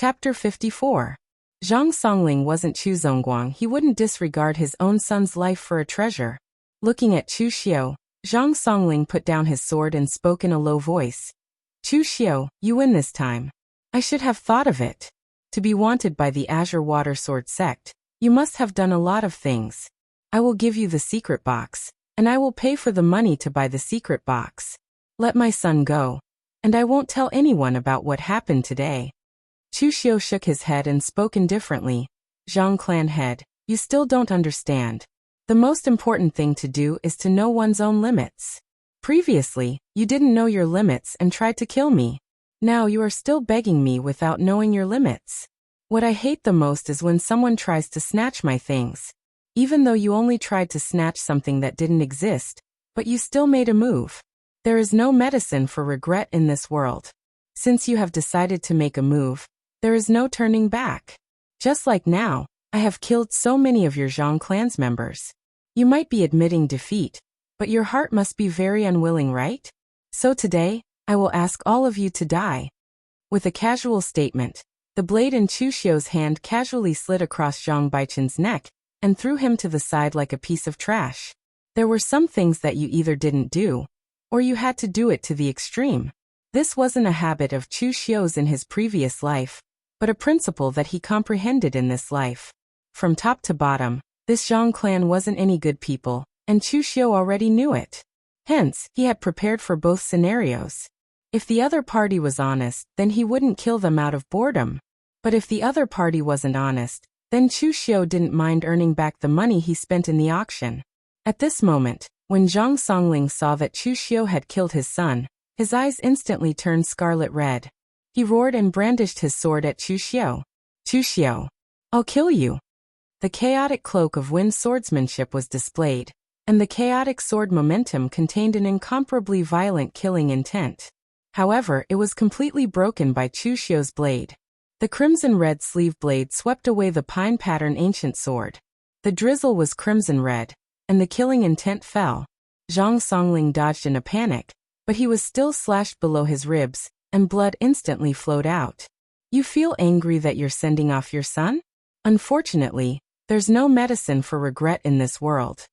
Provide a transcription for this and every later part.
Chapter 54. Zhang Songling wasn't Chu Zongguang. He wouldn't disregard his own son's life for a treasure. Looking at Chu Xiao, Zhang Songling put down his sword and spoke in a low voice. Chu Xiao, you win this time. I should have thought of it. To be wanted by the Azure Water Sword sect, you must have done a lot of things. I will give you the secret box, and I will pay for the money to buy the secret box. Let my son go, and I won't tell anyone about what happened today. Chu Xiao shook his head and spoke indifferently. Zhang Clan head, you still don't understand. The most important thing to do is to know one's own limits. Previously, you didn't know your limits and tried to kill me. Now you are still begging me without knowing your limits. What I hate the most is when someone tries to snatch my things. Even though you only tried to snatch something that didn't exist, but you still made a move. There is no medicine for regret in this world. Since you have decided to make a move, there is no turning back. Just like now, I have killed so many of your Zhang clan's members. You might be admitting defeat, but your heart must be very unwilling, right? So today, I will ask all of you to die. With a casual statement, the blade in Chu Xiao's hand casually slid across Zhang Baichen's neck and threw him to the side like a piece of trash. There were some things that you either didn't do, or you had to do it to the extreme. This wasn't a habit of Chu Xiao's in his previous life, but a principle that he comprehended in this life. From top to bottom, this Zhang clan wasn't any good people, and Chu Xiao already knew it. Hence, he had prepared for both scenarios. If the other party was honest, then he wouldn't kill them out of boredom. But if the other party wasn't honest, then Chu Xiao didn't mind earning back the money he spent in the auction. At this moment, when Zhang Songling saw that Chu Xiao had killed his son, his eyes instantly turned scarlet red. He roared and brandished his sword at Chu Xiao. Chu Xiao, I'll kill you. The chaotic cloak of wind swordsmanship was displayed, and the chaotic sword momentum contained an incomparably violent killing intent. However, it was completely broken by Chu Xiao's blade. The crimson red sleeve blade swept away the pine pattern ancient sword. The drizzle was crimson red, and the killing intent fell. Zhang Songling dodged in a panic, but he was still slashed below his ribs, and blood instantly flowed out. You feel angry that you're sending off your son? Unfortunately, there's no medicine for regret in this world.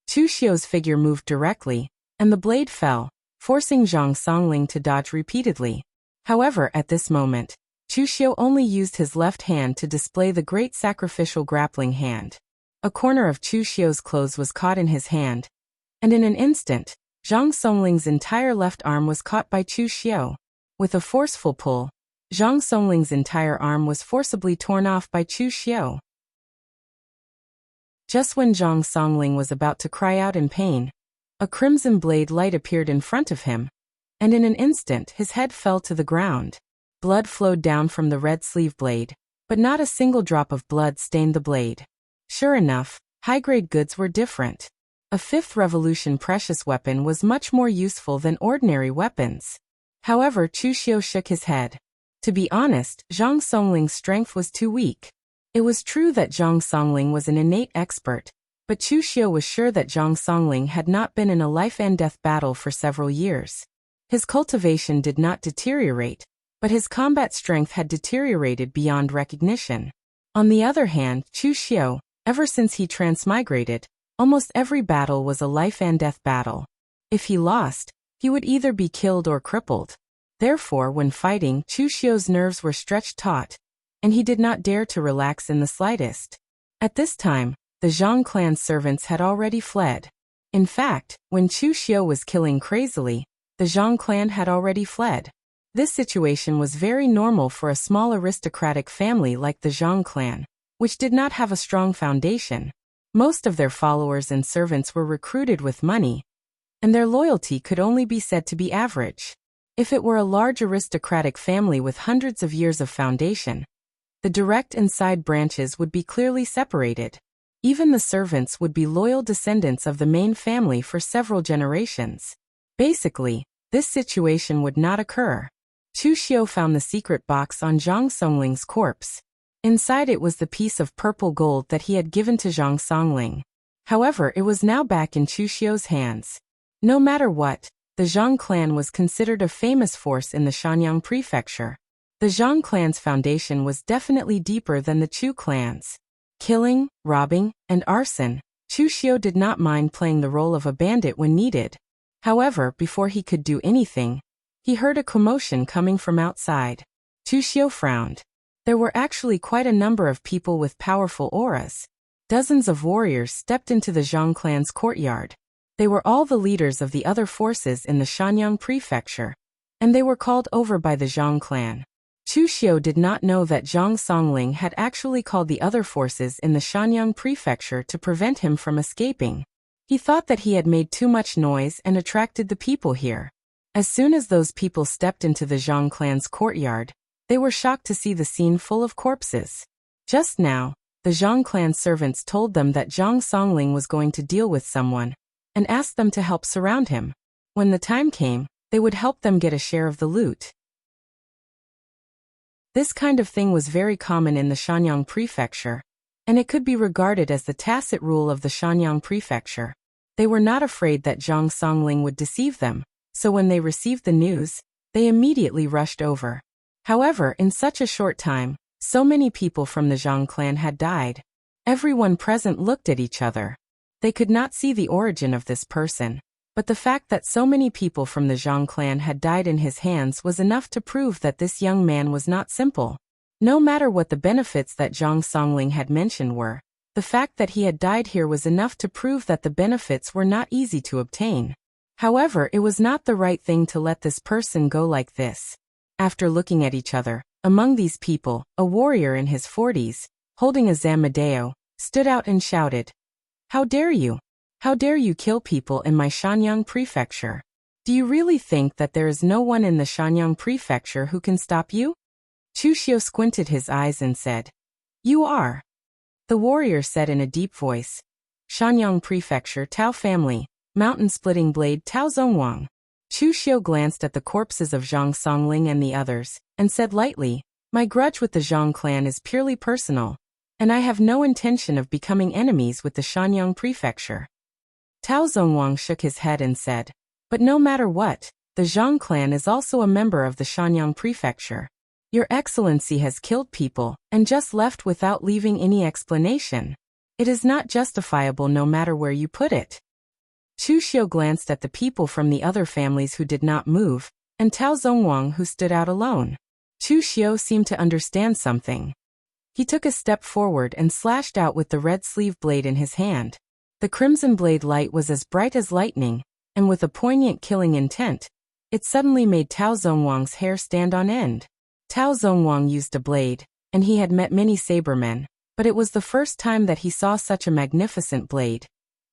Chu Xiao's figure moved directly, and the blade fell, forcing Zhang Songling to dodge repeatedly. However, at this moment, Chu Xiao only used his left hand to display the great sacrificial grappling hand. A corner of Chu Xiao's clothes was caught in his hand, and in an instant, Zhang Songling's entire left arm was caught by Chu Xiao. With a forceful pull, Zhang Songling's entire arm was forcibly torn off by Chu Xiao. Just when Zhang Songling was about to cry out in pain, a crimson blade light appeared in front of him, and in an instant his head fell to the ground. Blood flowed down from the red sleeve blade, but not a single drop of blood stained the blade. Sure enough, high-grade goods were different. A fifth revolution precious weapon was much more useful than ordinary weapons. However, Chu Xiao shook his head. To be honest, Zhang Songling's strength was too weak. It was true that Zhang Songling was an innate expert, but Chu Xiao was sure that Zhang Songling had not been in a life-and-death battle for several years. His cultivation did not deteriorate, but his combat strength had deteriorated beyond recognition. On the other hand, Chu Xiao, ever since he transmigrated, almost every battle was a life-and-death battle. If he lost, he would either be killed or crippled. Therefore, when fighting, Chu Xiao's nerves were stretched taut, and he did not dare to relax in the slightest. At this time, the Zhang clan's servants had already fled. In fact, when Chu Xiao was killing crazily, the Zhang clan had already fled. This situation was very normal for a small aristocratic family like the Zhang clan, which did not have a strong foundation. Most of their followers and servants were recruited with money, and their loyalty could only be said to be average. If it were a large aristocratic family with hundreds of years of foundation, the direct and side branches would be clearly separated. Even the servants would be loyal descendants of the main family for several generations. Basically, this situation would not occur. Chu Xiao found the secret box on Zhang Songling's corpse. Inside it was the piece of purple gold that he had given to Zhang Songling. However, it was now back in Chu Xiao's hands. No matter what, the Zhang clan was considered a famous force in the Shanyang prefecture. The Zhang clan's foundation was definitely deeper than the Chu clan's. Killing, robbing, and arson, Chu Xiu did not mind playing the role of a bandit when needed. However, before he could do anything, he heard a commotion coming from outside. Chu Xiu frowned. There were actually quite a number of people with powerful auras. Dozens of warriors stepped into the Zhang clan's courtyard. They were all the leaders of the other forces in the Shanyang prefecture, and they were called over by the Zhang clan. Chu Xiu did not know that Zhang Songling had actually called the other forces in the Shanyang prefecture to prevent him from escaping. He thought that he had made too much noise and attracted the people here. As soon as those people stepped into the Zhang clan's courtyard, they were shocked to see the scene full of corpses. Just now, the Zhang clan servants told them that Zhang Songling was going to deal with someone, and asked them to help surround him. When the time came, they would help them get a share of the loot. This kind of thing was very common in the Shanyang prefecture, and it could be regarded as the tacit rule of the Shanyang prefecture. They were not afraid that Zhang Songling would deceive them, so when they received the news, they immediately rushed over. However, in such a short time, so many people from the Zhang clan had died. Everyone present looked at each other. They could not see the origin of this person, but the fact that so many people from the Zhang clan had died in his hands was enough to prove that this young man was not simple. No matter what the benefits that Zhang Songling had mentioned were, the fact that he had died here was enough to prove that the benefits were not easy to obtain. However, it was not the right thing to let this person go like this. After looking at each other, among these people, a warrior in his 40s, holding a Zamadeo, stood out and shouted, "How dare you? How dare you kill people in my Shanyang prefecture? Do you really think that there is no one in the Shanyang prefecture who can stop you?" Chu Xiu squinted his eyes and said, "You are." The warrior said in a deep voice, "Shanyang prefecture Tao family, mountain-splitting blade Tao Zhongwang." Chu Xiu glanced at the corpses of Zhang Songling and the others, and said lightly, "My grudge with the Zhang clan is purely personal, and I have no intention of becoming enemies with the Shanyang prefecture." Tao Zhongwang shook his head and said, "But no matter what, the Zhang clan is also a member of the Shanyang prefecture. Your Excellency has killed people and just left without leaving any explanation. It is not justifiable no matter where you put it." Chu Xiu glanced at the people from the other families who did not move, and Tao Zhongwang who stood out alone. Chu Xiu seemed to understand something. He took a step forward and slashed out with the red sleeve blade in his hand. The crimson blade light was as bright as lightning, and with a poignant killing intent, it suddenly made Tao Zhongwang's hair stand on end. Tao Zhongwang used a blade, and he had met many sabermen, but it was the first time that he saw such a magnificent blade.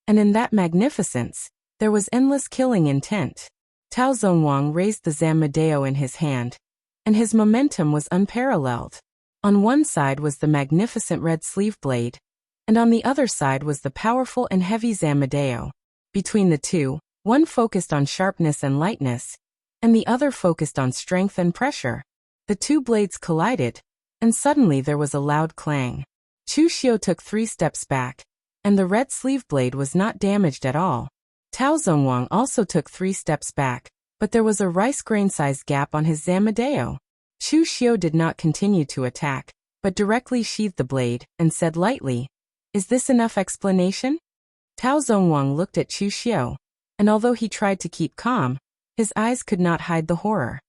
And in that magnificence, there was endless killing intent. Tao Zhongwang raised the Zamadeo in his hand, and his momentum was unparalleled. On one side was the magnificent red sleeve blade, and on the other side was the powerful and heavy Zamadeo. Between the two, one focused on sharpness and lightness, and the other focused on strength and pressure. The two blades collided, and suddenly there was a loud clang. Chu Xiu took 3 steps back, and the red sleeve blade was not damaged at all. Tao Zhongwang also took 3 steps back, but there was a rice grain-sized gap on his Zamadeo. Chu Xiu did not continue to attack, but directly sheathed the blade, and said lightly, "Is this enough explanation?" Tao Zhongwang looked at Chu Xiu, and although he tried to keep calm, his eyes could not hide the horror.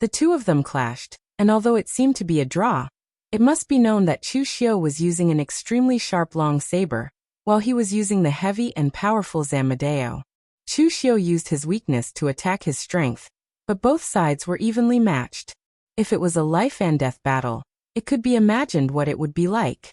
The two of them clashed, and although it seemed to be a draw, it must be known that Chu Xiu was using an extremely sharp long saber, while he was using the heavy and powerful Zamadeo. Chu Xiu used his weakness to attack his strength, but both sides were evenly matched. If it was a life-and-death battle, it could be imagined what it would be like.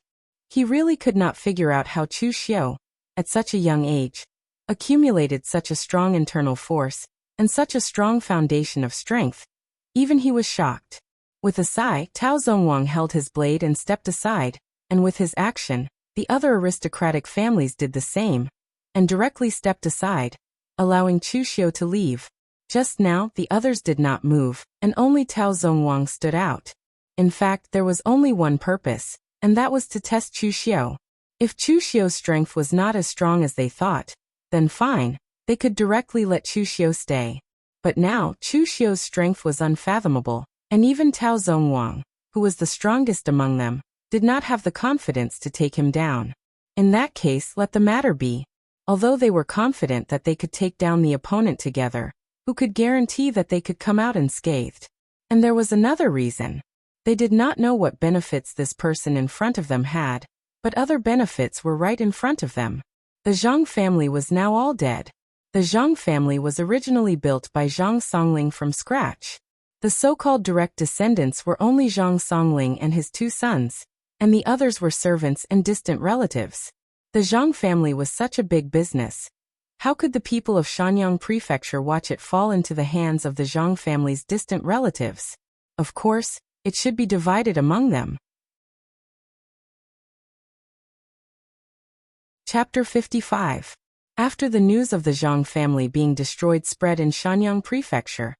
He really could not figure out how Chu Xiu, at such a young age, accumulated such a strong internal force, and such a strong foundation of strength. Even he was shocked. With a sigh, Tao Zhongwang held his blade and stepped aside, and with his action, the other aristocratic families did the same, and directly stepped aside, allowing Chu Xiu to leave. Just now, the others did not move, and only Tao Zhongwang stood out. In fact, there was only one purpose, and that was to test Chu Xiu. If Chu Xiu's strength was not as strong as they thought, then fine, they could directly let Chu Xiu stay. But now, Chu Xiu's strength was unfathomable, and even Tao Zongwang, who was the strongest among them, did not have the confidence to take him down. In that case, let the matter be. Although they were confident that they could take down the opponent together, who could guarantee that they could come out unscathed? And there was another reason. They did not know what benefits this person in front of them had, but other benefits were right in front of them. The Zhang family was now all dead. The Zhang family was originally built by Zhang Songling from scratch. The so-called direct descendants were only Zhang Songling and his 2 sons, and the others were servants and distant relatives. The Zhang family was such a big business. How could the people of Shanyang Prefecture watch it fall into the hands of the Zhang family's distant relatives? Of course, it should be divided among them. Chapter 55. After the news of the Zhang family being destroyed spread in Shanyang Prefecture,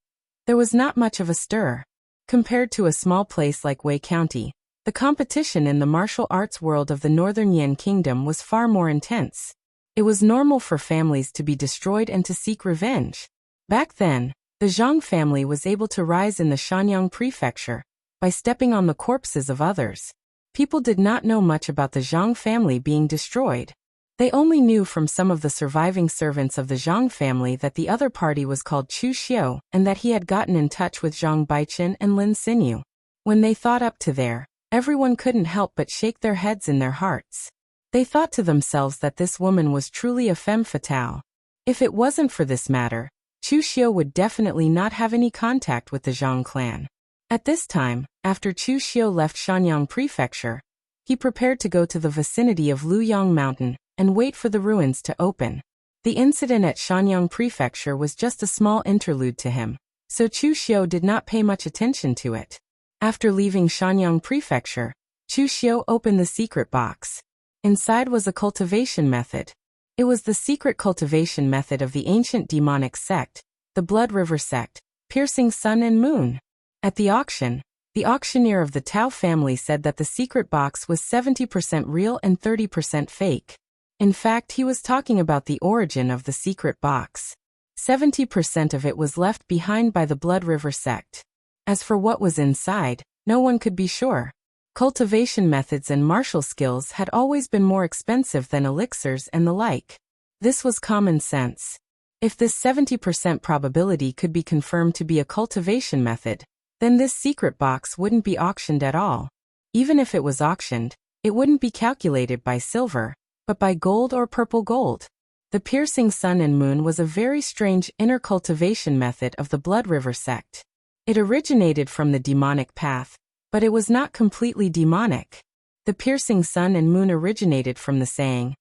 there was not much of a stir. Compared to a small place like Wei County, the competition in the martial arts world of the Northern Yan Kingdom was far more intense. It was normal for families to be destroyed and to seek revenge. Back then, the Zhang family was able to rise in the Shanyang Prefecture by stepping on the corpses of others. People did not know much about the Zhang family being destroyed. They only knew from some of the surviving servants of the Zhang family that the other party was called Chu Xiu and that he had gotten in touch with Zhang Baichen and Lin Xinyu. When they thought up to there, everyone couldn't help but shake their heads in their hearts. They thought to themselves that this woman was truly a femme fatale. If it wasn't for this matter, Chu Xiu would definitely not have any contact with the Zhang clan. At this time, after Chu Xiu left Shanyang Prefecture, he prepared to go to the vicinity of Luyang Mountain and wait for the ruins to open. The incident at Shanyang Prefecture was just a small interlude to him, so Chu Xiu did not pay much attention to it. After leaving Shanyang Prefecture, Chu Xiu opened the secret box. Inside was a cultivation method. It was the secret cultivation method of the ancient demonic sect, the Blood River sect, piercing sun and moon. At the auction, the auctioneer of the Tao family said that the secret box was 70% real and 30% fake. In fact, he was talking about the origin of the secret box. 70% of it was left behind by the Blood River sect. As for what was inside, no one could be sure. Cultivation methods and martial skills had always been more expensive than elixirs and the like. This was common sense. If this 70% probability could be confirmed to be a cultivation method, then this secret box wouldn't be auctioned at all. Even if it was auctioned, it wouldn't be calculated by silver, but by gold or purple gold. The piercing sun and moon was a very strange inner cultivation method of the Blood River sect. It originated from the demonic path, but it was not completely demonic. The piercing sun and moon originated from the saying,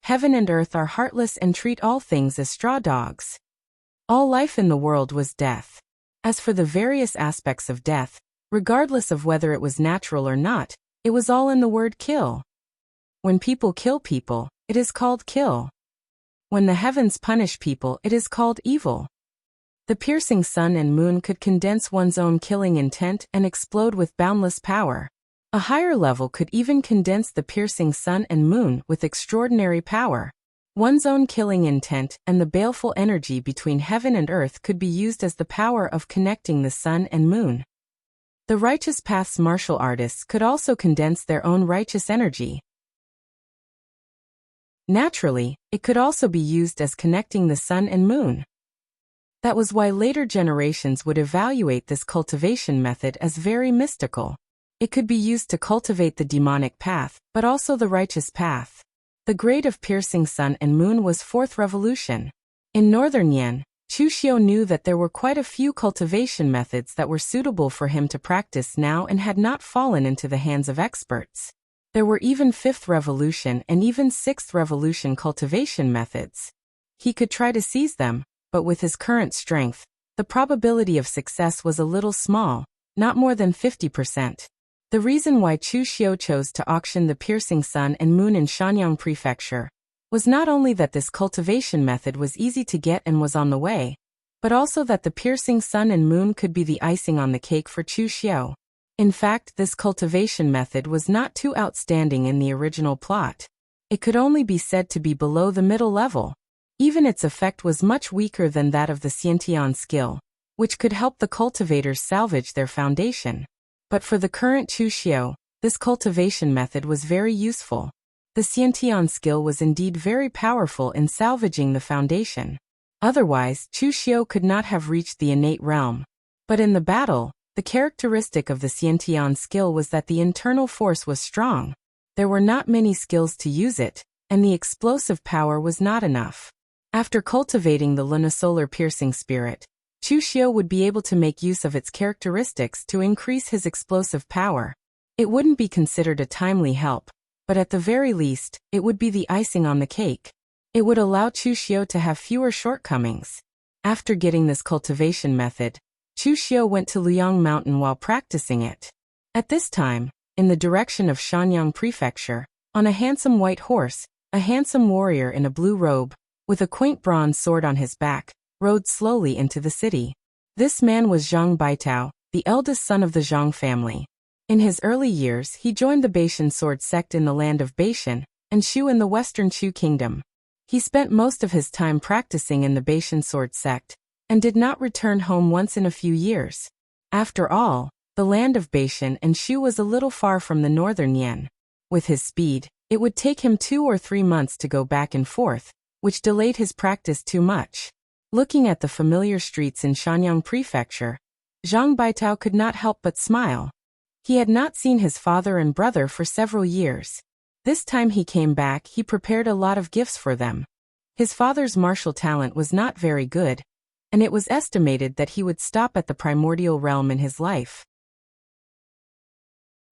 "Heaven and earth are heartless and treat all things as straw dogs." All life in the world was death. As for the various aspects of death, regardless of whether it was natural or not, it was all in the word kill. When people kill people, it is called kill. When the heavens punish people, it is called evil. The piercing sun and moon could condense one's own killing intent and explode with boundless power. A higher level could even condense the piercing sun and moon with extraordinary power. One's own killing intent and the baleful energy between heaven and earth could be used as the power of connecting the sun and moon. The righteous path's martial artists could also condense their own righteous energy. Naturally, it could also be used as connecting the sun and moon. That was why later generations would evaluate this cultivation method as very mystical. It could be used to cultivate the demonic path, but also the righteous path. The grade of piercing sun and moon was fourth revolution. In northern Yan, Chu Xiu knew that there were quite a few cultivation methods that were suitable for him to practice now and had not fallen into the hands of experts. There were even fifth revolution and even sixth revolution cultivation methods. He could try to seize them, but with his current strength, the probability of success was a little small, not more than 50%. The reason why Chu Xiu chose to auction the piercing sun and moon in Shanyang Prefecture was not only that this cultivation method was easy to get and was on the way, but also that the piercing sun and moon could be the icing on the cake for Chu Xiu. In fact, this cultivation method was not too outstanding in the original plot. It could only be said to be below the middle level. Even its effect was much weaker than that of the Xiantian skill, which could help the cultivators salvage their foundation. But for the current Chu Xiu, this cultivation method was very useful. The Xiantian skill was indeed very powerful in salvaging the foundation. Otherwise, Chu Xiu could not have reached the innate realm. But in the battle, the characteristic of the Xiantian skill was that the internal force was strong. There were not many skills to use it, and the explosive power was not enough. After cultivating the lunisolar piercing spirit, Chu Xiu would be able to make use of its characteristics to increase his explosive power. It wouldn't be considered a timely help, but at the very least, it would be the icing on the cake. It would allow Chu Xiu to have fewer shortcomings. After getting this cultivation method, Chu Xiu went to Liang Mountain while practicing it. At this time, in the direction of Shanyang Prefecture, on a handsome white horse, a handsome warrior in a blue robe, with a quaint bronze sword on his back, rode slowly into the city. This man was Zhang Baitao, the eldest son of the Zhang family. In his early years, he joined the Baishan sword sect in the land of Baishan, and Shu in the western Chu kingdom. He spent most of his time practicing in the Baishan sword sect, and did not return home once in a few years. After all, the land of Baishan and Shu was a little far from the northern Yan. With his speed, it would take him 2 or 3 months to go back and forth, which delayed his practice too much. Looking at the familiar streets in Shanyang Prefecture, Zhang Baitao could not help but smile. He had not seen his father and brother for several years. This time he came back, he prepared a lot of gifts for them. His father's martial talent was not very good, and it was estimated that he would stop at the primordial realm in his life.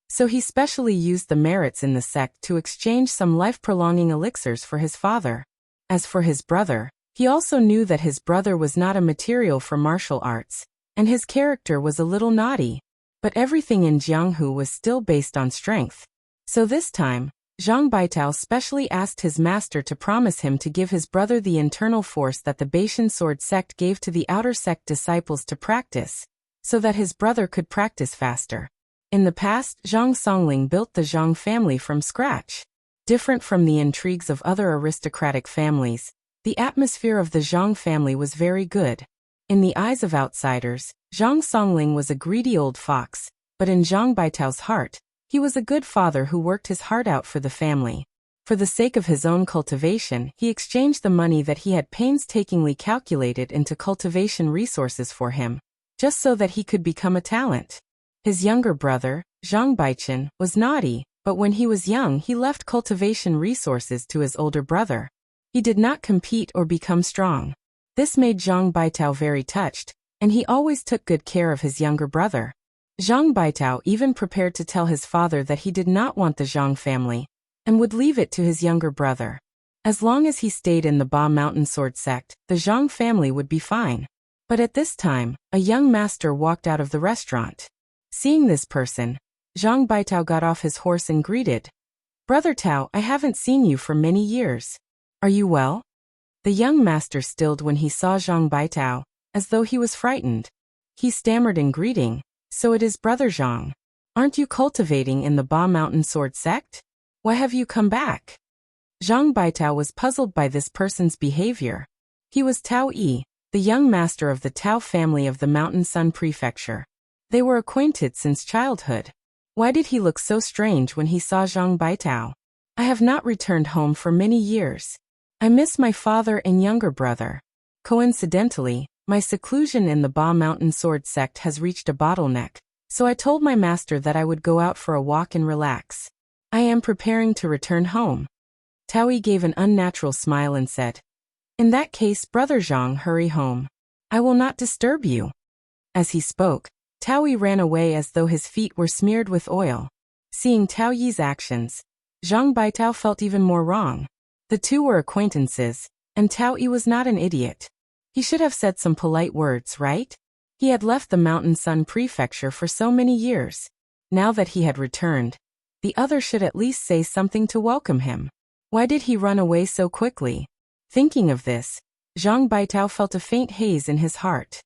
So he specially used the merits in the sect to exchange some life-prolonging elixirs for his father. As for his brother, he also knew that his brother was not a material for martial arts, and his character was a little naughty. But everything in Jianghu was still based on strength. So this time, Zhang Baitao specially asked his master to promise him to give his brother the internal force that the Baishan sword sect gave to the outer sect disciples to practice, so that his brother could practice faster. In the past, Zhang Songling built the Zhang family from scratch. Different from the intrigues of other aristocratic families, the atmosphere of the Zhang family was very good. In the eyes of outsiders, Zhang Songling was a greedy old fox, but in Zhang Baitao's heart, he was a good father who worked his heart out for the family. For the sake of his own cultivation, he exchanged the money that he had painstakingly calculated into cultivation resources for him, just so that he could become a talent. His younger brother, Zhang Baichen, was naughty, but when he was young he left cultivation resources to his older brother. He did not compete or become strong. This made Zhang Baitao very touched, and he always took good care of his younger brother. Zhang Baitao even prepared to tell his father that he did not want the Zhang family, and would leave it to his younger brother. As long as he stayed in the Ba Mountain sword sect, the Zhang family would be fine. But at this time, a young master walked out of the restaurant. Seeing this person, Zhang Baitao got off his horse and greeted, "Brother Tao, I haven't seen you for many years. Are you well?" The young master stilled when he saw Zhang Baitao, as though he was frightened. He stammered in greeting, "So it is Brother Zhang. Aren't you cultivating in the Ba Mountain sword sect? Why have you come back?" Zhang Baitao was puzzled by this person's behavior. He was Tao Yi, the young master of the Tao family of the Mountain Sun Prefecture. They were acquainted since childhood. Why did he look so strange when he saw Zhang Baitao? "I have not returned home for many years. I miss my father and younger brother. Coincidentally, my seclusion in the Ba Mountain sword sect has reached a bottleneck, so I told my master that I would go out for a walk and relax. I am preparing to return home." Taoyi gave an unnatural smile and said, "In that case, Brother Zhang, hurry home. I will not disturb you." As he spoke, Taoyi ran away as though his feet were smeared with oil. Seeing Taoyi's actions, Zhang Baitao felt even more wrong. The two were acquaintances, and Taoyi was not an idiot. He should have said some polite words, right? He had left the Mountain Sun Prefecture for so many years. Now that he had returned, the other should at least say something to welcome him. Why did he run away so quickly? Thinking of this, Zhang Baitao felt a faint haze in his heart.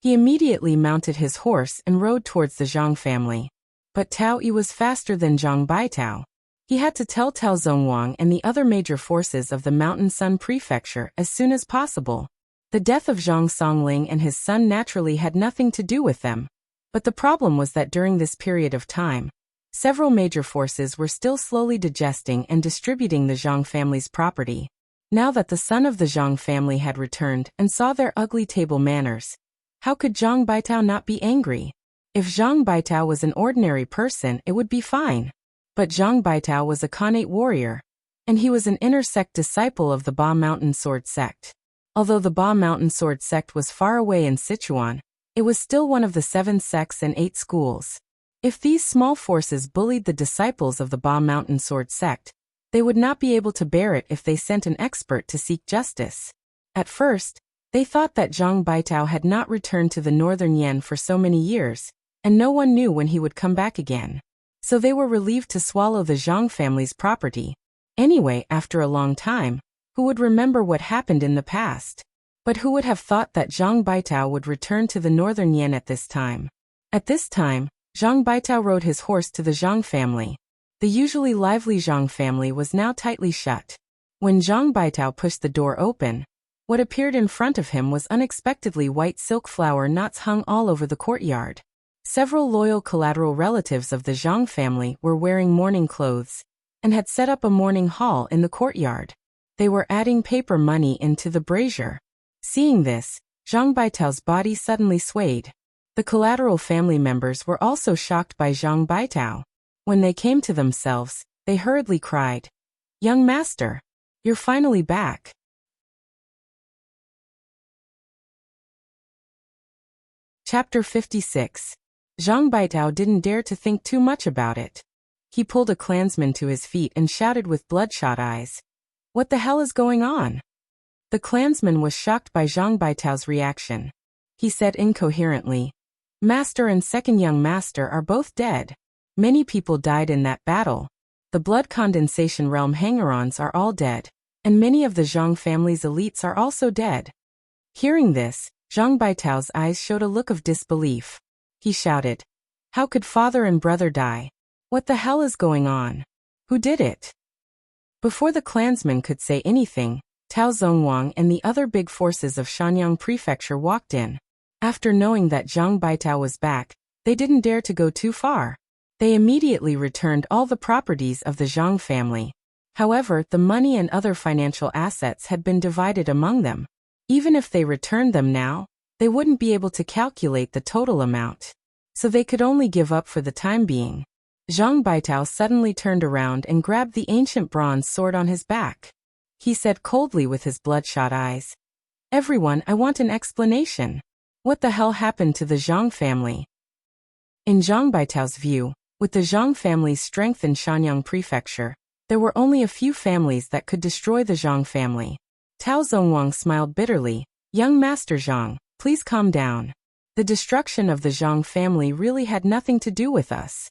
He immediately mounted his horse and rode towards the Zhang family. But Taoyi was faster than Zhang Baitao. He had to tell Tao Zongwang and the other major forces of the Mountain Sun Prefecture as soon as possible. The death of Zhang Songling and his son naturally had nothing to do with them. But the problem was that during this period of time, several major forces were still slowly digesting and distributing the Zhang family's property. Now that the son of the Zhang family had returned and saw their ugly table manners, how could Zhang Baitao not be angry? If Zhang Baitao was an ordinary person, it would be fine. But Zhang Baitao was a Khanate warrior, and he was an inner sect disciple of the Ba Mountain Sword sect. Although the Ba Mountain Sword sect was far away in Sichuan, it was still one of the 7 sects and 8 schools. If these small forces bullied the disciples of the Ba Mountain Sword sect, they would not be able to bear it if they sent an expert to seek justice. At first, they thought that Zhang Baitao had not returned to the northern Yan for so many years, and no one knew when he would come back again. So they were relieved to swallow the Zhang family's property. Anyway, after a long time, who would remember what happened in the past? But who would have thought that Zhang Baitao would return to the northern Yan at this time? At this time, Zhang Baitao rode his horse to the Zhang family. The usually lively Zhang family was now tightly shut. When Zhang Baitao pushed the door open, what appeared in front of him was unexpectedly white silk flower knots hung all over the courtyard. Several loyal collateral relatives of the Zhang family were wearing mourning clothes and had set up a mourning hall in the courtyard. They were adding paper money into the brazier. Seeing this, Zhang Baitao's body suddenly swayed. The collateral family members were also shocked by Zhang Baitao. When they came to themselves, they hurriedly cried, "Young master, you're finally back." Chapter 56. Zhang Baitao didn't dare to think too much about it. He pulled a clansman to his feet and shouted with bloodshot eyes, "What the hell is going on?" The clansman was shocked by Zhang Baitao's reaction. He said incoherently, "Master and second young master are both dead. Many people died in that battle. The blood condensation realm hangerons are all dead, and many of the Zhang family's elites are also dead." Hearing this, Zhang Baitao's eyes showed a look of disbelief. He shouted, "How could father and brother die? What the hell is going on? Who did it?" Before the clansman could say anything, Tao Zongwang and the other big forces of Shanyang Prefecture walked in. After knowing that Zhang Baitao was back, they didn't dare to go too far. They immediately returned all the properties of the Zhang family. However, the money and other financial assets had been divided among them. Even if they returned them now, they wouldn't be able to calculate the total amount. So they could only give up for the time being. Zhang Baitao suddenly turned around and grabbed the ancient bronze sword on his back. He said coldly with his bloodshot eyes, "Everyone, I want an explanation. What the hell happened to the Zhang family?" In Zhang Baitao's view, with the Zhang family's strength in Shanyang Prefecture, there were only a few families that could destroy the Zhang family. Tao Zongwang smiled bitterly, "Young Master Zhang, please calm down. The destruction of the Zhang family really had nothing to do with us."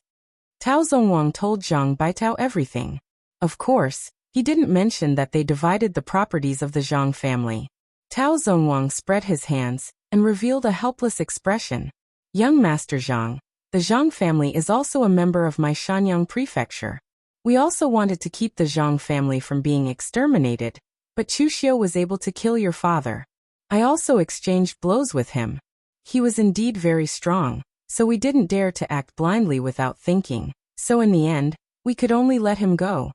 Tao Zongwang told Zhang Baitao everything. Of course, he didn't mention that they divided the properties of the Zhang family. Tao Zongwang spread his hands and revealed a helpless expression. "Young Master Zhang, the Zhang family is also a member of my Shanyang Prefecture. We also wanted to keep the Zhang family from being exterminated, but Chu Xiu was able to kill your father. I also exchanged blows with him. He was indeed very strong, so we didn't dare to act blindly without thinking, so in the end, we could only let him go."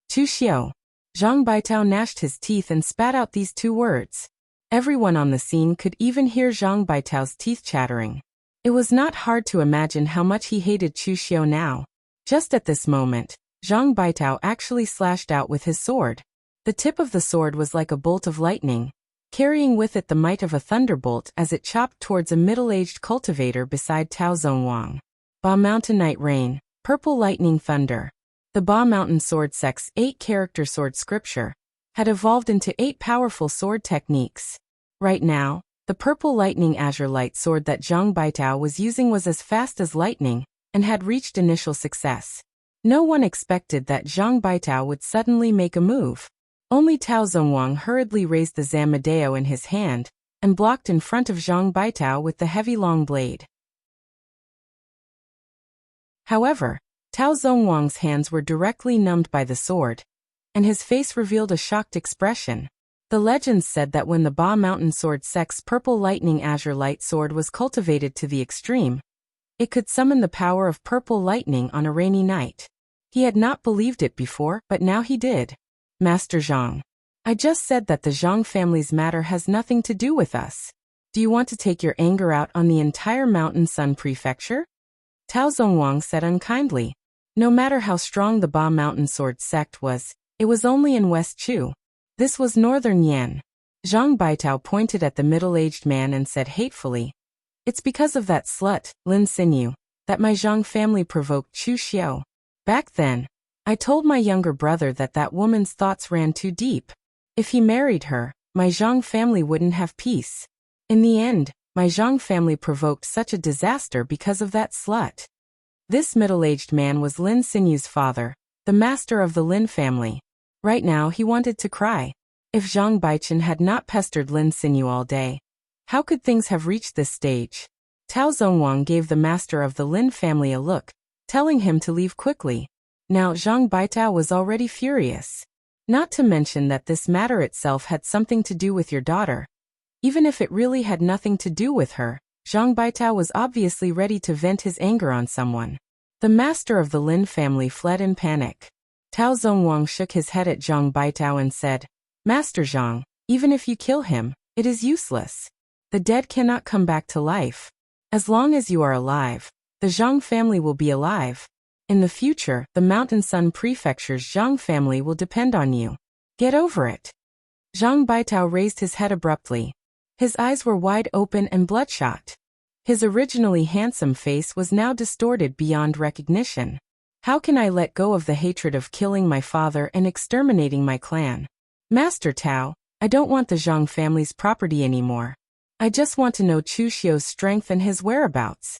Chu Xiu. Zhang Baitao gnashed his teeth and spat out these 2 words. Everyone on the scene could even hear Zhang Baitao's teeth chattering. It was not hard to imagine how much he hated Chu Xiu now. Just at this moment, Zhang Baitao actually slashed out with his sword. The tip of the sword was like a bolt of lightning, carrying with it the might of a thunderbolt as it chopped towards a middle-aged cultivator beside Tao Zongwang. Ba Mountain Night Rain, Purple Lightning Thunder. The Ba Mountain Sword sect's 8-character sword scripture had evolved into 8 powerful sword techniques. Right now, the Purple Lightning Azure Light sword that Zhang Baitao was using was as fast as lightning and had reached initial success. No one expected that Zhang Baitao would suddenly make a move. Only Tao Zongwang hurriedly raised the Zamadeo in his hand and blocked in front of Zhang Baitao with the heavy long blade. However, Tao Zongwang's hands were directly numbed by the sword, and his face revealed a shocked expression. The legends said that when the Ba Mountain Sword Sect's purple lightning azure light sword was cultivated to the extreme, it could summon the power of purple lightning on a rainy night. He had not believed it before, but now he did. Master Zhang. I just said that the Zhang family's matter has nothing to do with us. Do you want to take your anger out on the entire Mountain Sun Prefecture? Tao Zongwang said unkindly. No matter how strong the Ba Mountain Sword sect was, it was only in West Chu. This was Northern Yan. Zhang Baitao pointed at the middle-aged man and said hatefully, "It's because of that slut, Lin Xinyu, that my Zhang family provoked Chu Xiao. Back then, I told my younger brother that that woman's thoughts ran too deep. If he married her, my Zhang family wouldn't have peace. In the end, my Zhang family provoked such a disaster because of that slut." This middle-aged man was Lin Xinyu's father, the master of the Lin family. Right now he wanted to cry. If Zhang Baichen had not pestered Lin Xinyu all day, how could things have reached this stage? Tao Zongwang gave the master of the Lin family a look, telling him to leave quickly. Now Zhang Baitao was already furious. Not to mention that this matter itself had something to do with your daughter. Even if it really had nothing to do with her, Zhang Baitao was obviously ready to vent his anger on someone. The master of the Lin family fled in panic. Tao Zongwang shook his head at Zhang Baitao and said, "Master Zhang, even if you kill him, it is useless. The dead cannot come back to life. As long as you are alive, the Zhang family will be alive. In the future, the Mountain Sun Prefecture's Zhang family will depend on you. Get over it." Zhang Baitao raised his head abruptly. His eyes were wide open and bloodshot. His originally handsome face was now distorted beyond recognition. "How can I let go of the hatred of killing my father and exterminating my clan? Master Tao, I don't want the Zhang family's property anymore. I just want to know Chu Xiu's strength and his whereabouts."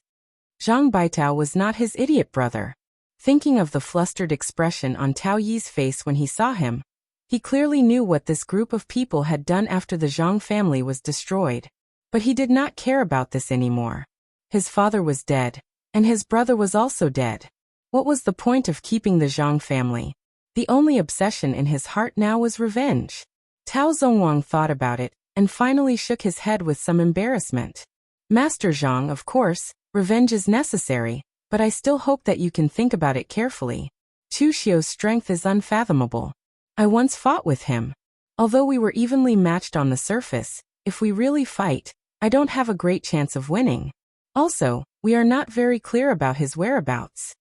Zhang Baitao was not his idiot brother. Thinking of the flustered expression on Tao Yi's face when he saw him, he clearly knew what this group of people had done after the Zhang family was destroyed. But he did not care about this anymore. His father was dead, and his brother was also dead. What was the point of keeping the Zhang family? The only obsession in his heart now was revenge. Tao Zongwang thought about it, and finally shook his head with some embarrassment. "Master Zhang, of course, revenge is necessary, but I still hope that you can think about it carefully. Chu Xiu's strength is unfathomable. I once fought with him. Although we were evenly matched on the surface, if we really fight, I don't have a great chance of winning. Also, we are not very clear about his whereabouts.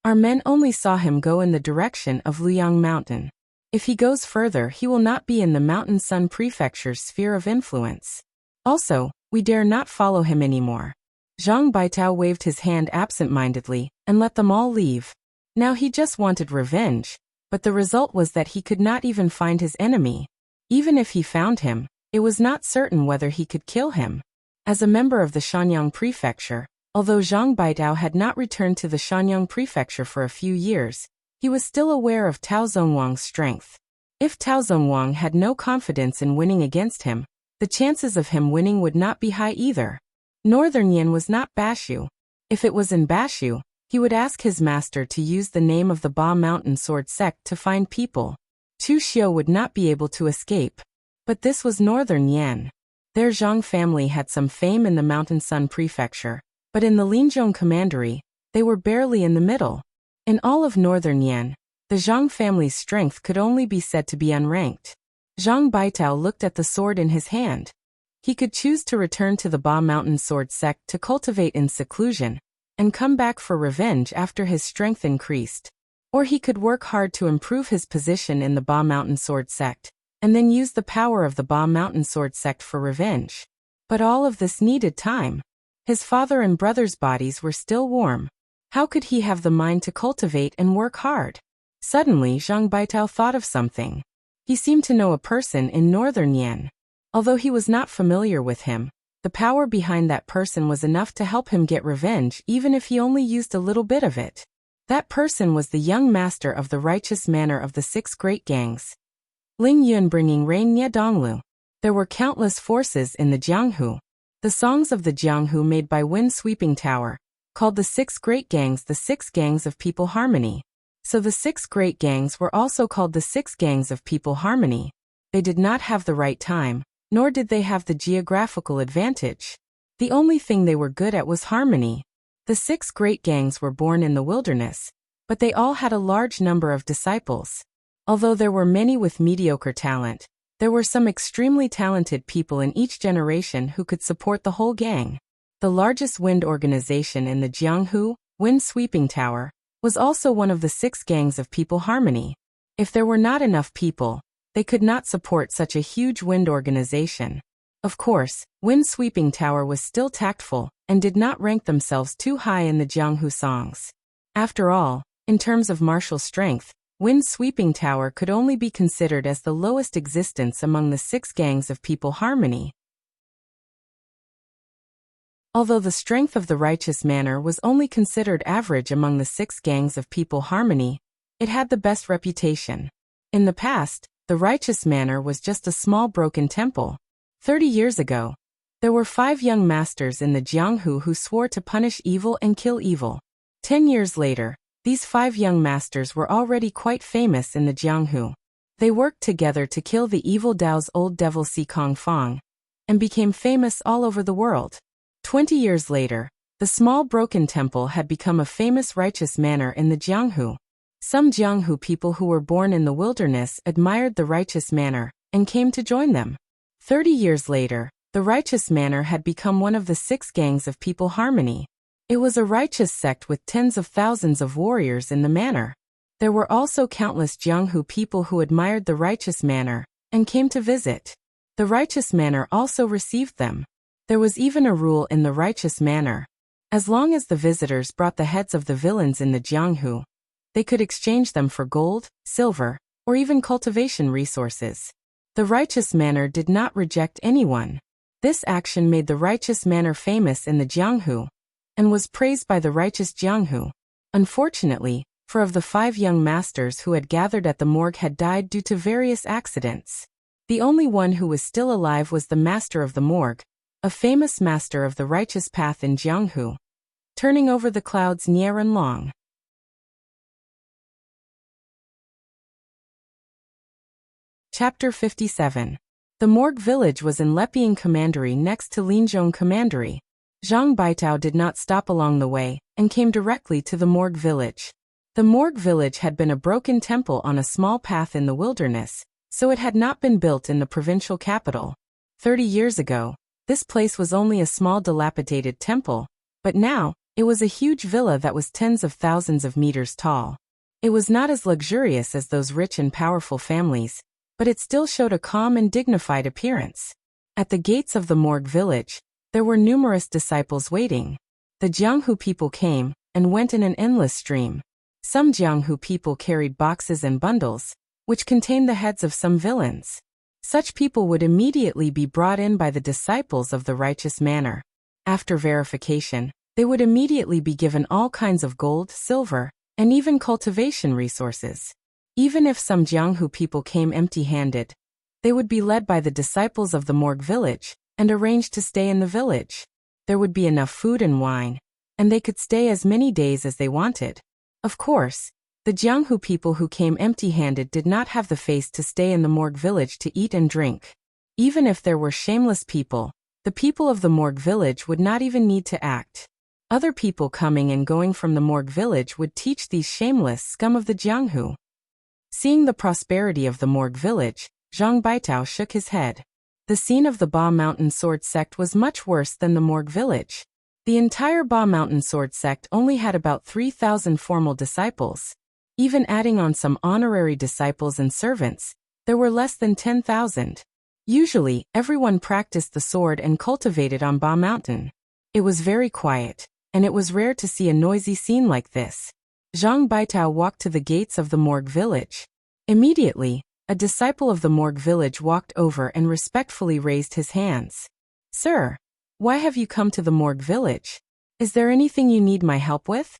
Our men only saw him go in the direction of Luyang Mountain. If he goes further, he will not be in the Mountain Sun Prefecture's sphere of influence. Also, we dare not follow him anymore." Zhang Baitao waved his hand absent-mindedly and let them all leave. Now he just wanted revenge, but the result was that he could not even find his enemy. Even if he found him, it was not certain whether he could kill him. As a member of the Shanyang Prefecture, although Zhang Baitao had not returned to the Shanyang Prefecture for a few years, he was still aware of Tao Zongwang's strength. If Tao Zongwang had no confidence in winning against him, the chances of him winning would not be high either. Northern Yan was not Bashu. If it was in Bashu, he would ask his master to use the name of the Ba Mountain Sword sect to find people. Chu Xiu would not be able to escape. But this was Northern Yan. Their Zhang family had some fame in the Mountain Sun Prefecture, but in the Linzhong Commandery, they were barely in the middle. In all of Northern Yan, the Zhang family's strength could only be said to be unranked. Zhang Baitao looked at the sword in his hand. He could choose to return to the Ba Mountain Sword sect to cultivate in seclusion, and come back for revenge after his strength increased. Or he could work hard to improve his position in the Ba Mountain Sword sect, and then use the power of the Ba Mountain Sword sect for revenge. But all of this needed time. His father and brother's bodies were still warm. How could he have the mind to cultivate and work hard? Suddenly Zhang Baitao thought of something. He seemed to know a person in Northern Yan. Although he was not familiar with him, the power behind that person was enough to help him get revenge even if he only used a little bit of it. That person was the young master of the righteous manor of the 6 great gangs, Ling Yun, bringing rain Nye Donglu. There were countless forces in the Jianghu. The songs of the Jianghu made by Wind Sweeping Tower, called the 6 great gangs, the 6 gangs of people harmony. So the 6 great gangs were also called the 6 gangs of people harmony. They did not have the right time, nor did they have the geographical advantage. The only thing they were good at was harmony. The 6 great gangs were born in the wilderness, but they all had a large number of disciples. Although there were many with mediocre talent, there were some extremely talented people in each generation who could support the whole gang. The largest wind organization in the Jianghu, Wind Sweeping Tower, was also one of the 6 gangs of people harmony. If there were not enough people, they could not support such a huge wind organization. Of course, Wind Sweeping Tower was still tactful and did not rank themselves too high in the Jianghu songs. After all, in terms of martial strength, Wind Sweeping Tower could only be considered as the lowest existence among the 6 gangs of people harmony. Although the strength of the righteous manor was only considered average among the 6 gangs of people harmony, it had the best reputation. In the past, the righteous manor was just a small broken temple. 30 years ago, there were 5 young masters in the Jianghu who swore to punish evil and kill evil. 10 years later, these 5 young masters were already quite famous in the Jianghu. They worked together to kill the evil Dao's old devil Si Kong Fong, and became famous all over the world. 20 years later, the small broken temple had become a famous righteous manor in the Jianghu. Some Jianghu people who were born in the wilderness admired the righteous manor and came to join them. 30 years later, the righteous manor had become one of the 6 gangs of people harmony. It was a righteous sect with tens of thousands of warriors in the manor. There were also countless Jianghu people who admired the righteous manor and came to visit. The righteous manor also received them. There was even a rule in the righteous manor. As long as the visitors brought the heads of the villains in the Jianghu, they could exchange them for gold, silver, or even cultivation resources. The righteous manor did not reject anyone. This action made the righteous manor famous in the Jianghu, and was praised by the righteous Jianghu. Unfortunately, 4 of the 5 young masters who had gathered at the morgue had died due to various accidents. The only one who was still alive was the master of the morgue, a famous master of the righteous path in Jianghu. Turning over the clouds near and long. Chapter 57. The morgue village was in Leping Commandery next to Linzhong Commandery. Zhang Baitao did not stop along the way, and came directly to the morgue village. The morgue village had been a broken temple on a small path in the wilderness, so it had not been built in the provincial capital. 30 years ago, this place was only a small dilapidated temple, but now, it was a huge villa that was tens of thousands of meters tall. It was not as luxurious as those rich and powerful families, but it still showed a calm and dignified appearance. At the gates of the morgue village, there were numerous disciples waiting. The Jianghu people came and went in an endless stream. Some Jianghu people carried boxes and bundles, which contained the heads of some villains. Such people would immediately be brought in by the disciples of the righteous manor. After verification, they would immediately be given all kinds of gold, silver, and even cultivation resources. Even if some Jianghu people came empty-handed, they would be led by the disciples of the morgue village and arranged to stay in the village. There would be enough food and wine, and they could stay as many days as they wanted. Of course, the Jianghu people who came empty-handed did not have the face to stay in the morgue village to eat and drink. Even if there were shameless people, the people of the morgue village would not even need to act. Other people coming and going from the morgue village would teach these shameless scum of the Jianghu. Seeing the prosperity of the morgue village, Zhang Baitao shook his head. The scene of the Ba Mountain Sword Sect was much worse than the morgue village. The entire Ba Mountain Sword Sect only had about 3,000 formal disciples. Even adding on some honorary disciples and servants, there were less than 10,000. Usually, everyone practiced the sword and cultivated on Ba Mountain. It was very quiet, and it was rare to see a noisy scene like this. Zhang Baitao walked to the gates of the morgue village. Immediately, a disciple of the morgue village walked over and respectfully raised his hands. "Sir, why have you come to the morgue village? Is there anything you need my help with?"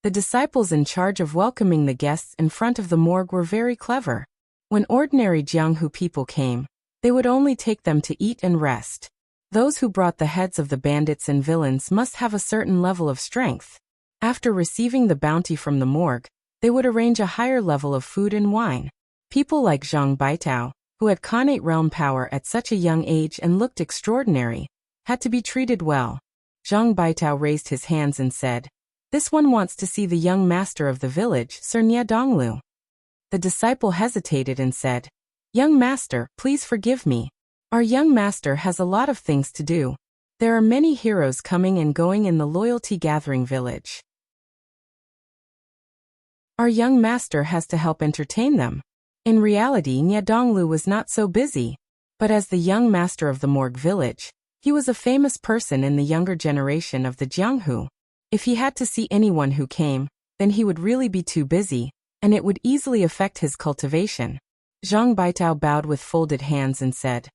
The disciples in charge of welcoming the guests in front of the morgue were very clever. When ordinary Jianghu people came, they would only take them to eat and rest. Those who brought the heads of the bandits and villains must have a certain level of strength. After receiving the bounty from the morgue, They would arrange a higher level of food and wine. People like Zhang Baitao, who had Khanate realm power at such a young age and looked extraordinary, had to be treated well. Zhang Baitao raised his hands and said, "This one wants to see the young master of the village, Sir Nie Donglu." The disciple hesitated and said, "Young master, please forgive me. Our young master has a lot of things to do. There are many heroes coming and going in the loyalty gathering village. Our young master has to help entertain them." In reality, Nie Donglu was not so busy. But as the young master of the Morgue village, he was a famous person in the younger generation of the Jianghu. If he had to see anyone who came, then he would really be too busy, and it would easily affect his cultivation. Zhang Baitao bowed with folded hands and said,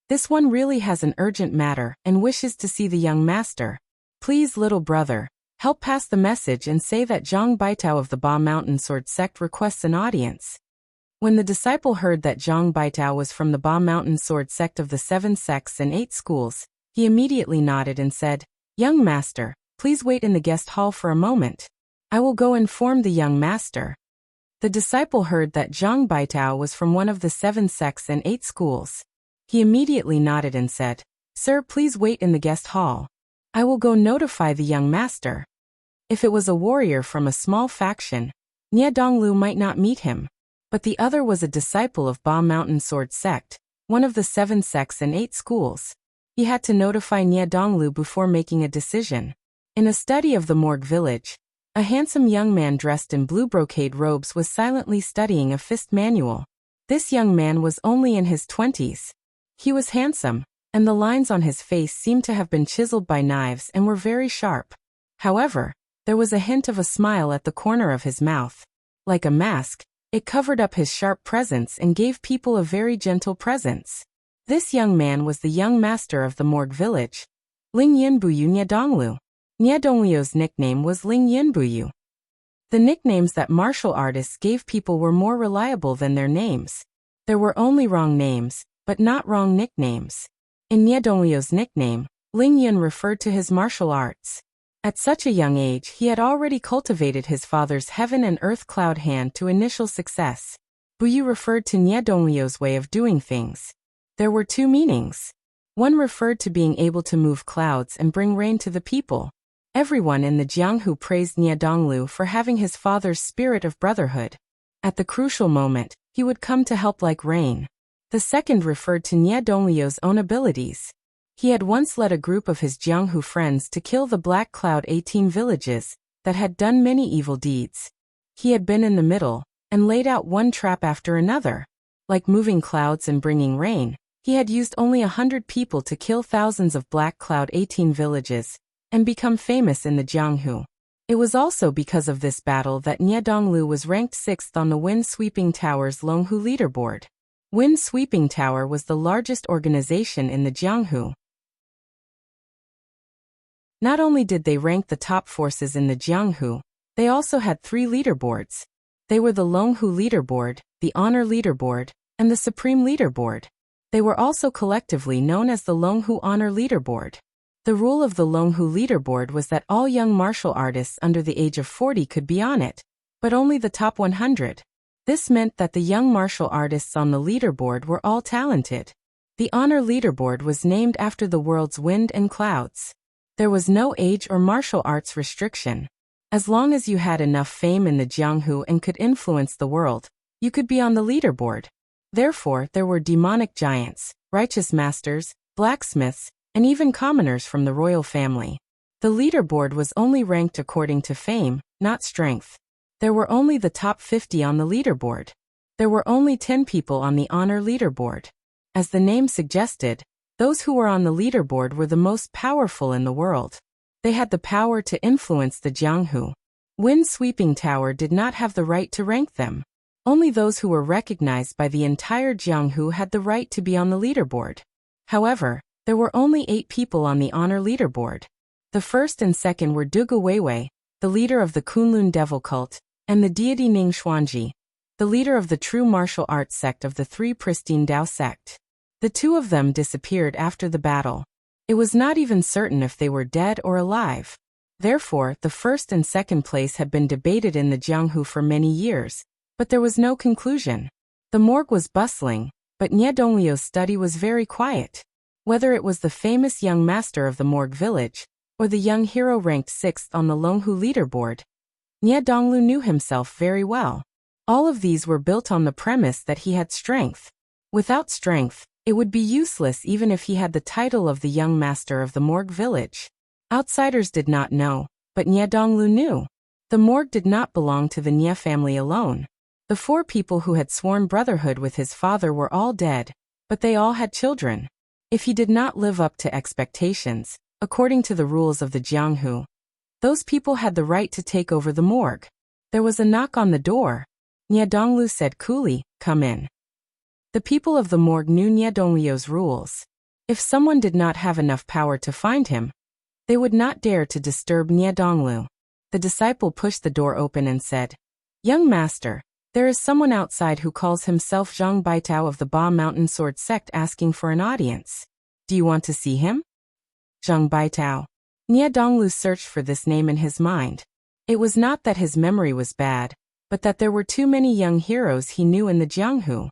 "This one really has an urgent matter and wishes to see the young master. Please, little brother, help pass the message and say that Zhang Baitao of the Ba Mountain Sword sect requests an audience." When the disciple heard that Zhang Baitao was from the Ba Mountain Sword sect of the 7 sects and 8 schools, he immediately nodded and said, "Young master, please wait in the guest hall for a moment. I will go inform the young master." The disciple heard that Zhang Baitao was from one of the 7 sects and 8 schools. He immediately nodded and said, "Sir, please wait in the guest hall. I will go notify the young master." If it was a warrior from a small faction, Nie Donglu might not meet him. But the other was a disciple of Ba Mountain Sword sect, one of the 7 sects and 8 schools. He had to notify Nie Donglu before making a decision. In a study of the Morgue village, a handsome young man dressed in blue brocade robes was silently studying a fist manual. This young man was only in his 20s. He was handsome, and the lines on his face seemed to have been chiseled by knives and were very sharp. However, there was a hint of a smile at the corner of his mouth. Like a mask, it covered up his sharp presence and gave people a very gentle presence. This young man was the young master of the Morgue village, Ling Yinbuyu Nie Donglu. Nie Donglu's nickname was Ling Yinbuyu. The nicknames that martial artists gave people were more reliable than their names. There were only wrong names, but not wrong nicknames. In Nie Donglu's nickname, Ling Yin referred to his martial arts. At such a young age, he had already cultivated his father's heaven and earth cloud hand to initial success. Buyu referred to Nie Donglu's way of doing things. There were 2 meanings. One referred to being able to move clouds and bring rain to the people. Everyone in the Jianghu praised Nie Donglu for having his father's spirit of brotherhood. At the crucial moment, he would come to help like rain. The second referred to Nie Donglu's own abilities. He had once led a group of his Jianghu friends to kill the Black Cloud 18 villages that had done many evil deeds. He had been in the middle and laid out one trap after another. Like moving clouds and bringing rain, he had used only 100 people to kill thousands of Black Cloud 18 villages and become famous in the Jianghu. It was also because of this battle that Nie Donglu was ranked 6th on the Wind Sweeping Tower's Longhu leaderboard. Wind Sweeping Tower was the largest organization in the Jianghu. Not only did they rank the top forces in the Jianghu, they also had 3 leaderboards. They were the Longhu leaderboard, the Honor leaderboard, and the Supreme leaderboard. They were also collectively known as the Longhu Honor leaderboard. The rule of the Longhu leaderboard was that all young martial artists under the age of 40 could be on it, but only the top 100. This meant that the young martial artists on the leaderboard were all talented. The Honor leaderboard was named after the world's wind and clouds. There was no age or martial arts restriction. As long as you had enough fame in the Jianghu and could influence the world, you could be on the leaderboard. Therefore, there were demonic giants, righteous masters, blacksmiths, and even commoners from the royal family. The leaderboard was only ranked according to fame, not strength. There were only the top 50 on the leaderboard. There were only 10 people on the Honor leaderboard. As the name suggested, those who were on the leaderboard were the most powerful in the world. They had the power to influence the Jianghu. Wind Sweeping Tower did not have the right to rank them. Only those who were recognized by the entire Jianghu had the right to be on the leaderboard. However, there were only 8 people on the Honor leaderboard. The first and second were Dugu Weiwei, the leader of the Kunlun Devil cult, and the deity Ning Xuanji, the leader of the true martial arts sect of the 3 Pristine Dao sect. The 2 of them disappeared after the battle. It was not even certain if they were dead or alive. Therefore, the first and second place had been debated in the Jianghu for many years, but there was no conclusion. The morgue was bustling, but Nie Donglio's study was very quiet. Whether it was the famous young master of the morgue village, or the young hero ranked 6th on the Longhu leaderboard, Nie Donglu knew himself very well. All of these were built on the premise that he had strength. Without strength, it would be useless even if he had the title of the young master of the morgue village. Outsiders did not know, but Nie Donglu knew. The morgue did not belong to the Nie family alone. The 4 people who had sworn brotherhood with his father were all dead, but they all had children. If he did not live up to expectations, according to the rules of the Jianghu, those people had the right to take over the morgue. There was a knock on the door. Nie Donglu said coolly, "Come in." The people of the morgue knew Nie Donglio's rules. If someone did not have enough power to find him, they would not dare to disturb Nie Donglu. The disciple pushed the door open and said, "Young master, there is someone outside who calls himself Zhang Baitao of the Ba Mountain Sword Sect asking for an audience. Do you want to see him?" Zhang Baitao. Nie Donglu searched for this name in his mind. It was not that his memory was bad, but that there were too many young heroes he knew in the Jianghu.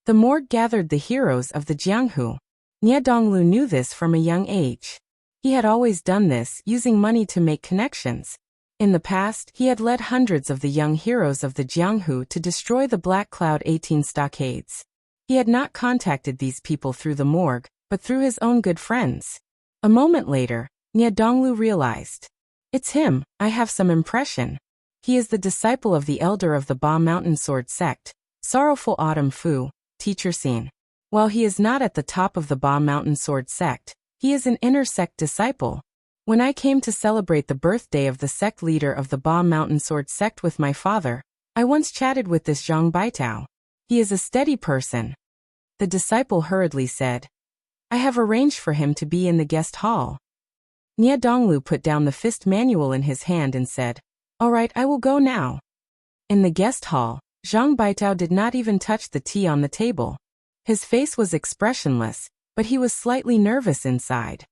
The morgue gathered the heroes of the Jianghu. Nie Donglu knew this from a young age. He had always done this, using money to make connections. In the past, he had led hundreds of the young heroes of the Jianghu to destroy the Black Cloud 18 stockades. He had not contacted these people through the morgue, but through his own good friends. A moment later, Nie Donglu realized. "It's him, I have some impression. He is the disciple of the elder of the Ba Mountain Sword Sect, Sorrowful Autumn Fu, teacher Xin. While he is not at the top of the Ba Mountain Sword Sect, he is an inner sect disciple. When I came to celebrate the birthday of the sect leader of the Ba Mountain Sword Sect with my father, I once chatted with this Zhang Baitao. He is a steady person." The disciple hurriedly said, "I have arranged for him to be in the guest hall." Nie Donglu put down the fist manual in his hand and said, "All right, I will go now." In the guest hall, Zhang Baitao did not even touch the tea on the table. His face was expressionless, but he was slightly nervous inside.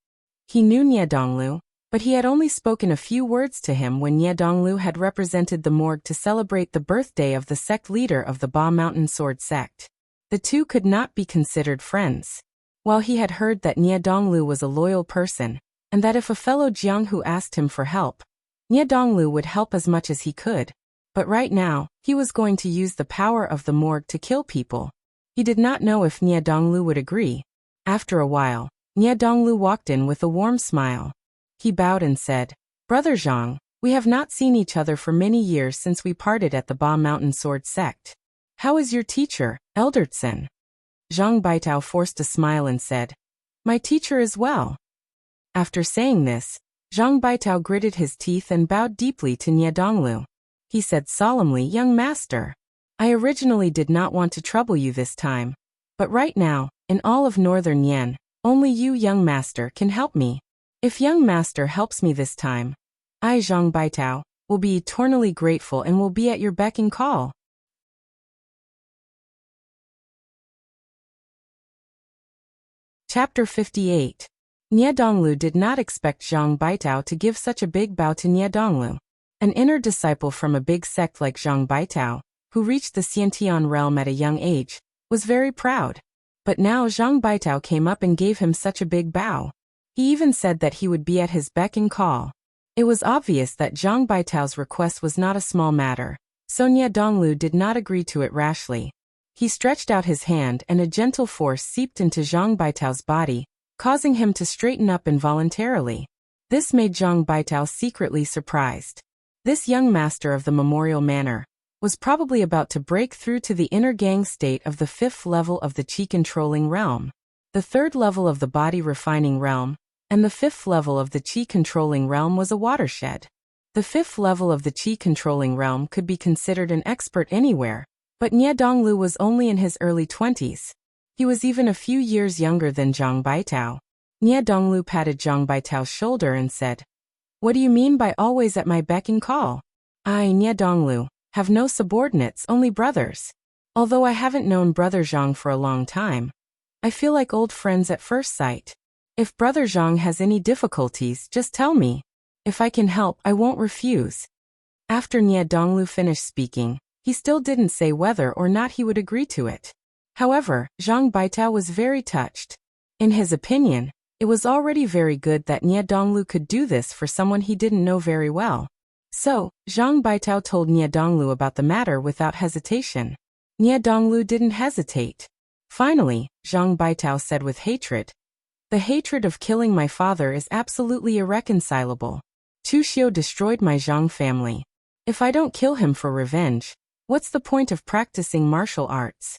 He knew Nie Donglu, but he had only spoken a few words to him when Nie Donglu had represented the morgue to celebrate the birthday of the sect leader of the Ba Mountain Sword Sect. The two could not be considered friends. While he had heard that Nie Donglu was a loyal person, and that if a fellow Jianghu asked him for help, Nie Donglu would help as much as he could. But right now, he was going to use the power of the morgue to kill people. He did not know if Nie Donglu would agree. After a while, Nie Donglu walked in with a warm smile. He bowed and said, "Brother Zhang, we have not seen each other for many years since we parted at the Ba Mountain Sword Sect. How is your teacher, Elder Tsin?" Zhang Baitao forced a smile and said, "My teacher is well." After saying this, Zhang Baitao gritted his teeth and bowed deeply to Nie Donglu. He said solemnly, "Young master, I originally did not want to trouble you this time, but right now, in all of northern Yan, only you, young master, can help me. If young master helps me this time, I, Zhang Baitao, will be eternally grateful and will be at your beck and call." Chapter 58. Nie Donglu did not expect Zhang Baitao to give such a big bow to Nie Donglu. An inner disciple from a big sect like Zhang Baitao, who reached the Xiantian realm at a young age, was very proud. But now Zhang Baitao came up and gave him such a big bow. He even said that he would be at his beck and call. It was obvious that Zhang Baitao's request was not a small matter, so Nie Donglu did not agree to it rashly. He stretched out his hand and a gentle force seeped into Zhang Baitao's body, causing him to straighten up involuntarily. This made Zhang Baitao secretly surprised. This young master of the Memorial Manor was probably about to break through to the inner gang state of the 5th level of the Qi-controlling realm, the 3rd level of the body-refining realm, and the 5th level of the Qi-controlling realm was a watershed. The 5th level of the Qi-controlling realm could be considered an expert anywhere, but Nie Donglu was only in his early 20s. He was even a few years younger than Zhang Baitao. Nie Donglu patted Zhang Baitao's shoulder and said, "What do you mean by always at my beck and call? I, Nie Donglu, have no subordinates, only brothers. Although I haven't known Brother Zhang for a long time, I feel like old friends at first sight." If Brother Zhang has any difficulties, just tell me. If I can help, I won't refuse. After Nie Donglu finished speaking, he still didn't say whether or not he would agree to it. However, Zhang Baitao was very touched. In his opinion, it was already very good that Nie Donglu could do this for someone he didn't know very well. So, Zhang Baitao told Nie Donglu about the matter without hesitation. Nie Donglu didn't hesitate. Finally, Zhang Baitao said with hatred, "The hatred of killing my father is absolutely irreconcilable. Chu Xiu destroyed my Zhang family. If I don't kill him for revenge, what's the point of practicing martial arts?"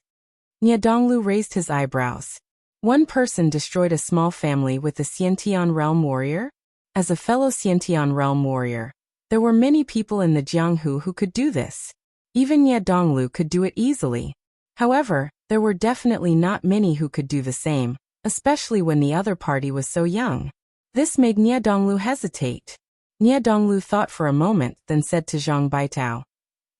Nie Donglu raised his eyebrows. One person destroyed a small family with the Xiantian realm warrior? As a fellow Xiantian realm warrior, there were many people in the Jianghu who could do this. Even Nie Donglu could do it easily. However, there were definitely not many who could do the same, especially when the other party was so young. This made Nie Donglu hesitate. Nie Donglu thought for a moment, then said to Zhang Baitao,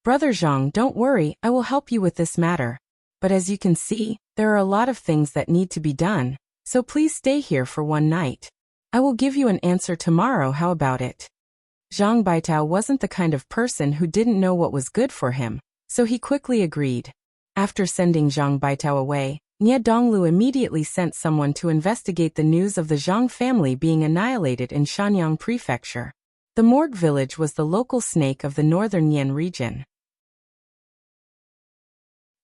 "Brother Zhang, don't worry, I will help you with this matter. But as you can see, there are a lot of things that need to be done, so please stay here for one night. I will give you an answer tomorrow, how about it?" Zhang Baitao wasn't the kind of person who didn't know what was good for him, so he quickly agreed. After sending Zhang Baitao away, Nie Donglu immediately sent someone to investigate the news of the Zhang family being annihilated in Shanyang Prefecture. The Morgue village was the local snake of the northern Yan region.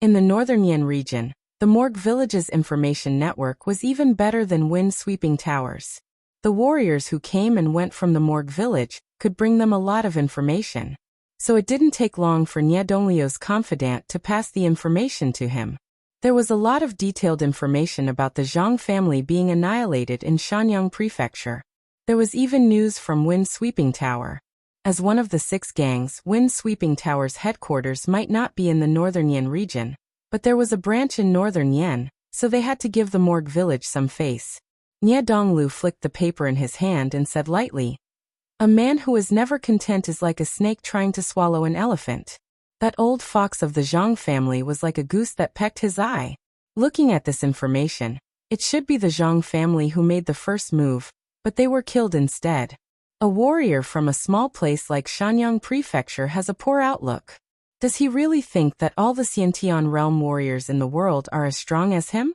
In the northern Yan region, the Morgue village's information network was even better than wind-sweeping towers. The warriors who came and went from the Morgue village could bring them a lot of information. So it didn't take long for Nie Donglio's confidant to pass the information to him. There was a lot of detailed information about the Zhang family being annihilated in Shanyang Prefecture. There was even news from Wind Sweeping Tower. As one of the 6 gangs, Wind Sweeping Tower's headquarters might not be in the northern Yan region, but there was a branch in northern Yan, so they had to give the Morgue village some face. Nie Donglu flicked the paper in his hand and said lightly, "A man who is never content is like a snake trying to swallow an elephant. That old fox of the Zhang family was like a goose that pecked his eye." Looking at this information, it should be the Zhang family who made the first move, but they were killed instead. A warrior from a small place like Shanyang Prefecture has a poor outlook. Does he really think that all the Xiantian realm warriors in the world are as strong as him?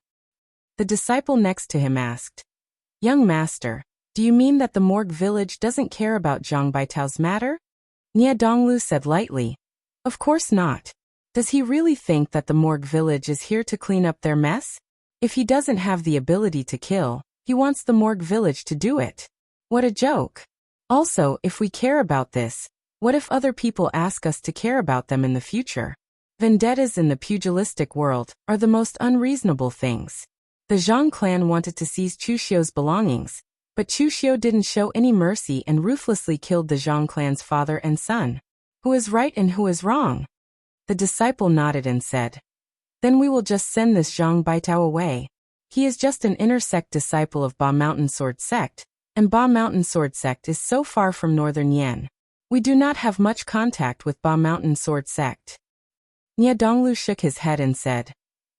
The disciple next to him asked, "Young master, do you mean that the Morgue village doesn't care about Zhang Baitao's matter?" Nie Donglu said lightly, "Of course not. Does he really think that the Morgue village is here to clean up their mess? If he doesn't have the ability to kill, he wants the Morgue village to do it. What a joke. Also, if we care about this, what if other people ask us to care about them in the future? Vendettas in the pugilistic world are the most unreasonable things. The Zhang clan wanted to seize Chu Xiu's belongings, but Chu Xiu didn't show any mercy and ruthlessly killed the Zhang clan's father and son. Who is right and who is wrong?" The disciple nodded and said, "Then we will just send this Zhang Baitao away. He is just an inner sect disciple of Ba Mountain Sword Sect, and Ba Mountain Sword Sect is so far from northern Yan. We do not have much contact with Ba Mountain Sword Sect." Nie Donglu shook his head and said,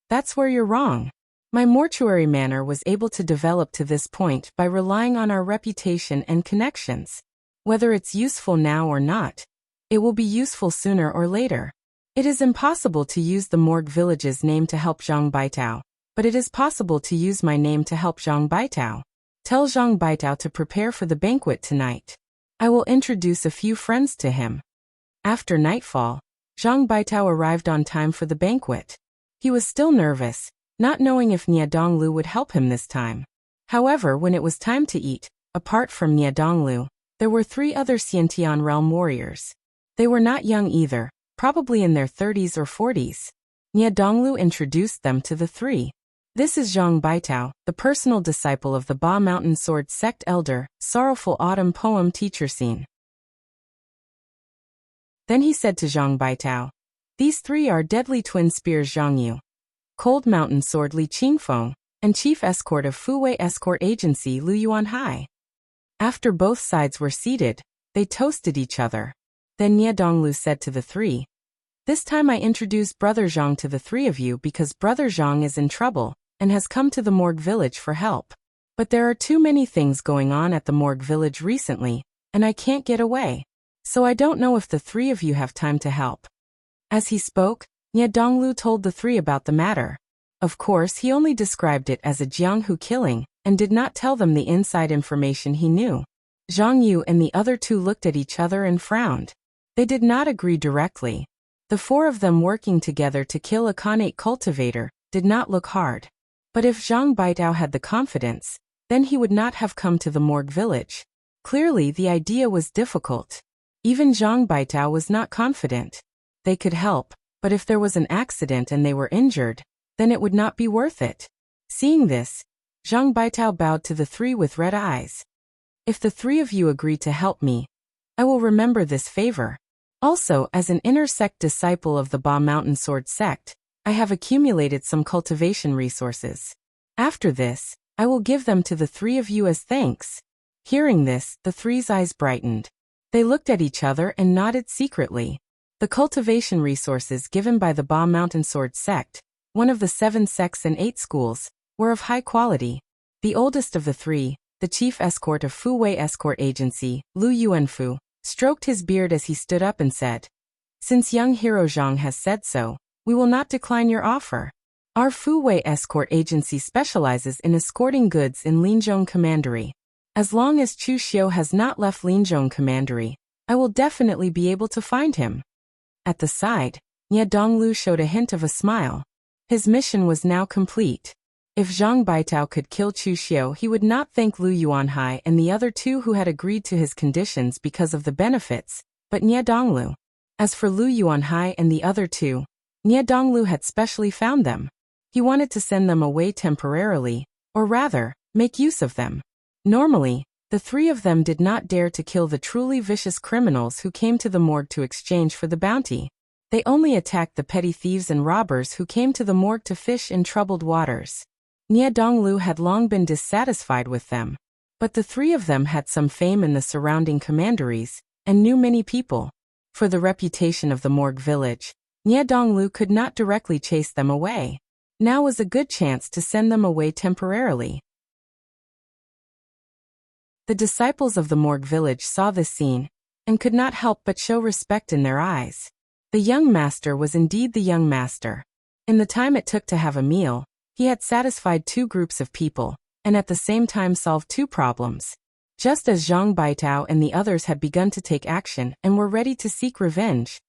"That's where you're wrong. My mortuary manor was able to develop to this point by relying on our reputation and connections. Whether it's useful now or not, it will be useful sooner or later. It is impossible to use the Morgue village's name to help Zhang Baitao, but it is possible to use my name to help Zhang Baitao. Tell Zhang Baitao to prepare for the banquet tonight. I will introduce a few friends to him." After nightfall, Zhang Baitao arrived on time for the banquet. He was still nervous, not knowing if Nie Donglu would help him this time. However, when it was time to eat, apart from Nie Donglu, there were 3 other Xiantian realm warriors. They were not young either, probably in their 30s or 40s. Nie Donglu introduced them to the 3. "This is Zhang Baitao, the personal disciple of the Ba Mountain Sword Sect elder, Sorrowful Autumn Poem Teacher Scene." Then he said to Zhang Baitao, "These 3 are deadly twin spears Zhang Yu, Cold Mountain Sword Li Qingfeng, and Chief Escort of Fuwei Escort Agency Lu Yuanhai." After both sides were seated, they toasted each other. Then Nie Donglu said to the 3, "This time I introduce Brother Zhang to the 3 of you because Brother Zhang is in trouble and has come to the Morgue village for help. But there are too many things going on at the morgue village recently, and I can't get away. So I don't know if the three of you have time to help." As he spoke, Nye Donglu told the three about the matter. Of course, he only described it as a Jianghu killing, and did not tell them the inside information he knew. Zhang Yu and the other two looked at each other and frowned. They did not agree directly. The four of them working together to kill a Khanate cultivator did not look hard. But if Zhang Baitao had the confidence, then he would not have come to the morgue village. Clearly, the idea was difficult. Even Zhang Baitao was not confident. They could help, but if there was an accident and they were injured, then it would not be worth it. Seeing this, Zhang Baitao bowed to the three with red eyes. "If the three of you agree to help me, I will remember this favor. Also, as an inner sect disciple of the Ba Mountain Sword sect, I have accumulated some cultivation resources. After this, I will give them to the three of you as thanks." Hearing this, the three's eyes brightened. They looked at each other and nodded secretly. The cultivation resources given by the Ba Mountain Sword sect, one of the 7 sects and 8 schools, were of high quality. The oldest of the three, the chief escort of Fu Wei Escort Agency, Lu Yuanfu, stroked his beard as he stood up and said, "Since young hero Zhang has said so, we will not decline your offer. Our Fu Wei Escort Agency specializes in escorting goods in Linzhong Commandery. As long as Chu Xiu has not left Linzhong Commandery, I will definitely be able to find him." At the side, Nye Donglu showed a hint of a smile. His mission was now complete. If Zhang Baitao could kill Chu Xiu, he would not thank Lu Yuanhai and the other two who had agreed to his conditions because of the benefits, but Nye Donglu. As for Lu Yuanhai and the other two, Nye Donglu had specially found them. He wanted to send them away temporarily, or rather, make use of them. Normally, the three of them did not dare to kill the truly vicious criminals who came to the morgue to exchange for the bounty. They only attacked the petty thieves and robbers who came to the morgue to fish in troubled waters. Nye Donglu had long been dissatisfied with them. But the three of them had some fame in the surrounding commanderies, and knew many people. For the reputation of the morgue village, Nye Donglu could not directly chase them away. Now was a good chance to send them away temporarily. The disciples of the morgue village saw this scene, and could not help but show respect in their eyes. The young master was indeed the young master. In the time it took to have a meal, he had satisfied 2 groups of people, and at the same time solved 2 problems. Just as Zhang Baitao and the others had begun to take action and were ready to seek revenge,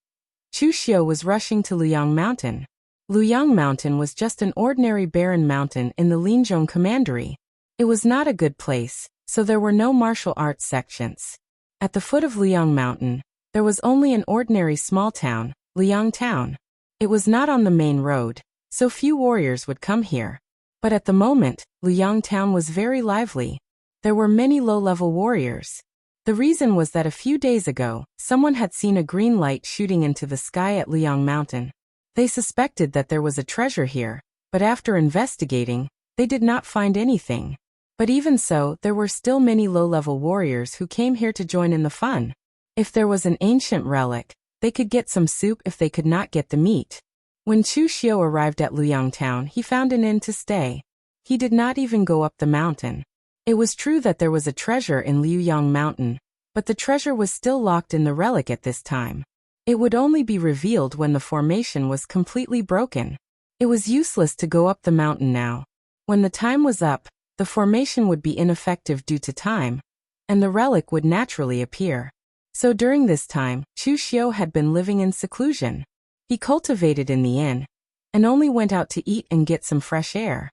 Chu Xiu was rushing to Luyang Mountain. Luyang Mountain was just an ordinary barren mountain in the Linzhong Commandery. It was not a good place, so there were no martial arts sections. At the foot of Luyang Mountain, there was only an ordinary small town, Luyang Town. It was not on the main road, so few warriors would come here. But at the moment, Luyang Town was very lively. There were many low-level warriors. The reason was that a few days ago, someone had seen a green light shooting into the sky at Luyang Mountain. They suspected that there was a treasure here, but after investigating, they did not find anything. But even so, there were still many low-level warriors who came here to join in the fun. If there was an ancient relic, they could get some soup if they could not get the meat. When Chu Xiu arrived at Luyang Town, he found an inn to stay. He did not even go up the mountain. It was true that there was a treasure in Luyang Mountain, but the treasure was still locked in the relic at this time. It would only be revealed when the formation was completely broken. It was useless to go up the mountain now. When the time was up, the formation would be ineffective due to time, and the relic would naturally appear. So during this time, Chu Xiu had been living in seclusion. He cultivated in the inn, and only went out to eat and get some fresh air.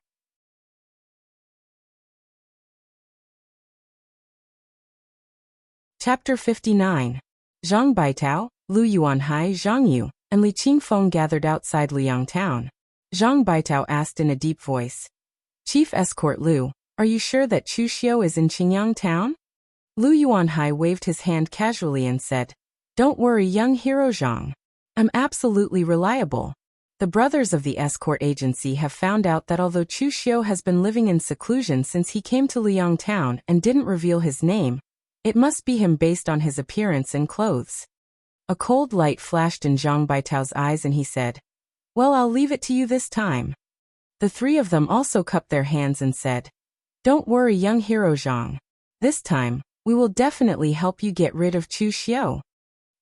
Chapter 59. Zhang Baitao, Lu Yuanhai, Zhang Yu, and Li Qingfeng gathered outside Luyang Town. Zhang Baitao asked in a deep voice, "Chief Escort Lu, are you sure that Chu Xiu is in Qingyang Town?" Lu Yuanhai waved his hand casually and said, "Don't worry, young hero Zhang. I'm absolutely reliable." The brothers of the escort agency have found out that although Chu Xiu has been living in seclusion since he came to Luyang Town and didn't reveal his name, it must be him based on his appearance and clothes. A cold light flashed in Zhang Baitao's eyes and he said, "Well, I'll leave it to you this time." The three of them also cupped their hands and said, Don't worry, young hero Zhang. This time, we will definitely help you get rid of Chu Xiu.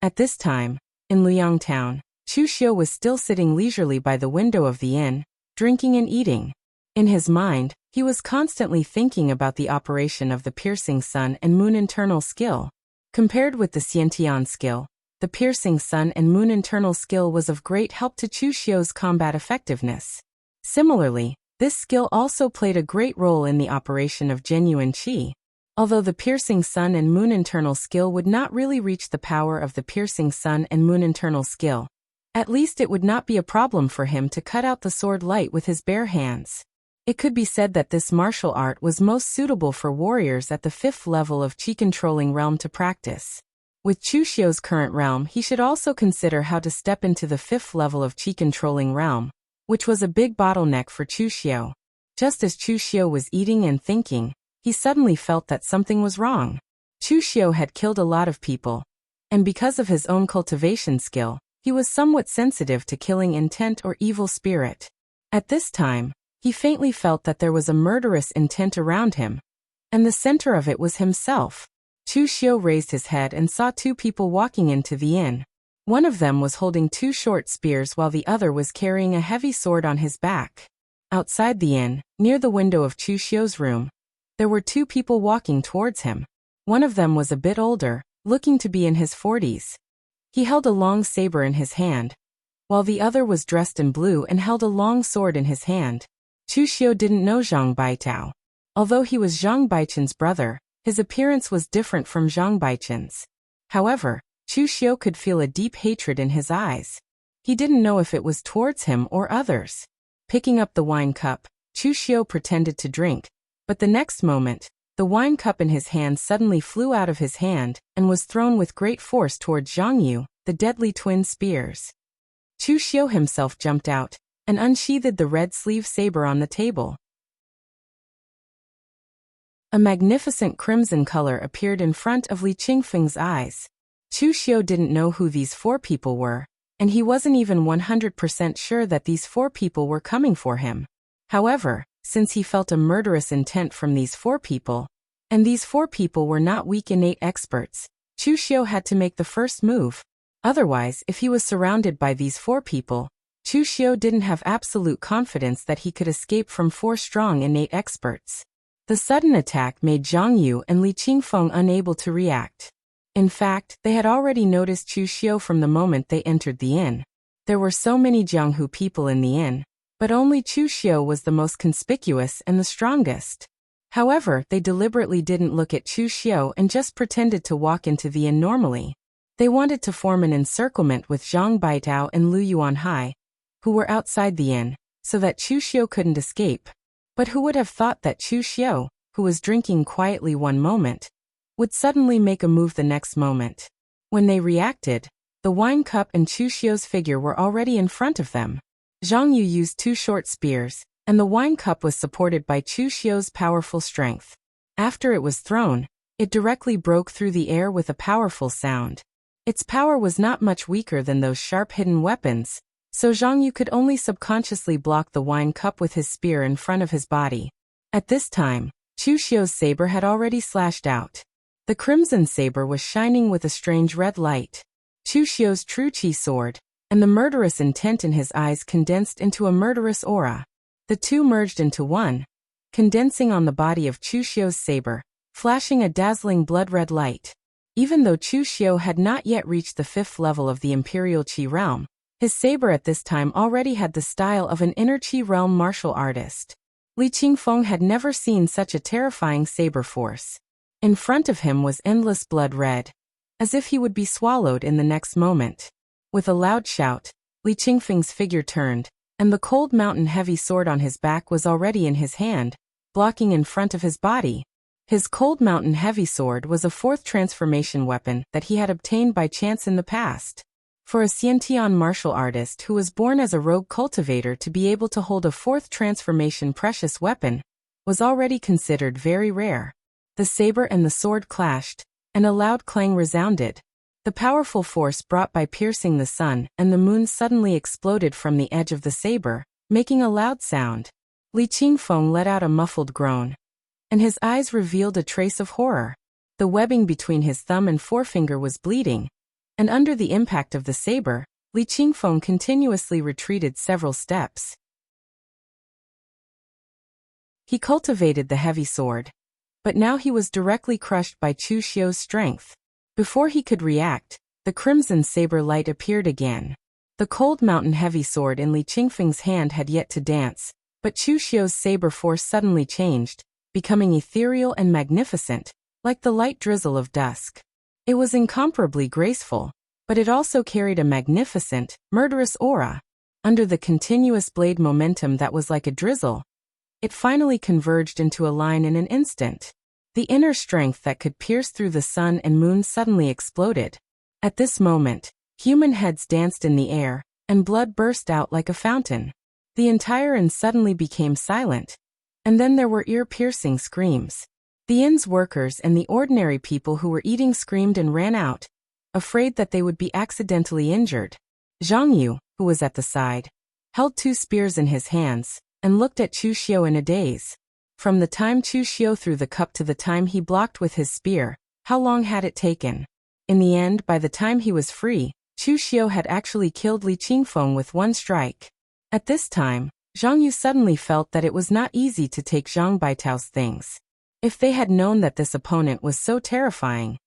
At this time, in Luoyang town, Chu Xiu was still sitting leisurely by the window of the inn, drinking and eating. In his mind, he was constantly thinking about the operation of the piercing sun and moon internal skill. Compared with the Xiantian skill, the piercing sun and moon internal skill was of great help to Chu Xiu's combat effectiveness. Similarly, this skill also played a great role in the operation of genuine qi. Although the piercing sun and moon internal skill would not really reach the power of the piercing sun and moon internal skill, at least it would not be a problem for him to cut out the sword light with his bare hands. It could be said that this martial art was most suitable for warriors at the 5th level of qi-controlling realm to practice. With Chu Xiu's current realm, he should also consider how to step into the 5th level of qi-controlling realm, which was a big bottleneck for Chu Xiu. Just as Chu Xiu was eating and thinking, he suddenly felt that something was wrong. Chu Xiu had killed a lot of people, and because of his own cultivation skill, he was somewhat sensitive to killing intent or evil spirit. At this time, he faintly felt that there was a murderous intent around him, and the center of it was himself. Chu Xiu raised his head and saw 2 people walking into the inn. One of them was holding 2 short spears while the other was carrying a heavy sword on his back. Outside the inn, near the window of Chu Xiu's room, there were 2 people walking towards him. One of them was a bit older, looking to be in his 40s. He held a long saber in his hand, while the other was dressed in blue and held a long sword in his hand. Chu Xiu didn't know Zhang Baitao. Although he was Zhang Baichen's brother, his appearance was different from Zhang Baichen's. However, Chu Xiu could feel a deep hatred in his eyes. He didn't know if it was towards him or others. Picking up the wine cup, Chu Xiu pretended to drink, but the next moment, the wine cup in his hand suddenly flew out of his hand and was thrown with great force toward Zhang Yu, the deadly twin spears. Chu Xiu himself jumped out and unsheathed the red sleeve saber on the table. A magnificent crimson color appeared in front of Li Qingfeng's eyes. Chu Xiu didn't know who these 4 people were, and he wasn't even 100% sure that these 4 people were coming for him. However, since he felt a murderous intent from these 4 people, and these 4 people were not weak innate experts, Chu Xiu had to make the first move. Otherwise, if he was surrounded by these 4 people, Chu Xiu didn't have absolute confidence that he could escape from 4 strong innate experts. The sudden attack made Zhang Yu and Li Qingfeng unable to react. In fact, they had already noticed Chu Xiu from the moment they entered the inn. There were so many Jianghu people in the inn, but only Chu Xiu was the most conspicuous and the strongest. However, they deliberately didn't look at Chu Xiu and just pretended to walk into the inn normally. They wanted to form an encirclement with Zhang Baitao and Lu Yuanhai, who were outside the inn, so that Chu Xiu couldn't escape. But who would have thought that Chu Xiu, who was drinking quietly one moment, would suddenly make a move the next moment? When they reacted, the wine cup and Chu Xiu's figure were already in front of them. Zhang Yu used 2 short spears, and the wine cup was supported by Chu Xiu's powerful strength. After it was thrown, it directly broke through the air with a powerful sound. Its power was not much weaker than those sharp hidden weapons, so Zhang Yu could only subconsciously block the wine cup with his spear in front of his body. At this time, Chu Xiu's saber had already slashed out. The crimson saber was shining with a strange red light. Chu Xiu's true qi sword, and the murderous intent in his eyes condensed into a murderous aura. The 2 merged into one, condensing on the body of Chu Xiu's saber, flashing a dazzling blood-red light. Even though Chu Xiu had not yet reached the 5th level of the Imperial Qi realm, his saber at this time already had the style of an inner Qi realm martial artist. Li Qingfeng had never seen such a terrifying saber force. In front of him was endless blood red, as if he would be swallowed in the next moment. With a loud shout, Li Qingfeng's figure turned, and the cold mountain heavy sword on his back was already in his hand, blocking in front of his body. His cold mountain heavy sword was a 4th transformation weapon that he had obtained by chance in the past. For a Xiantian martial artist who was born as a rogue cultivator to be able to hold a 4th transformation precious weapon was already considered very rare. The saber and the sword clashed, and a loud clang resounded. The powerful force brought by piercing the sun and the moon suddenly exploded from the edge of the saber, making a loud sound. Li Qingfeng let out a muffled groan, and his eyes revealed a trace of horror. The webbing between his thumb and forefinger was bleeding, and under the impact of the saber, Li Qingfeng continuously retreated several steps. He cultivated the heavy sword, but now he was directly crushed by Chu Xiu's strength. Before he could react, the crimson saber light appeared again. The cold mountain heavy sword in Li Qingfeng's hand had yet to dance, but Chu Xiu's saber force suddenly changed, becoming ethereal and magnificent, like the light drizzle of dusk. It was incomparably graceful, but it also carried a magnificent, murderous aura. Under the continuous blade momentum that was like a drizzle, it finally converged into a line in an instant. The inner strength that could pierce through the sun and moon suddenly exploded. At this moment, human heads danced in the air, and blood burst out like a fountain. The entire inn suddenly became silent, and then there were ear-piercing screams. The inn's workers and the ordinary people who were eating screamed and ran out, afraid that they would be accidentally injured. Zhang Yu, who was at the side, held 2 spears in his hands, and looked at Chu Xiu in a daze. From the time Chu Xiu threw the cup to the time he blocked with his spear, how long had it taken? In the end, by the time he was free, Chu Xiu had actually killed Li Qingfeng with 1 strike. At this time, Zhang Yu suddenly felt that it was not easy to take Zhang Baitao's things. If they had known that this opponent was so terrifying,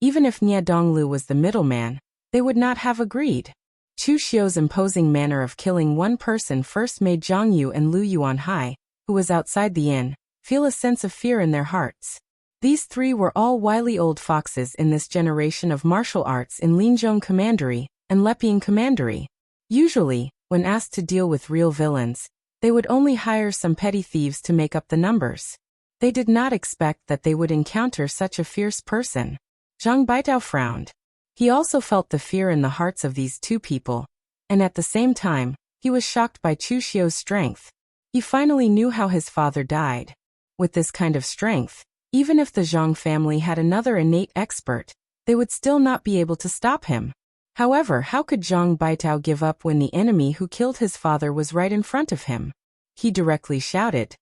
even if Nie Donglu was the middleman, they would not have agreed. Chu Xiu's imposing manner of killing 1 person first made Zhang Yu and Lu Yuanhai, who was outside the inn, feel a sense of fear in their hearts. These 3 were all wily old foxes in this generation of martial arts in Linzhong Commandery and Leping Commandery. Usually, when asked to deal with real villains, they would only hire some petty thieves to make up the numbers. They did not expect that they would encounter such a fierce person. Zhang Baitao frowned. He also felt the fear in the hearts of these 2 people, and at the same time, he was shocked by Chu Xiu's strength. He finally knew how his father died. With this kind of strength, even if the Zhang family had another innate expert, they would still not be able to stop him. However, how could Zhang Baitao give up when the enemy who killed his father was right in front of him? He directly shouted,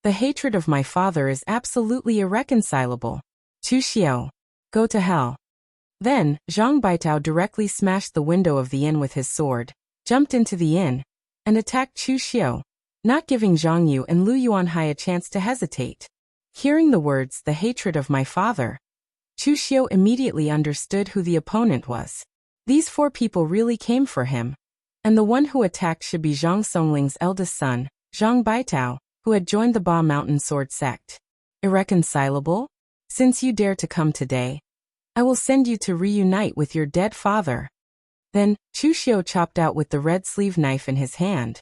"The hatred of my father is absolutely irreconcilable. Chu Xiu, go to hell." Then, Zhang Baitao directly smashed the window of the inn with his sword, jumped into the inn, and attacked Chu Xiu, not giving Zhang Yu and Lu Yuanhai a chance to hesitate. Hearing the words, "the hatred of my father," Chu Xiu immediately understood who the opponent was. These 4 people really came for him, and the one who attacked should be Zhang Songling's eldest son, Zhang Baitao, who had joined the Ba Mountain Sword sect. Irreconcilable? Since you dare to come today, I will send you to reunite with your dead father. Then, Chu Xiu chopped out with the red sleeve knife in his hand.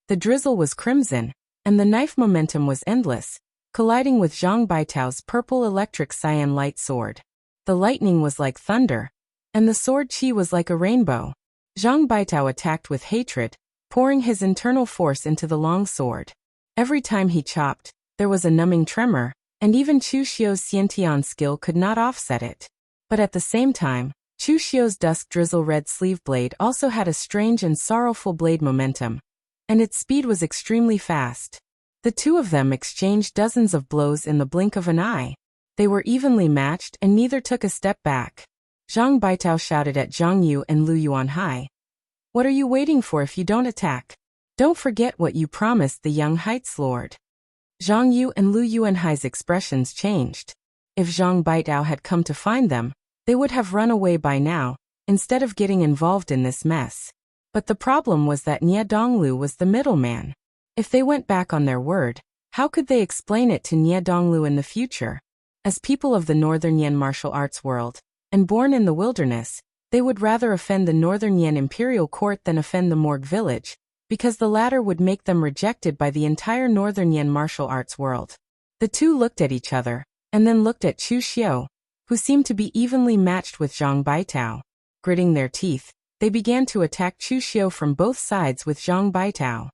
The drizzle was crimson, and the knife momentum was endless, colliding with Zhang Baitao's purple electric cyan light sword. The lightning was like thunder, and the sword qi was like a rainbow. Zhang Baitao attacked with hatred, pouring his internal force into the long sword. Every time he chopped, there was a numbing tremor, and even Chu Xiu's Xiantian skill could not offset it. But at the same time, Chu Xiu's dusk drizzle red sleeve blade also had a strange and sorrowful blade momentum, and its speed was extremely fast. The 2 of them exchanged dozens of blows in the blink of an eye. They were evenly matched and neither took a step back. Zhang Baitao shouted at Zhang Yu and Lu Yuanhai, "What are you waiting for if you don't attack? Don't forget what you promised the young Heights Lord." Zhang Yu and Lu Yuanhai's expressions changed. If Zhang Baitao had come to find them, they would have run away by now, instead of getting involved in this mess. But the problem was that Nie Donglu was the middleman. If they went back on their word, how could they explain it to Nie Donglu in the future? As people of the Northern Yan martial arts world, and born in the wilderness, they would rather offend the Northern Yan imperial court than offend the Morgue village, because the latter would make them rejected by the entire Northern Yan martial arts world. The 2 looked at each other, and then looked at Chu Xiu, who seemed to be evenly matched with Zhang Baitao. Gritting their teeth, they began to attack Chu Xiu from both sides with Zhang Baitao.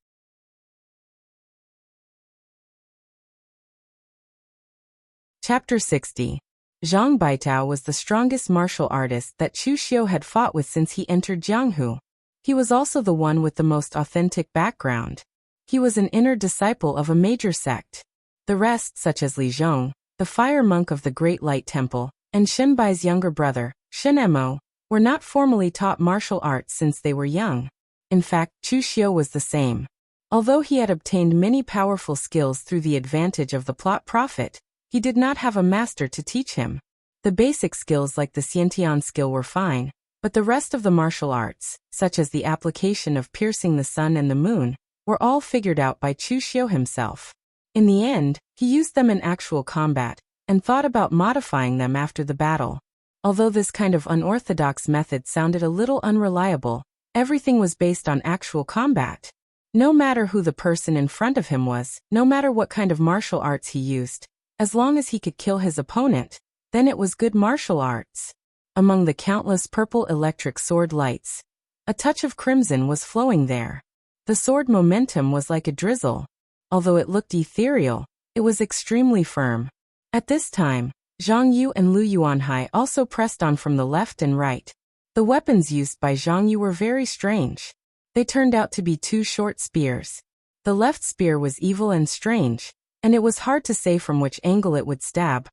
Chapter 60. Zhang Baitao was the strongest martial artist that Chu Xiu had fought with since he entered Jianghu. He was also the one with the most authentic background. He was an inner disciple of a major sect. The rest, such as Li Zhong, the fire monk of the Great Light Temple, and Shen Bai's younger brother, Shen Mo, were not formally taught martial arts since they were young. In fact, Chu Xiu was the same. Although he had obtained many powerful skills through the advantage of the plot prophet, he did not have a master to teach him. The basic skills like the Xiantian skill were fine, but the rest of the martial arts, such as the application of piercing the sun and the moon, were all figured out by Chu Xiu himself. In the end, he used them in actual combat, and thought about modifying them after the battle. Although this kind of unorthodox method sounded a little unreliable, everything was based on actual combat. No matter who the person in front of him was, no matter what kind of martial arts he used, as long as he could kill his opponent, then it was good martial arts. Among the countless purple electric sword lights, a touch of crimson was flowing there. The sword momentum was like a drizzle. Although it looked ethereal, it was extremely firm. At this time, Zhang Yu and Lu Yuanhai also pressed on from the left and right. The weapons used by Zhang Yu were very strange. They turned out to be two short spears. The left spear was evil and strange, and it was hard to say from which angle it would stab,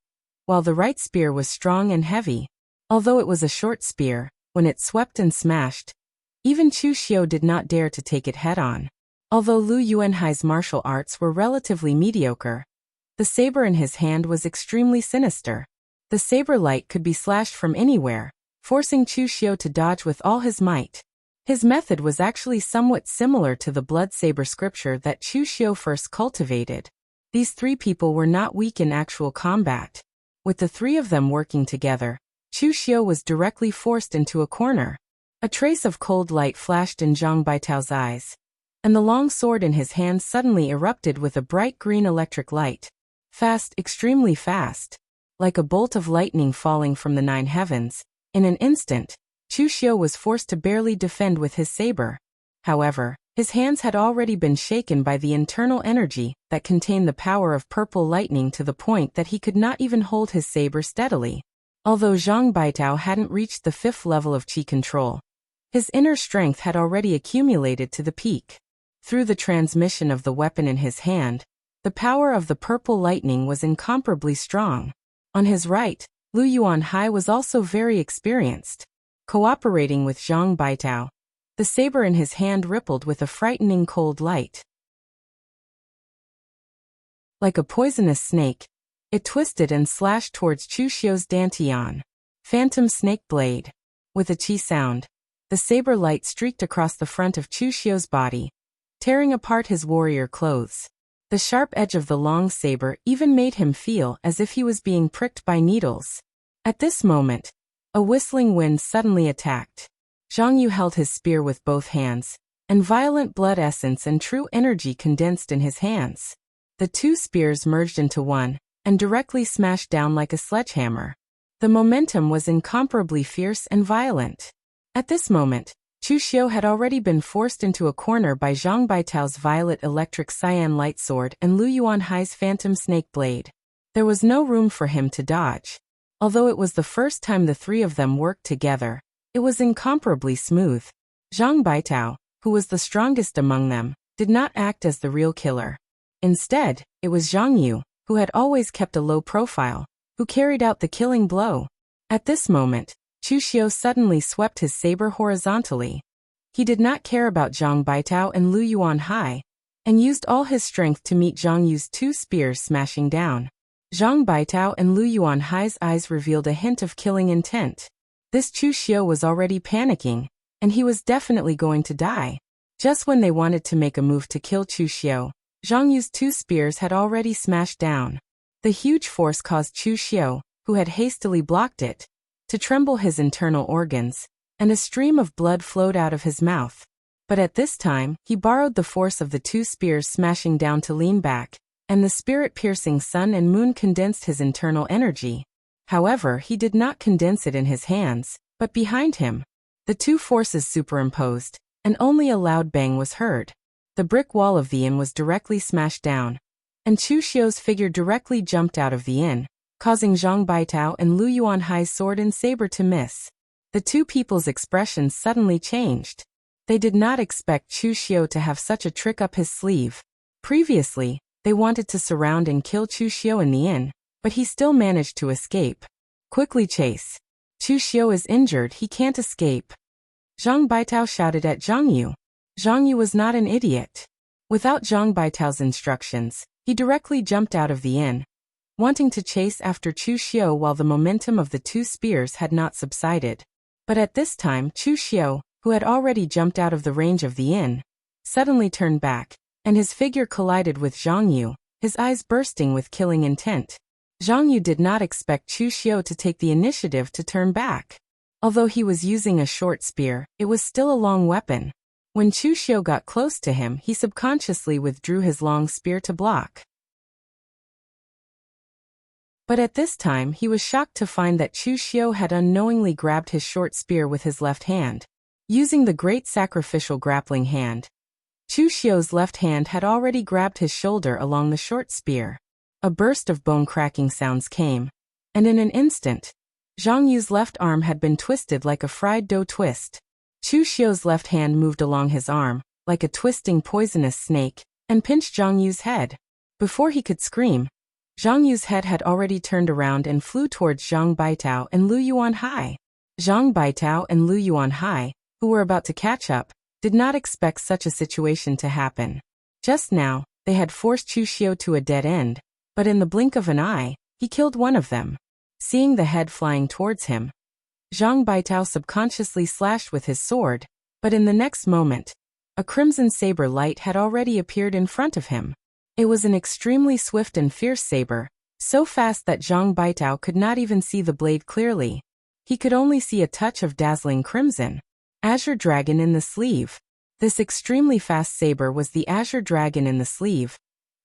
while the right spear was strong and heavy. Although it was a short spear, when it swept and smashed, even Chu Xiu did not dare to take it head-on. Although Lu Yuanhai's martial arts were relatively mediocre, the saber in his hand was extremely sinister. The saber light could be slashed from anywhere, forcing Chu Xiu to dodge with all his might. His method was actually somewhat similar to the blood saber scripture that Chu Xiu first cultivated. These three people were not weak in actual combat. With the three of them working together, Chu Xiu was directly forced into a corner. A trace of cold light flashed in Zhang Baitao's eyes, and the long sword in his hand suddenly erupted with a bright green electric light. Fast, extremely fast. Like a bolt of lightning falling from the 9 heavens, in an instant, Chu Xiu was forced to barely defend with his saber. However, his hands had already been shaken by the internal energy that contained the power of purple lightning to the point that he could not even hold his saber steadily. Although Zhang Baitao hadn't reached the 5th level of qi control, his inner strength had already accumulated to the peak. Through the transmission of the weapon in his hand, the power of the purple lightning was incomparably strong. On his right, Lu Yuanhai was also very experienced. Cooperating with Zhang Baitao, the saber in his hand rippled with a frightening cold light. Like a poisonous snake, it twisted and slashed towards Chu Xiu's dantian, phantom snake blade. With a qi sound, the saber light streaked across the front of Chu Xiu's body, tearing apart his warrior clothes. The sharp edge of the long saber even made him feel as if he was being pricked by needles. At this moment, a whistling wind suddenly attacked. Zhang Yu held his spear with both hands, and violent blood essence and true energy condensed in his hands. The two spears merged into one, and directly smashed down like a sledgehammer. The momentum was incomparably fierce and violent. At this moment, Chu Xiu had already been forced into a corner by Zhang Baitao's violet electric cyan light sword and Lu Yuanhai's phantom snake blade. There was no room for him to dodge. Although it was the first time the three of them worked together, it was incomparably smooth. Zhang Baitao, who was the strongest among them, did not act as the real killer. Instead, it was Zhang Yu, who had always kept a low profile, who carried out the killing blow. At this moment, Chu Xiu suddenly swept his saber horizontally. He did not care about Zhang Baitao and Lu Yuanhai, and used all his strength to meet Zhang Yu's two spears smashing down. Zhang Baitao and Lu Yuanhai's eyes revealed a hint of killing intent. This Chu Xiu was already panicking, and he was definitely going to die. Just when they wanted to make a move to kill Chu Xiu, Zhang Yu's two spears had already smashed down. The huge force caused Chu Xiu, who had hastily blocked it, to tremble his internal organs, and a stream of blood flowed out of his mouth. But at this time, he borrowed the force of the two spears smashing down to lean back, and the spirit-piercing sun and moon condensed his internal energy. However, he did not condense it in his hands, but behind him. The two forces superimposed, and only a loud bang was heard. The brick wall of the inn was directly smashed down, and Chu Xiu's figure directly jumped out of the inn, causing Zhang Baitao and Lu Yuanhai's sword and saber to miss. The two people's expressions suddenly changed. They did not expect Chu Xiu to have such a trick up his sleeve. Previously, they wanted to surround and kill Chu Xiu in the inn, but he still managed to escape. Quickly chase. Chu Xiu is injured, he can't escape. Zhang Baitao shouted at Zhang Yu. Zhang Yu was not an idiot. Without Zhang Baitao's instructions, he directly jumped out of the inn, wanting to chase after Chu Xiu while the momentum of the two spears had not subsided. But at this time Chu Xiu, who had already jumped out of the range of the inn, suddenly turned back, and his figure collided with Zhang Yu, his eyes bursting with killing intent. Zhang Yu did not expect Chu Xiu to take the initiative to turn back. Although he was using a short spear, it was still a long weapon. When Chu Xiu got close to him, he subconsciously withdrew his long spear to block. But at this time he was shocked to find that Chu Xiu had unknowingly grabbed his short spear with his left hand. Using the great sacrificial grappling hand, Chu Xiu's left hand had already grabbed his shoulder along the short spear. A burst of bone-cracking sounds came, and in an instant, Zhang Yu's left arm had been twisted like a fried dough twist. Chu Xiu's left hand moved along his arm, like a twisting poisonous snake, and pinched Zhang Yu's head. Before he could scream, Zhang Yu's head had already turned around and flew towards Zhang Baitao and Lu Yuanhai. Zhang Baitao and Lu Yuanhai, who were about to catch up, did not expect such a situation to happen. Just now, they had forced Chu Xiu to a dead end, but in the blink of an eye, he killed one of them. Seeing the head flying towards him, Zhang Baitao subconsciously slashed with his sword, but in the next moment, a crimson saber light had already appeared in front of him. It was an extremely swift and fierce saber, so fast that Zhang Baitao could not even see the blade clearly. He could only see a touch of dazzling crimson. Azure Dragon in the sleeve. This extremely fast saber was the Azure Dragon in the sleeve,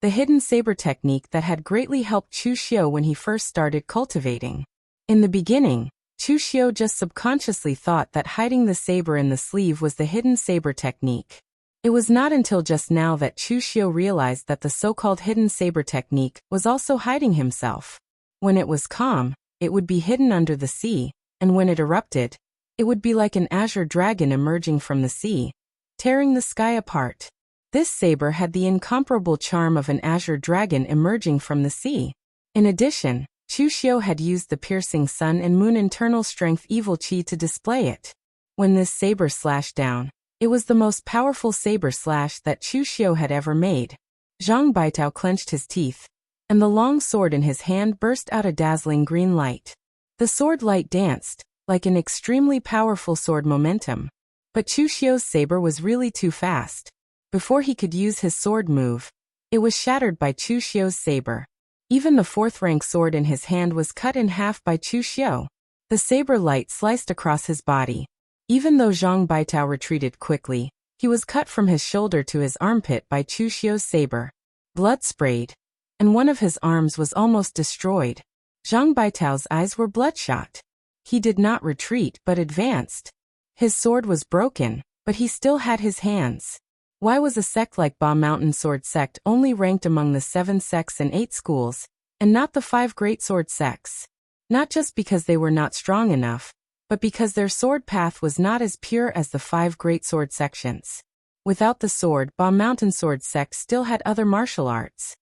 the hidden saber technique that had greatly helped Chu Xiu when he first started cultivating. In the beginning, Chu Xiu just subconsciously thought that hiding the saber in the sleeve was the hidden saber technique. It was not until just now that Chu Xiu realized that the so-called hidden saber technique was also hiding himself. When it was calm, it would be hidden under the sea, and when it erupted, it would be like an azure dragon emerging from the sea, tearing the sky apart. This saber had the incomparable charm of an azure dragon emerging from the sea. In addition, Chu Xiu had used the piercing sun and moon internal strength evil chi to display it. When this saber slashed down, it was the most powerful saber slash that Chu Xiu had ever made. Zhang Baitao clenched his teeth, and the long sword in his hand burst out a dazzling green light. The sword light danced, like an extremely powerful sword momentum. But Chu Xiu's saber was really too fast. Before he could use his sword move, it was shattered by Chu Xiu's saber. Even the fourth-rank sword in his hand was cut in half by Chu Xiu. The saber light sliced across his body. Even though Zhang Baitao retreated quickly, he was cut from his shoulder to his armpit by Chu Xiu's saber. Blood sprayed, and one of his arms was almost destroyed. Zhang Baitao's eyes were bloodshot. He did not retreat but advanced. His sword was broken, but he still had his hands. Why was a sect like Ba Mountain Sword Sect only ranked among the 7 sects and 8 schools, and not the 5 great sword sects? Not just because they were not strong enough, but because their sword path was not as pure as the 5 great sword sections. Without the sword, Ba Mountain Sword Sect still had other martial arts.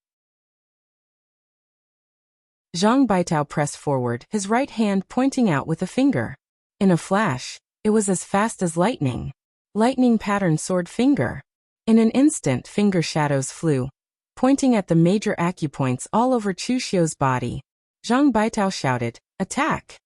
Zhang Baitao pressed forward, his right hand pointing out with a finger. In a flash, it was as fast as lightning. Lightning-patterned sword finger. In an instant, finger shadows flew, pointing at the major acupoints all over Chu Xiu's body. Zhang Baitao shouted, "Attack!"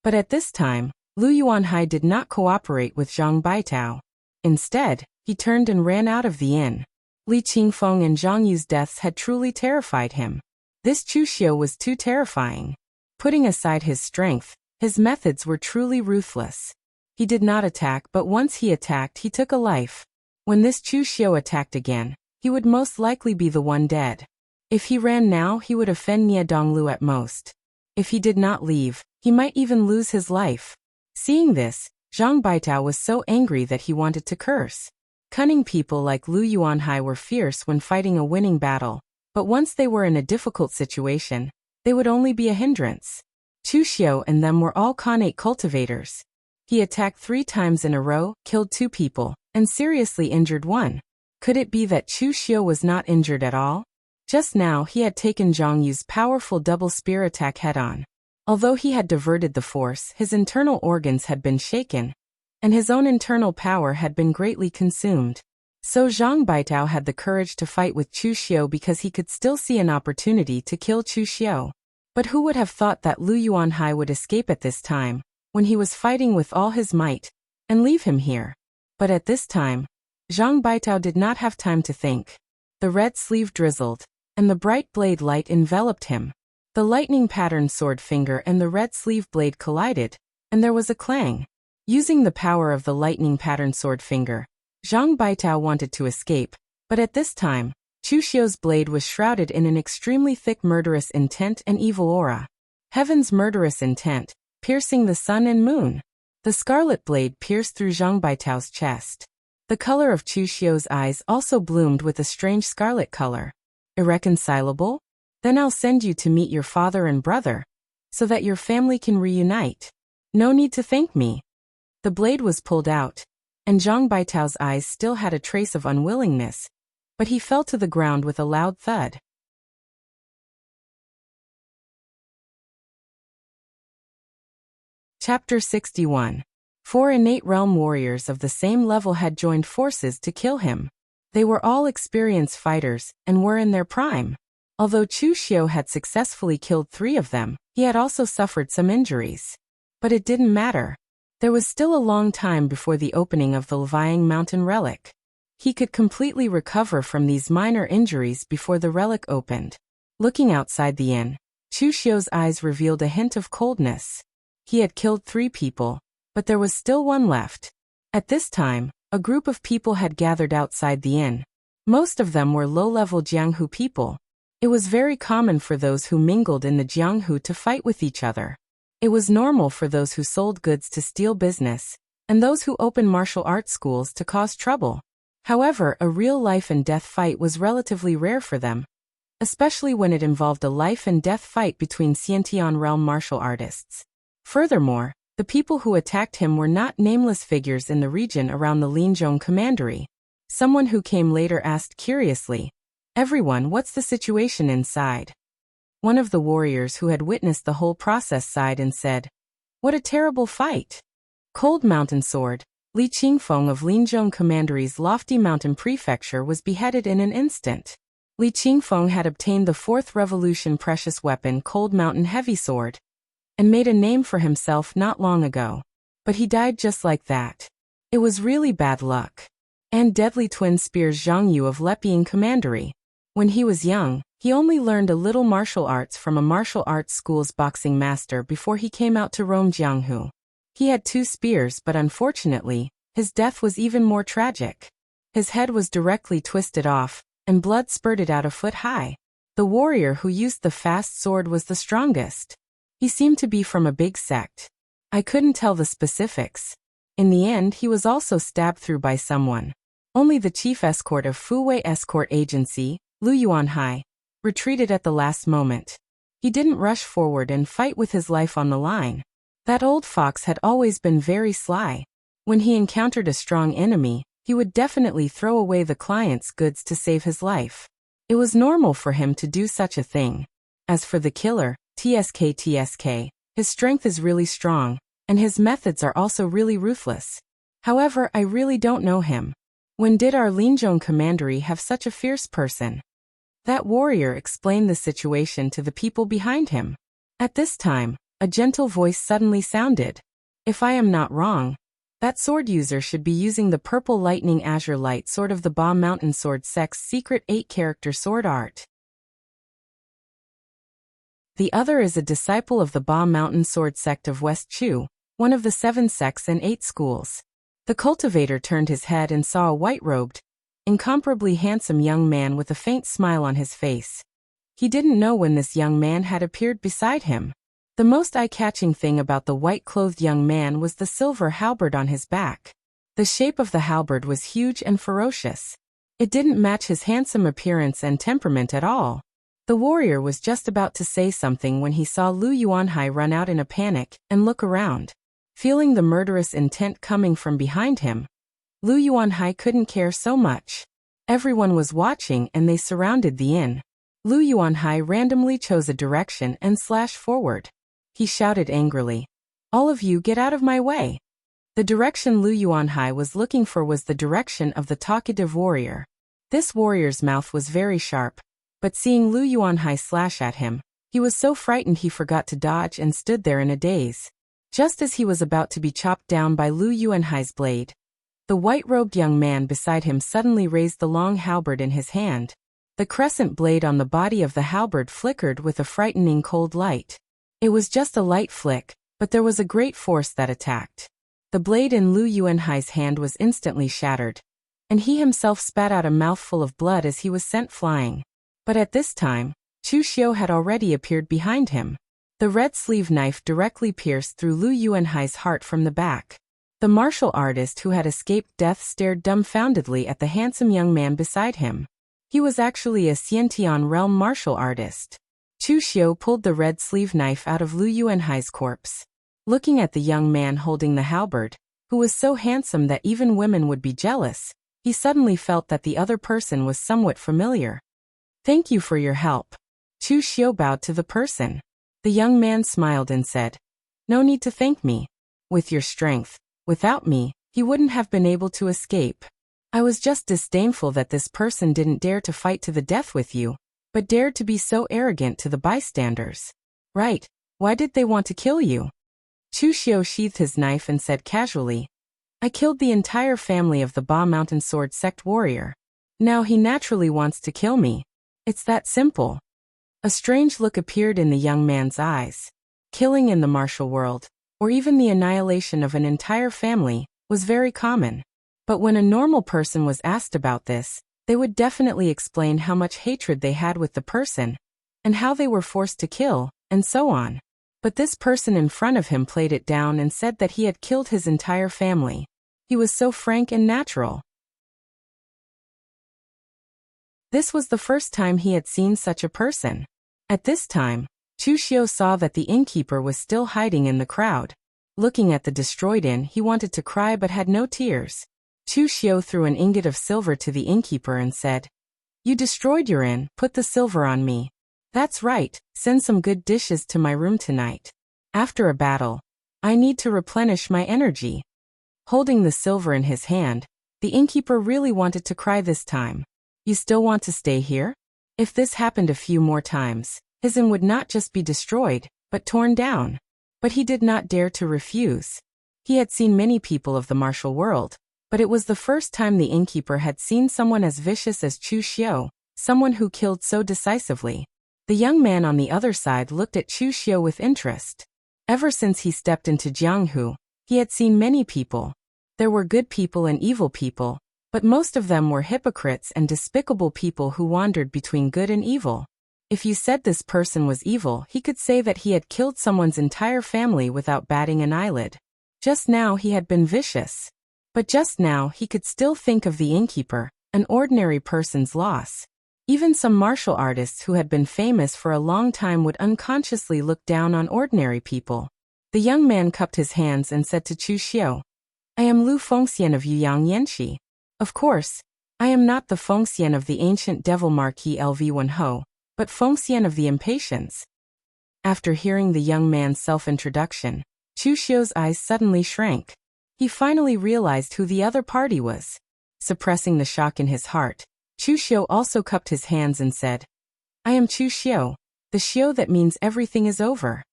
But at this time, Lu Yuanhai did not cooperate with Zhang Baitao. Instead, he turned and ran out of the inn. Li Qingfeng and Zhang Yu's deaths had truly terrified him. This Chu Xiu was too terrifying. Putting aside his strength, his methods were truly ruthless. He did not attack, but once he attacked, he took a life. When this Chu Xiu attacked again, he would most likely be the one dead. If he ran now, he would offend Nie Donglu at most. If he did not leave, he might even lose his life. Seeing this, Zhang Baitao was so angry that he wanted to curse. Cunning people like Lu Yuanhai were fierce when fighting a winning battle, but once they were in a difficult situation, they would only be a hindrance. Chu Xiu and them were all Khanate cultivators. He attacked 3 times in a row, killed 2 people, and seriously injured one. Could it be that Chu Xiu was not injured at all? Just now he had taken Zhang Yu's powerful double spear attack head-on. Although he had diverted the force, his internal organs had been shaken, and his own internal power had been greatly consumed. So Zhang Baitao had the courage to fight with Chu Xiu because he could still see an opportunity to kill Chu Xiu. But who would have thought that Lu Yuanhai would escape at this time, when he was fighting with all his might, and leave him here? But at this time, Zhang Baitao did not have time to think. The red sleeve drizzled, and the bright blade light enveloped him. The lightning-patterned sword finger and the red sleeve blade collided, and there was a clang. Using the power of the lightning-patterned sword finger, Zhang Baitao wanted to escape, but at this time, Chu Xiu's blade was shrouded in an extremely thick murderous intent and evil aura. Heaven's murderous intent, piercing the sun and moon. The scarlet blade pierced through Zhang Baitao's chest. The color of Chu Xiu's eyes also bloomed with a strange scarlet color. Irreconcilable? Then I'll send you to meet your father and brother, so that your family can reunite. No need to thank me. The blade was pulled out, and Zhang Baitao's eyes still had a trace of unwillingness, but he fell to the ground with a loud thud. Chapter 61. 4 innate realm warriors of the same level had joined forces to kill him. They were all experienced fighters, and were in their prime. Although Chu Xiu had successfully killed 3 of them, he had also suffered some injuries. But it didn't matter. There was still a long time before the opening of the Levying Mountain relic. He could completely recover from these minor injuries before the relic opened. Looking outside the inn, Chu Xiu's eyes revealed a hint of coldness. He had killed 3 people, but there was still one left. At this time, a group of people had gathered outside the inn. Most of them were low-level Jianghu people. It was very common for those who mingled in the Jianghu to fight with each other. It was normal for those who sold goods to steal business, and those who opened martial arts schools to cause trouble. However, a real life-and-death fight was relatively rare for them, especially when it involved a life-and-death fight between Xiantian realm martial artists. Furthermore, the people who attacked him were not nameless figures in the region around the Linzhong Commandery. Someone who came later asked curiously, "Everyone, what's the situation inside?" One of the warriors who had witnessed the whole process sighed and said, "What a terrible fight! Cold Mountain Sword, Li Qingfeng of Linzhong Commandery's lofty mountain prefecture was beheaded in an instant. Li Qingfeng had obtained the 4th Revolution precious weapon Cold Mountain Heavy Sword, and made a name for himself not long ago. But he died just like that. It was really bad luck. And deadly twin spears Zhang Yu of Leping Commandery. When he was young, he only learned a little martial arts from a martial arts school's boxing master before he came out to roam Jianghu. He had 2 spears, but unfortunately, his death was even more tragic. His head was directly twisted off, and blood spurted out a foot high. The warrior who used the fast sword was the strongest. He seemed to be from a big sect. I couldn't tell the specifics. In the end, he was also stabbed through by someone. Only the chief escort of Fuwei Escort Agency, Lu Yuanhai, retreated at the last moment. He didn't rush forward and fight with his life on the line. That old fox had always been very sly. When he encountered a strong enemy, he would definitely throw away the client's goods to save his life. It was normal for him to do such a thing. As for the killer, TSK, his strength is really strong, and his methods are also really ruthless. However, I really don't know him. When did our Linzhong Commandery have such a fierce person? That warrior explained the situation to the people behind him. At this time, a gentle voice suddenly sounded. If I am not wrong, that sword user should be using the purple lightning azure light sword of the Ba Mountain Sword Sect's secret 8-character sword art. The other is a disciple of the Ba Mountain Sword Sect of West Chu, one of the 7 sects and 8 schools. The cultivator turned his head and saw a white-robed, incomparably handsome young man with a faint smile on his face. He didn't know when this young man had appeared beside him. The most eye-catching thing about the white-clothed young man was the silver halberd on his back. The shape of the halberd was huge and ferocious. It didn't match his handsome appearance and temperament at all. The warrior was just about to say something when he saw Lu Yuanhai run out in a panic and look around. Feeling the murderous intent coming from behind him, Lu Yuanhai couldn't care so much. Everyone was watching and they surrounded the inn. Lu Yuanhai randomly chose a direction and slashed forward. He shouted angrily, "All of you get out of my way!" The direction Lu Yuanhai was looking for was the direction of the talkative warrior. This warrior's mouth was very sharp, but seeing Lu Yuanhai slash at him, he was so frightened he forgot to dodge and stood there in a daze. Just as he was about to be chopped down by Lu Yuanhai's blade, the white-robed young man beside him suddenly raised the long halberd in his hand. The crescent blade on the body of the halberd flickered with a frightening cold light. It was just a light flick, but there was a great force that attacked. The blade in Lu Yuanhai's hand was instantly shattered, and he himself spat out a mouthful of blood as he was sent flying. But at this time, Chu Xiu had already appeared behind him. The red sleeve knife directly pierced through Lu Yuanhai's heart from the back. The martial artist who had escaped death stared dumbfoundedly at the handsome young man beside him. He was actually a Xiantian realm martial artist. Chu Xiu pulled the red sleeve knife out of Lu Yuanhai's corpse. Looking at the young man holding the halberd, who was so handsome that even women would be jealous, he suddenly felt that the other person was somewhat familiar. "Thank you for your help." Chu Xiu bowed to the person. The young man smiled and said, "No need to thank me. With your strength, without me, he wouldn't have been able to escape. I was just disdainful that this person didn't dare to fight to the death with you, but dared to be so arrogant to the bystanders." "Right, why did they want to kill you?" Chu Xiu sheathed his knife and said casually, "I killed the entire family of the Ba Mountain Sword Sect warrior. Now he naturally wants to kill me. It's that simple." A strange look appeared in the young man's eyes. Killing in the martial world, or even the annihilation of an entire family, was very common. But when a normal person was asked about this, they would definitely explain how much hatred they had with the person, and how they were forced to kill, and so on. But this person in front of him played it down and said that he had killed his entire family. He was so frank and natural. This was the first time he had seen such a person. At this time, Chu Xiu saw that the innkeeper was still hiding in the crowd. Looking at the destroyed inn, he wanted to cry but had no tears. Chu Xiu threw an ingot of silver to the innkeeper and said, "You destroyed your inn, put the silver on me." "That's right, send some good dishes to my room tonight. After a battle, I need to replenish my energy." Holding the silver in his hand, the innkeeper really wanted to cry this time. "You still want to stay here?" If this happened a few more times, his inn would not just be destroyed, but torn down. But he did not dare to refuse. He had seen many people of the martial world, but it was the first time the innkeeper had seen someone as vicious as Chu Xiu, someone who killed so decisively. The young man on the other side looked at Chu Xiu with interest. Ever since he stepped into Jianghu, he had seen many people. There were good people and evil people, but most of them were hypocrites and despicable people who wandered between good and evil. If you said this person was evil, he could say that he had killed someone's entire family without batting an eyelid. Just now he had been vicious. But just now he could still think of the innkeeper, an ordinary person's loss. Even some martial artists who had been famous for a long time would unconsciously look down on ordinary people. The young man cupped his hands and said to Chu Xiu, "I am Lu Fengxian of Yuyang Yanxi. Of course, I am not the Fengxian of the ancient devil Marquis LV1Ho, but Fengxian of the Impatience." After hearing the young man's self-introduction, Chu Xiu's eyes suddenly shrank. He finally realized who the other party was. Suppressing the shock in his heart, Chu Xiu also cupped his hands and said, "I am Chu Xiu, the Xiu that means everything is over."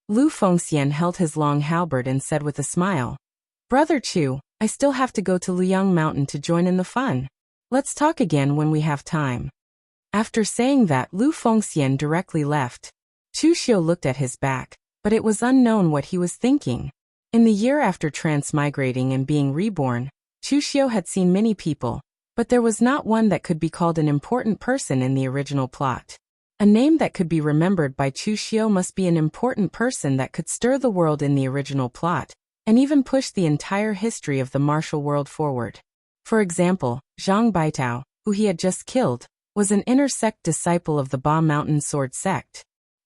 Lu Fengxian held his long halberd and said with a smile, "Brother Chu, I still have to go to Luyang Mountain to join in the fun. Let's talk again when we have time." After saying that, Lu Fengxian directly left. Chu Xiu looked at his back, but it was unknown what he was thinking. In the year after transmigrating and being reborn, Chu Xiu had seen many people, but there was not one that could be called an important person in the original plot. A name that could be remembered by Chu Xiu must be an important person that could stir the world in the original plot, and even push the entire history of the martial world forward. For example, Zhang Baitao, who he had just killed, was an inner sect disciple of the Ba Mountain Sword Sect.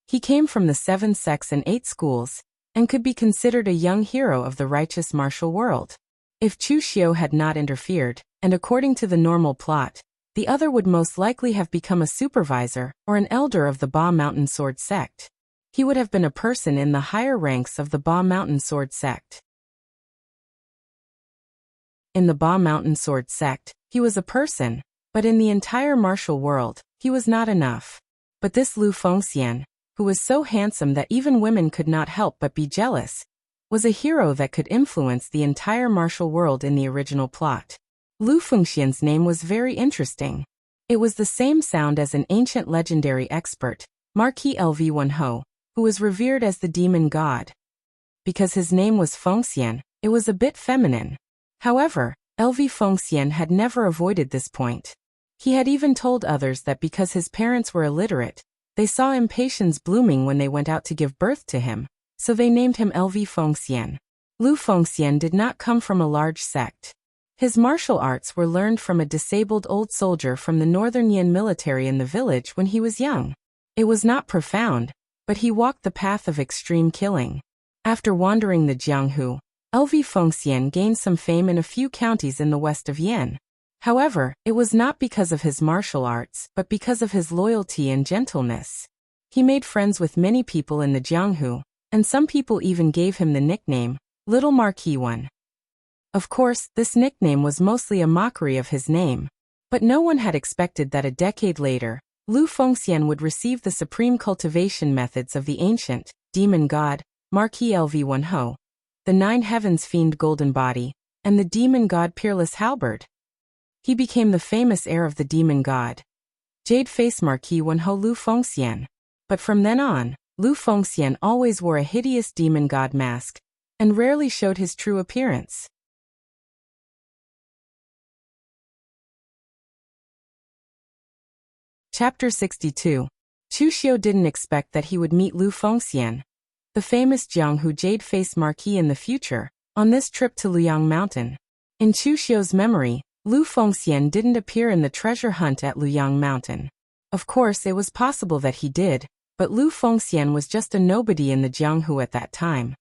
He came from the 7 sects and 8 schools, and could be considered a young hero of the righteous martial world. If Chu Xiu had not interfered, and according to the normal plot, the other would most likely have become a supervisor or an elder of the Ba Mountain Sword sect. He would have been a person in the higher ranks of the Ba Mountain Sword sect. In the Ba Mountain Sword sect, he was a person, but in the entire martial world, he was not enough. But this Lu Fengxian, who was so handsome that even women could not help but be jealous, was a hero that could influence the entire martial world in the original plot. Lu Fengxian's name was very interesting. It was the same sound as an ancient legendary expert, Marquis Lv Wenho, who was revered as the demon god. Because his name was Fengxian, it was a bit feminine. However, Lv Fengxian had never avoided this point. He had even told others that because his parents were illiterate, they saw impatience blooming when they went out to give birth to him, so they named him Lv Fengxian. Lu Fengxian did not come from a large sect. His martial arts were learned from a disabled old soldier from the Northern Yin military in the village when he was young. It was not profound, but he walked the path of extreme killing. After wandering the Jianghu, Lv Fengxian gained some fame in a few counties in the west of Yin. However, it was not because of his martial arts, but because of his loyalty and gentleness. He made friends with many people in the Jianghu, and some people even gave him the nickname, Little Marquis One. Of course, this nickname was mostly a mockery of his name. But no one had expected that a decade later, Lu Fengxian would receive the supreme cultivation methods of the ancient, demon god, Marquis Lv Wenho, the Nine Heavens Fiend Golden Body, and the demon god Peerless Halberd. He became the famous heir of the demon god, Jade Face Marquis Wenho Lu Fengxian. But from then on, Lu Fengxian always wore a hideous demon god mask, and rarely showed his true appearance. Chapter 62. Chu Xiu didn't expect that he would meet Lu Fengxian, the famous Jianghu Jade Face Marquis in the future, on this trip to Luyang Mountain. In Chu Xiu's memory, Lu Fengxian didn't appear in the treasure hunt at Luyang Mountain. Of course, it was possible that he did, but Lu Fengxian was just a nobody in the Jianghu at that time.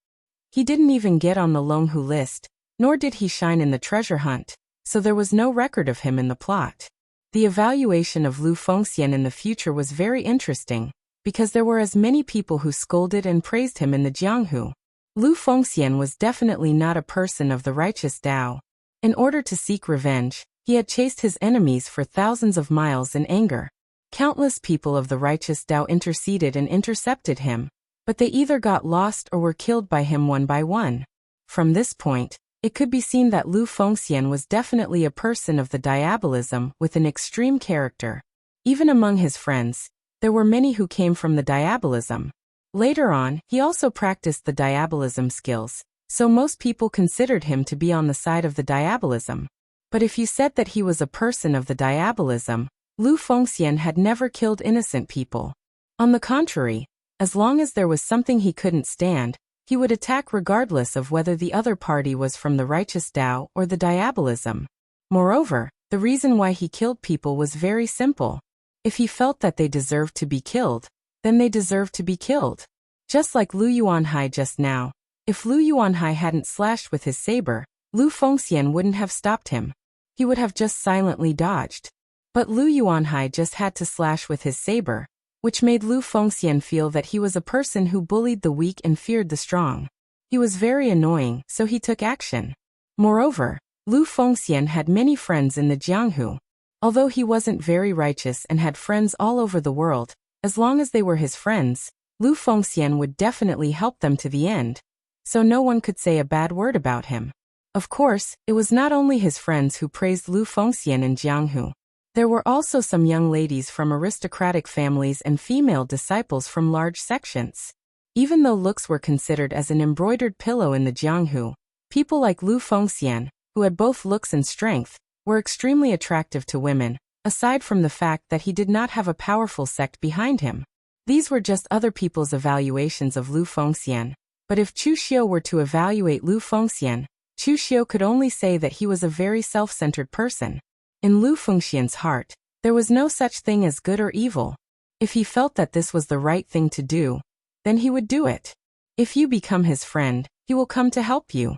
He didn't even get on the Longhu list, nor did he shine in the treasure hunt, so there was no record of him in the plot. The evaluation of Lu Fengxian in the future was very interesting, because there were as many people who scolded and praised him in the Jianghu. Lu Fengxian was definitely not a person of the righteous Tao. In order to seek revenge, he had chased his enemies for thousands of miles in anger. Countless people of the righteous Tao interceded and intercepted him, but they either got lost or were killed by him one by one. From this point, it could be seen that Lu Fengxian was definitely a person of the diabolism with an extreme character. Even among his friends, there were many who came from the diabolism. Later on, he also practiced the diabolism skills, so most people considered him to be on the side of the diabolism. But if you said that he was a person of the diabolism, Lu Fengxian had never killed innocent people. On the contrary, as long as there was something he couldn't stand, he would attack regardless of whether the other party was from the righteous Tao or the diabolism. Moreover, the reason why he killed people was very simple. If he felt that they deserved to be killed, then they deserved to be killed. Just like Lu Yuanhai just now. If Lu Yuanhai hadn't slashed with his saber, Lu Fengxian wouldn't have stopped him. He would have just silently dodged. But Lu Yuanhai just had to slash with his saber, which made Lu Fengxian feel that he was a person who bullied the weak and feared the strong. He was very annoying, so he took action. Moreover, Lu Fengxian had many friends in the Jianghu. Although he wasn't very righteous and had friends all over the world, as long as they were his friends, Lu Fengxian would definitely help them to the end. So no one could say a bad word about him. Of course, it was not only his friends who praised Lu Fengxian in Jianghu. There were also some young ladies from aristocratic families and female disciples from large sections. Even though looks were considered as an embroidered pillow in the Jianghu, people like Lu Fengxian, who had both looks and strength, were extremely attractive to women, aside from the fact that he did not have a powerful sect behind him. These were just other people's evaluations of Lu Fengxian. But if Chu Xiu were to evaluate Lu Fengxian, Chu Xiu could only say that he was a very self-centered person. In Lu Fengxian's heart, there was no such thing as good or evil. If he felt that this was the right thing to do, then he would do it. If you become his friend, he will come to help you.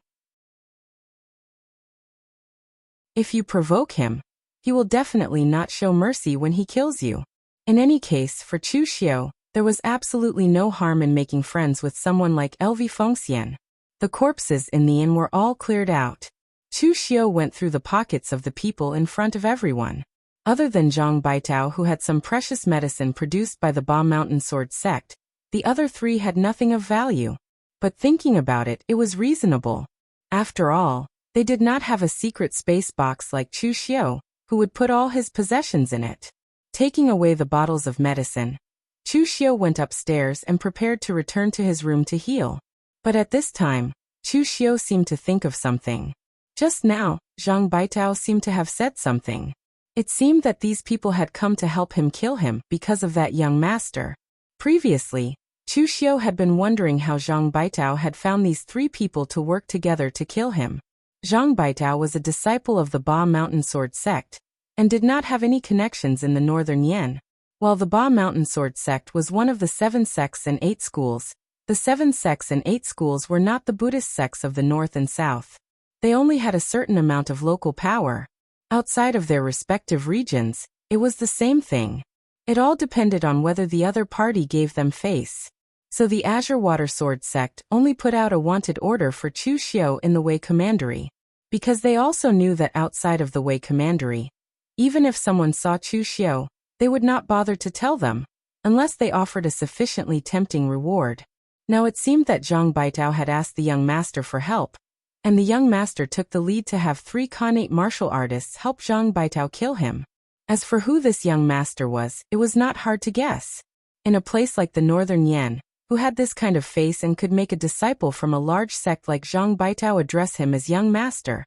If you provoke him, he will definitely not show mercy when he kills you. In any case, for Chu Xiu, there was absolutely no harm in making friends with someone like Lv Fengxian. The corpses in the inn were all cleared out. Chu Xiu went through the pockets of the people in front of everyone. Other than Zhang Baitao, who had some precious medicine produced by the Ba Mountain Sword sect, the other three had nothing of value. But thinking about it, it was reasonable. After all, they did not have a secret space box like Chu Xiu, who would put all his possessions in it. Taking away the bottles of medicine, Chu Xiu went upstairs and prepared to return to his room to heal. But at this time, Chu Xiu seemed to think of something. Just now, Zhang Baitao seemed to have said something. It seemed that these people had come to help him kill him because of that young master. Previously, Chu Xiu had been wondering how Zhang Baitao had found these three people to work together to kill him. Zhang Baitao was a disciple of the Ba Mountain Sword sect, and did not have any connections in the northern Yan. While the Ba Mountain Sword sect was one of the 7 sects and 8 schools, the 7 sects and 8 schools were not the Buddhist sects of the north and south. They only had a certain amount of local power. Outside of their respective regions, it was the same thing. It all depended on whether the other party gave them face. So the Azure Water Sword sect only put out a wanted order for Chu Xiu in the Wei Commandery, because they also knew that outside of the Wei Commandery, even if someone saw Chu Xiu, they would not bother to tell them, unless they offered a sufficiently tempting reward. Now it seemed that Zhang Baitao had asked the young master for help, and the young master took the lead to have 3 Khanate martial artists help Zhang Baitao kill him. As for who this young master was, it was not hard to guess. In a place like the northern Yan, who had this kind of face and could make a disciple from a large sect like Zhang Baitao address him as young master.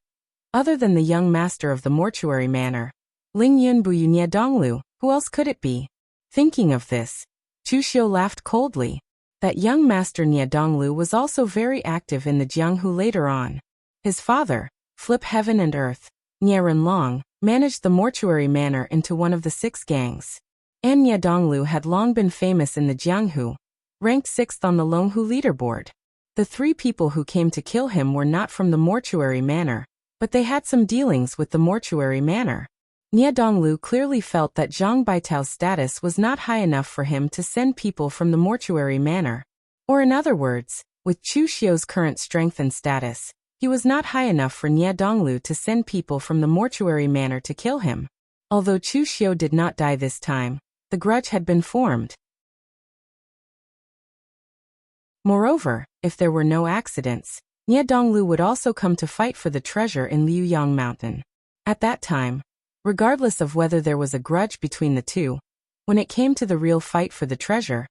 Other than the young master of the mortuary manor, Ling Yunbuyu Nie Donglu, who else could it be? Thinking of this, Chu Xiu laughed coldly. That young master Nie Donglu was also very active in the Jianghu later on. His father, Flip Heaven and Earth, Nie Renlong, managed the mortuary manor into one of the 6 gangs. And Nie Donglu had long been famous in the Jianghu, ranked 6th on the Longhu leaderboard. The 3 people who came to kill him were not from the mortuary manor, but they had some dealings with the mortuary manor. Nie Donglu clearly felt that Zhang Baitao's status was not high enough for him to send people from the mortuary manor. Or in other words, with Chu Xiu's current strength and status, he was not high enough for Nie Donglu to send people from the mortuary manor to kill him. Although Chu Xiu did not die this time, the grudge had been formed. Moreover, if there were no accidents, Nie Donglu would also come to fight for the treasure in Liuyang Mountain. At that time, regardless of whether there was a grudge between the two, when it came to the real fight for the treasure,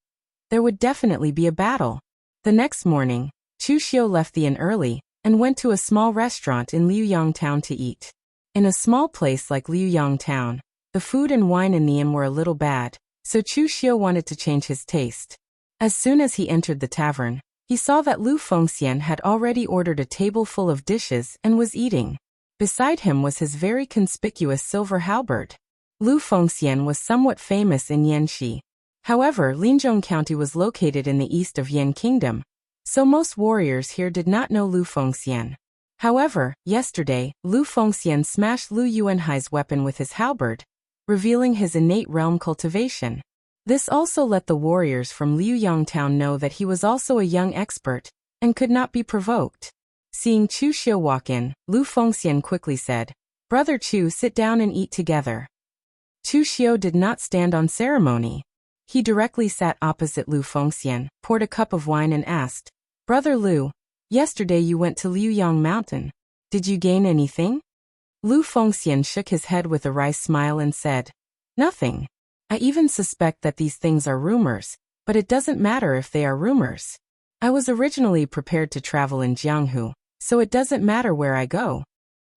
there would definitely be a battle. The next morning, Chu Xiu left the inn early and went to a small restaurant in Liuyang Town to eat. In a small place like Liuyang Town, the food and wine in the inn were a little bad, so Chu Xiu wanted to change his taste. As soon as he entered the tavern, he saw that Lu Fengxian had already ordered a table full of dishes and was eating. Beside him was his very conspicuous silver halberd. Lu Fengxian was somewhat famous in Yanxi. However, Linzhong County was located in the east of Yan Kingdom, so most warriors here did not know Lu Fengxian. However, yesterday, Lu Fengxian smashed Lu Yuanhai's weapon with his halberd, revealing his innate realm cultivation. This also let the warriors from Liuyang Town know that he was also a young expert, and could not be provoked. Seeing Chu Xiu walk in, Lu Fengxian quickly said, "Brother Chu, sit down and eat together." Chu Xiu did not stand on ceremony. He directly sat opposite Lu Fengxian, poured a cup of wine and asked, "Brother Lu, yesterday you went to Liuyang Mountain. Did you gain anything?" Lu Fengxian shook his head with a wry smile and said, "Nothing. I even suspect that these things are rumors, but it doesn't matter if they are rumors. I was originally prepared to travel in Jianghu, so it doesn't matter where I go."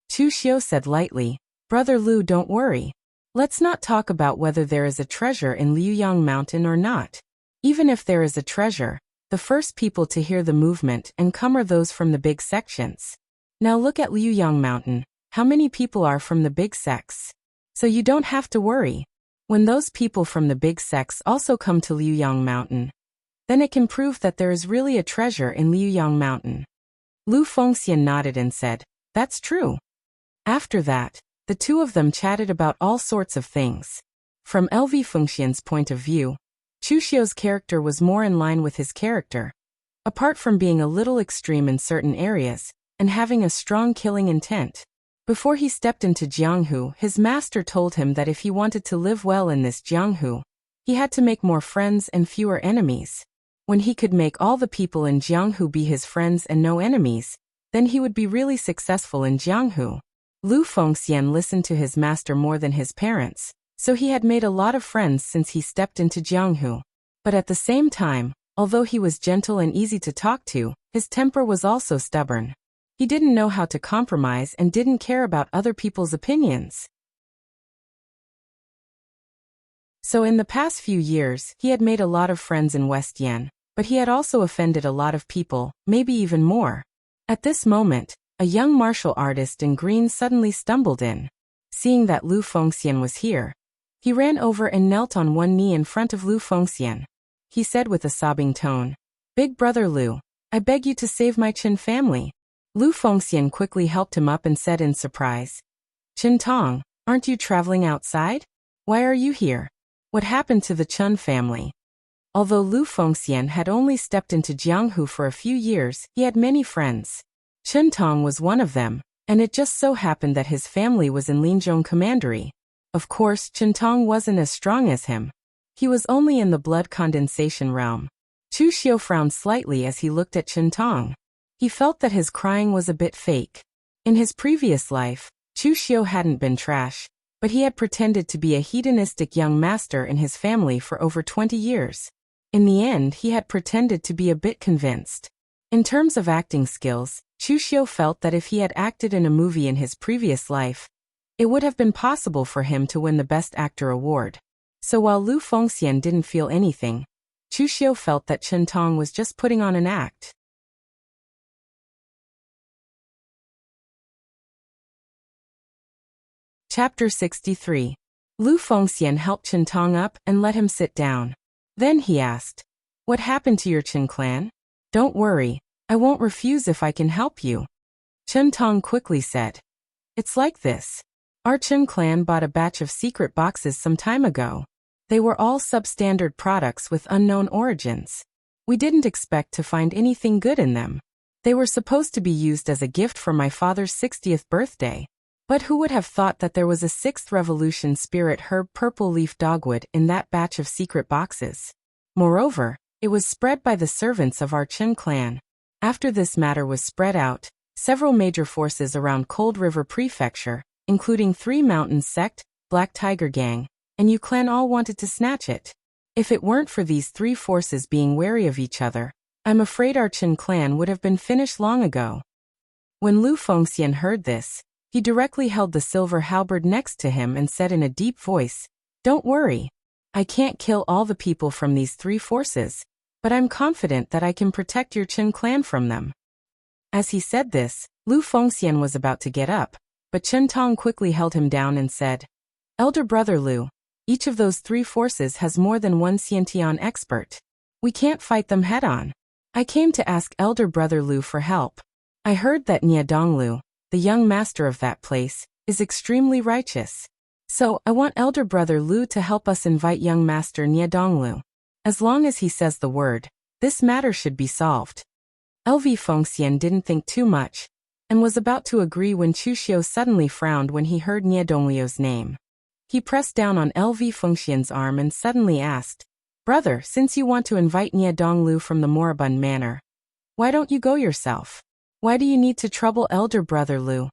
Chu Xiu said lightly, "Brother Lu, don't worry. Let's not talk about whether there is a treasure in Liuyang Mountain or not. Even if there is a treasure, the first people to hear the movement and come are those from the big sections. Now look at Liuyang Mountain, how many people are from the big sects? So you don't have to worry. When those people from the big sects also come to Liuyang Mountain, then it can prove that there is really a treasure in Liuyang Mountain." Lu Fengxian nodded and said, "That's true." After that, The two of them chatted about all sorts of things. From LV Fengxian's point of view, Chu Xiu's character was more in line with his character. Apart from being a little extreme in certain areas, and having a strong killing intent. Before he stepped into Jianghu, his master told him that if he wanted to live well in this Jianghu, he had to make more friends and fewer enemies. When he could make all the people in Jianghu be his friends and no enemies, then he would be really successful in Jianghu. Lu Fengxian listened to his master more than his parents, so he had made a lot of friends since he stepped into Jianghu. But at the same time, although he was gentle and easy to talk to, his temper was also stubborn. He didn't know how to compromise and didn't care about other people's opinions. So in the past few years, he had made a lot of friends in West Yan, but he had also offended a lot of people, maybe even more. At this moment, a young martial artist in green suddenly stumbled in. Seeing that Lu Fengxian was here, he ran over and knelt on one knee in front of Lu Fengxian. He said with a sobbing tone, "Big brother Lu, I beg you to save my Chen family." Lu Fengxian quickly helped him up and said in surprise, "Chen Tong, aren't you traveling outside? Why are you here? What happened to the Chen family?" Although Lu Fengxian had only stepped into Jianghu for a few years, he had many friends. Chen Tong was one of them, and it just so happened that his family was in Linzhong Commandery. Of course, Chen Tong wasn't as strong as him. He was only in the blood condensation realm. Chu Xiu frowned slightly as he looked at Chen Tong. He felt that his crying was a bit fake. In his previous life, Chu Xiu hadn't been trash, but he had pretended to be a hedonistic young master in his family for over 20 years. In the end, he had pretended to be a bit convinced. In terms of acting skills, Chu Xiu felt that if he had acted in a movie in his previous life, it would have been possible for him to win the Best Actor award. So while Lu Fengxian didn't feel anything, Chu Xiu felt that Chen Tong was just putting on an act. Chapter 63. Lu Fengxian helped Chen Tong up and let him sit down. Then he asked, "What happened to your Chen clan? Don't worry, I won't refuse if I can help you." Chen Tong quickly said, "It's like this. Our Chen clan bought a batch of secret boxes some time ago. They were all substandard products with unknown origins. We didn't expect to find anything good in them. They were supposed to be used as a gift for my father's 60th birthday. But who would have thought that there was a 6th Revolution Spirit Herb Purple Leaf Dogwood in that batch of secret boxes? Moreover, it was spread by the servants of our Chen clan. After this matter was spread out, several major forces around Cold River Prefecture, including 3 Mountains Sect, Black Tiger Gang, and Yu Clan all wanted to snatch it. If it weren't for these 3 forces being wary of each other, I'm afraid our Chen clan would have been finished long ago." When Lu Fengxian heard this, he directly held the silver halberd next to him and said in a deep voice, "Don't worry. I can't kill all the people from these 3 forces, but I'm confident that I can protect your Chen clan from them." As he said this, Lu Fengxian was about to get up, but Chen Tong quickly held him down and said, "Elder brother Lu, each of those 3 forces has more than one Xiantian expert. We can't fight them head-on. I came to ask elder brother Lu for help. I heard that Donglu, the young master of that place, is extremely righteous. So, I want elder brother Lu to help us invite young master Donglu. As long as he says the word, this matter should be solved." LV Fengxian didn't think too much, and was about to agree when Chu Xiu suddenly frowned when he heard Donglu's name. He pressed down on LV Fengxian's arm and suddenly asked, "Brother, since you want to invite Donglu from the moribund manor, why don't you go yourself? Why do you need to trouble elder brother Lu?"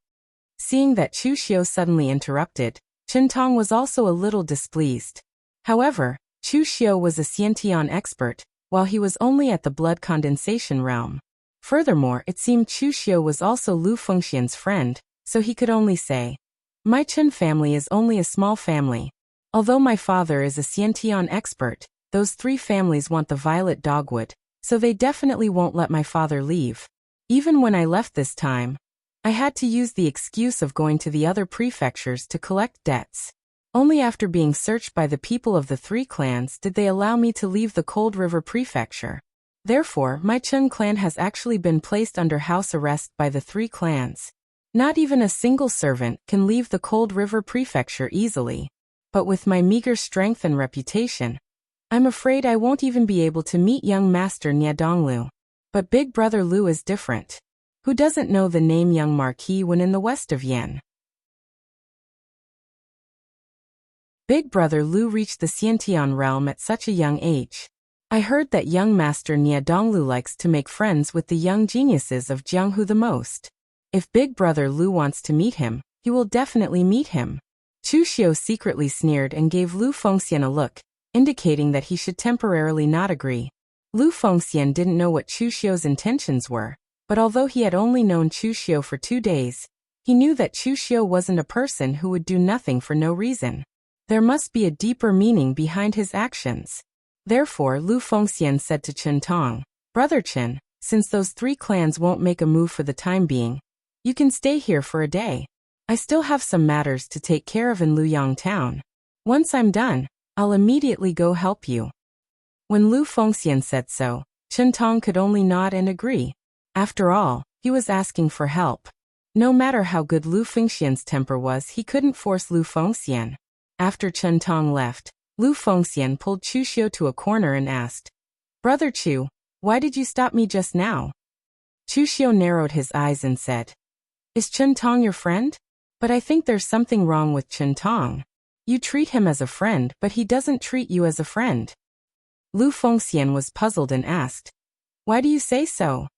Seeing that Chu Xiu suddenly interrupted, Chen Tong was also a little displeased. However, Chu Xiu was a Xiantian expert, while he was only at the blood condensation realm. Furthermore, it seemed Chu Xiu was also Lu Fengxian's friend, so he could only say, "My Chen family is only a small family. Although my father is a Xiantian expert, those 3 families want the violet dogwood, so they definitely won't let my father leave. Even when I left this time, I had to use the excuse of going to the other prefectures to collect debts. Only after being searched by the people of the 3 clans did they allow me to leave the Cold River Prefecture. Therefore, my Chen clan has actually been placed under house arrest by the 3 clans. Not even a single servant can leave the cold river prefecture easily. But with my meager strength and reputation, I'm afraid I won't even be able to meet young Master Niedonglu. But Big Brother Lu is different. Who doesn't know the name Young Marquis when in the west of Yen? Big Brother Lu reached the Xiantian realm at such a young age. I heard that young Master Niedonglu likes to make friends with the young geniuses of Jianghu the most. If Big Brother Lu wants to meet him, he will definitely meet him. Chu Xiu secretly sneered and gave Lu Fengxian a look, indicating that he should temporarily not agree. Lu Fengxian didn't know what Chu Xiu's intentions were, but although he had only known Chu Xiu for 2 days, he knew that Chu Xiu wasn't a person who would do nothing for no reason. There must be a deeper meaning behind his actions. Therefore, Lu Fengxian said to Chen Tong, "Brother Chen, since those 3 clans won't make a move for the time being, you can stay here for a day. I still have some matters to take care of in Luyang town. Once I'm done, I'll immediately go help you." When Lu Fengxian said so, Chen Tong could only nod and agree. After all, he was asking for help. No matter how good Lu Fengxian's temper was, he couldn't force Lu Fengxian. After Chen Tong left, Lu Fengxian pulled Chu Xiu to a corner and asked, "Brother Chu, why did you stop me just now?" Chu Xiu narrowed his eyes and said, "Is Chen Tong your friend? But I think there's something wrong with Chen Tong. You treat him as a friend, but he doesn't treat you as a friend." Lu Fengxian was puzzled and asked, "Why do you say so?"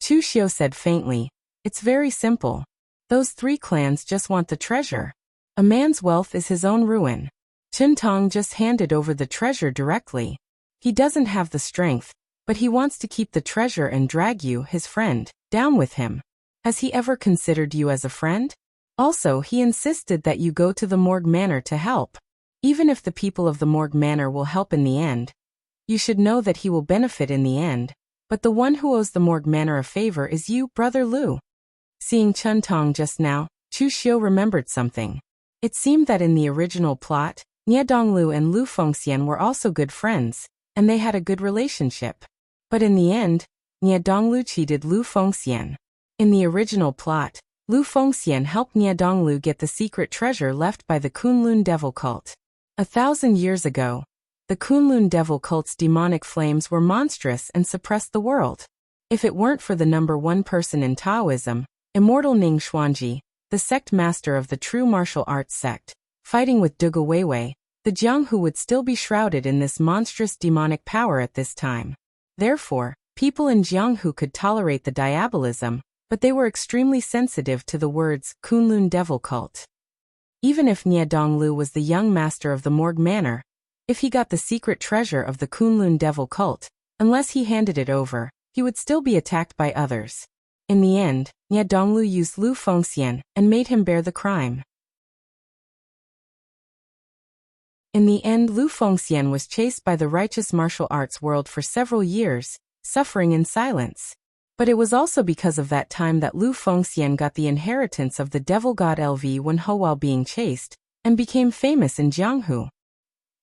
Chu Xiu said faintly, "It's very simple. Those 3 clans just want the treasure. A man's wealth is his own ruin. Chen Tong just handed over the treasure directly. He doesn't have the strength, but he wants to keep the treasure and drag you, his friend, down with him. Has he ever considered you as a friend? Also, he insisted that you go to the Morgue Manor to help. Even if the people of the Morgue Manor will help in the end, you should know that he will benefit in the end. But the one who owes the Morgue Manor a favor is you, Brother Lu." Seeing Chen Tong just now, Chu Xiu remembered something. It seemed that in the original plot, Niedonglu and Lu Fengxian were also good friends, and they had a good relationship. But in the end, Niedonglu cheated Lu Fengxian. In the original plot, Lu Fengxian helped Niedonglu get the secret treasure left by the Kunlun devil cult. 1,000 years ago, the Kunlun devil cult's demonic flames were monstrous and suppressed the world. If it weren't for the #1 person in Taoism, immortal Ning Xuanji, the sect master of the true martial arts sect, fighting with Duge Weiwei, the Jianghu would still be shrouded in this monstrous demonic power at this time. Therefore, people in Jianghu could tolerate the diabolism, but they were extremely sensitive to the words Kunlun devil cult. Even if Niedonglu was the young master of the Morgue Manor, if he got the secret treasure of the Kunlun devil cult, unless he handed it over, he would still be attacked by others. In the end, Niedonglu used Lu Fengxian and made him bear the crime. In the end, Lu Fengxian was chased by the righteous martial arts world for several years, suffering in silence. But it was also because of that time that Lu Fengxian got the inheritance of the devil god Lv Wen Ho while being chased, and became famous in Jianghu.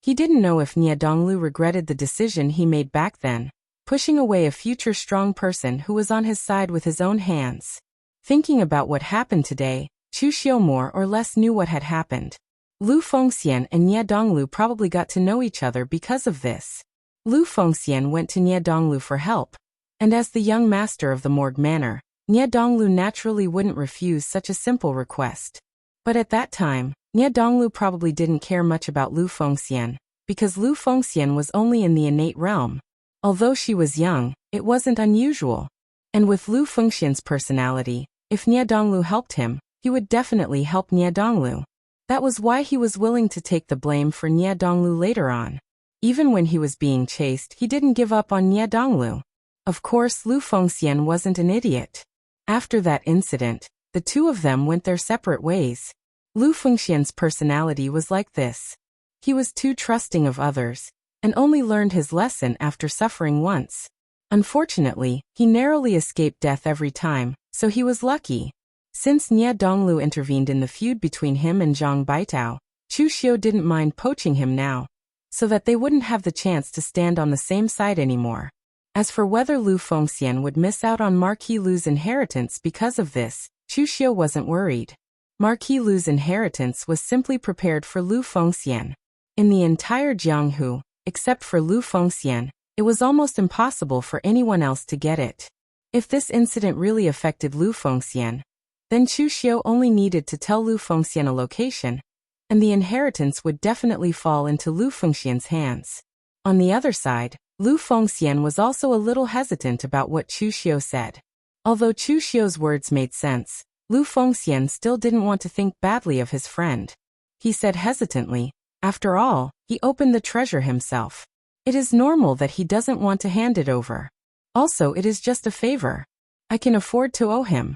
He didn't know if Niedonglu regretted the decision he made back then, pushing away a future strong person who was on his side with his own hands. Thinking about what happened today, Chu Xiu more or less knew what had happened. Lu Fengxian and Niedonglu probably got to know each other because of this. Lu Fengxian went to Niedonglu for help, and as the young master of the Morgue Manor, Niedonglu naturally wouldn't refuse such a simple request. But at that time, Niedonglu probably didn't care much about Lu Fengxian, because Lu Fengxian was only in the innate realm. Although she was young, it wasn't unusual. And with Lu Fengxian's personality, if Niedonglu helped him, he would definitely help Niedonglu. That was why he was willing to take the blame for Niedonglu later on. Even when he was being chased, he didn't give up on Niedonglu. Of course, Lu Fengxian wasn't an idiot. After that incident, the two of them went their separate ways. Lu Fengxian's personality was like this. He was too trusting of others, and only learned his lesson after suffering once. Unfortunately, he narrowly escaped death every time, so he was lucky. Since Niedonglu intervened in the feud between him and Zhang Baitao, Chu Xiu didn't mind poaching him now, so that they wouldn't have the chance to stand on the same side anymore. As for whether Lu Fengxian would miss out on Marquis Lu's inheritance because of this, Chu Xiu wasn't worried. Marquis Lu's inheritance was simply prepared for Lu Fengxian. In the entire Jianghu, except for Lu Fengxian, it was almost impossible for anyone else to get it. If this incident really affected Lu Fengxian, then Chu Xiu only needed to tell Lu Fengxian a location, and the inheritance would definitely fall into Lu Fengxian's hands. On the other side, Lu Fengxian was also a little hesitant about what Chu Xiu said. Although Chu Xiu's words made sense, Lu Fengxian still didn't want to think badly of his friend. He said hesitantly, after all, he opened the treasure himself. It is normal that he doesn't want to hand it over. Also, it is just a favor. I can afford to owe him.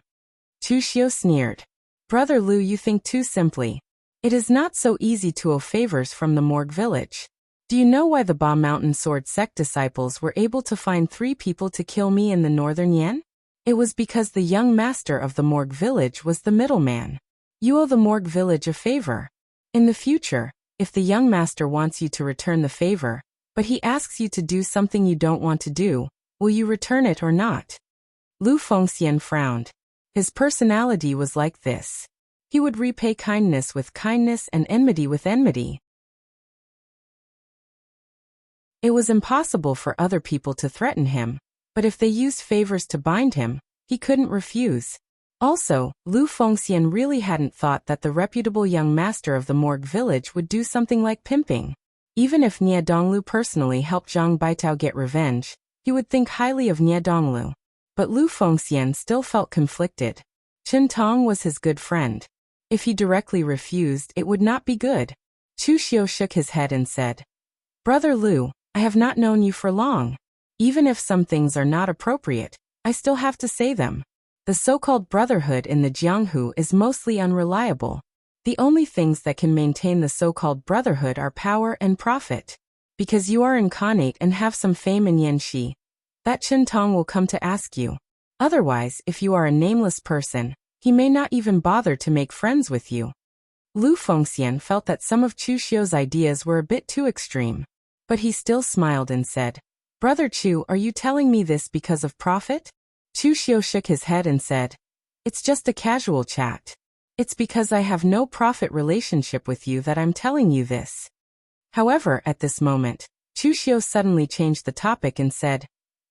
Chu Xiu sneered. Brother Lu, you think too simply. It is not so easy to owe favors from the Morgue village. Do you know why the Ba Mountain Sword sect disciples were able to find 3 people to kill me in the northern Yan? It was because the young master of the Morgue village was the middleman. You owe the Morgue village a favor. In the future, if the young master wants you to return the favor, but he asks you to do something you don't want to do, will you return it or not? Lu Fengxian frowned. His personality was like this. He would repay kindness with kindness and enmity with enmity. It was impossible for other people to threaten him, but if they used favors to bind him, he couldn't refuse. Also, Lu Fengxian really hadn't thought that the reputable young master of the Morgue village would do something like pimping. Even if Nie Donglu personally helped Zhang Baitao get revenge, he would think highly of Nie Donglu. But Lu Fengxian still felt conflicted. Chen Tong was his good friend. If he directly refused, it would not be good. Chu Xiu shook his head and said, Brother Lu, I have not known you for long. Even if some things are not appropriate, I still have to say them. The so-called brotherhood in the Jianghu is mostly unreliable. The only things that can maintain the so-called brotherhood are power and profit. Because you are incarnate and have some fame in Yanxi, that Chen Tong will come to ask you. Otherwise, if you are a nameless person, he may not even bother to make friends with you. Lu Fengxian felt that some of Chu Xiu's ideas were a bit too extreme. But he still smiled and said, Brother Chu, are you telling me this because of profit? Chu Xiu shook his head and said, It's just a casual chat. It's because I have no profit relationship with you that I'm telling you this. However, at this moment, Chu Xiu suddenly changed the topic and said,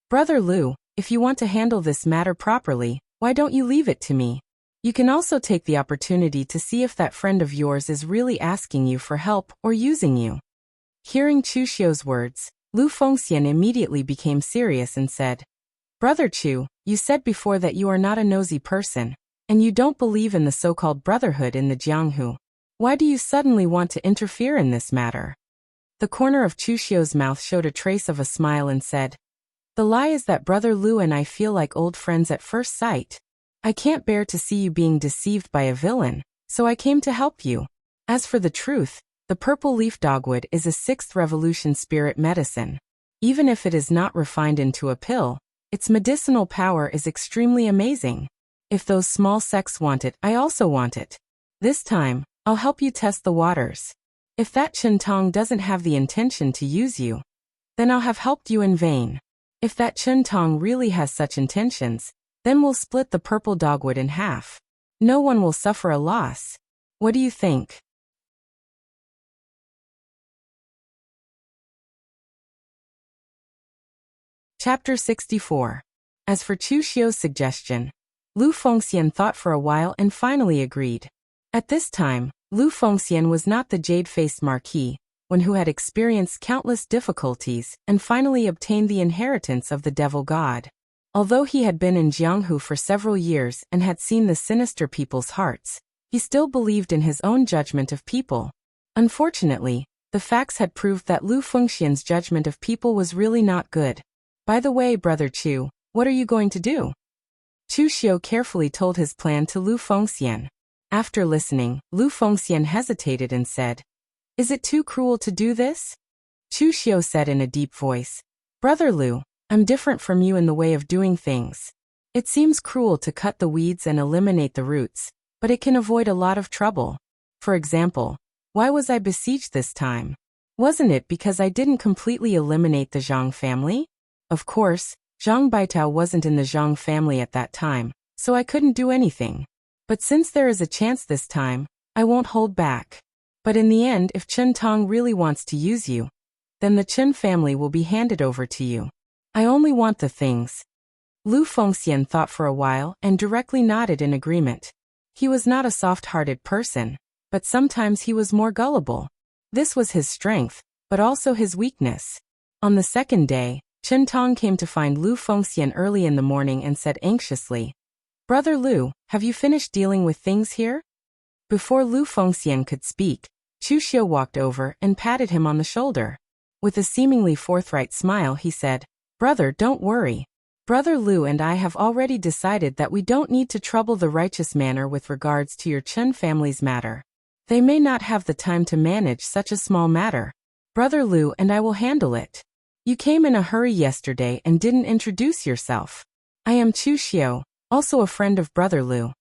Brother Lu, if you want to handle this matter properly, why don't you leave it to me? You can also take the opportunity to see if that friend of yours is really asking you for help or using you. Hearing Chu Xiu's words, Lu Fengxian immediately became serious and said, Brother Chu, you said before that you are not a nosy person, and you don't believe in the so-called brotherhood in the Jianghu. Why do you suddenly want to interfere in this matter? The corner of Chu Xiu's mouth showed a trace of a smile and said, The lie is that Brother Lu and I feel like old friends at first sight. I can't bear to see you being deceived by a villain, so I came to help you. As for the truth, the purple leaf dogwood is a 6th revolution spirit medicine. Even if it is not refined into a pill, its medicinal power is extremely amazing. If those small sects want it, I also want it. This time, I'll help you test the waters. If that Chen Tong doesn't have the intention to use you, then I'll have helped you in vain. If that Chen Tong really has such intentions, then we'll split the purple dogwood in half. No one will suffer a loss. What do you think? Chapter 64. As for Chu Xiu's suggestion, Lu Fengxian thought for a while and finally agreed. At this time, Lu Fengxian was not the jade-faced marquis, one who had experienced countless difficulties and finally obtained the inheritance of the devil god. Although he had been in Jianghu for several years and had seen the sinister people's hearts, he still believed in his own judgment of people. Unfortunately, the facts had proved that Lu Fengxian's judgment of people was really not good. By the way, Brother Chu, what are you going to do? Chu Xiu carefully told his plan to Lu Fengxian. After listening, Lu Fengxian hesitated and said, Is it too cruel to do this? Chu Xiu said in a deep voice, Brother Lu, I'm different from you in the way of doing things. It seems cruel to cut the weeds and eliminate the roots, but it can avoid a lot of trouble. For example, why was I besieged this time? Wasn't it because I didn't completely eliminate the Zhang family? Of course, Zhang Baitao wasn't in the Zhang family at that time, so I couldn't do anything. But since there is a chance this time, I won't hold back. But in the end, if Chen Tong really wants to use you, then the Chen family will be handed over to you. I only want the things. Lu Fengxian thought for a while and directly nodded in agreement. He was not a soft-hearted person, but sometimes he was more gullible. This was his strength, but also his weakness. On the second day, Chen Tong came to find Lu Fengxian early in the morning and said anxiously, "Brother Lu, have you finished dealing with things here?" Before Lu Fengxian could speak, Chu Xiu walked over and patted him on the shoulder. With a seemingly forthright smile, he said, "Brother, don't worry. Brother Lu and I have already decided that we don't need to trouble the righteous manor with regards to your Chen family's matter. They may not have the time to manage such a small matter. Brother Lu and I will handle it. You came in a hurry yesterday and didn't introduce yourself. I am Chu Xiu, also a friend of Brother Lu."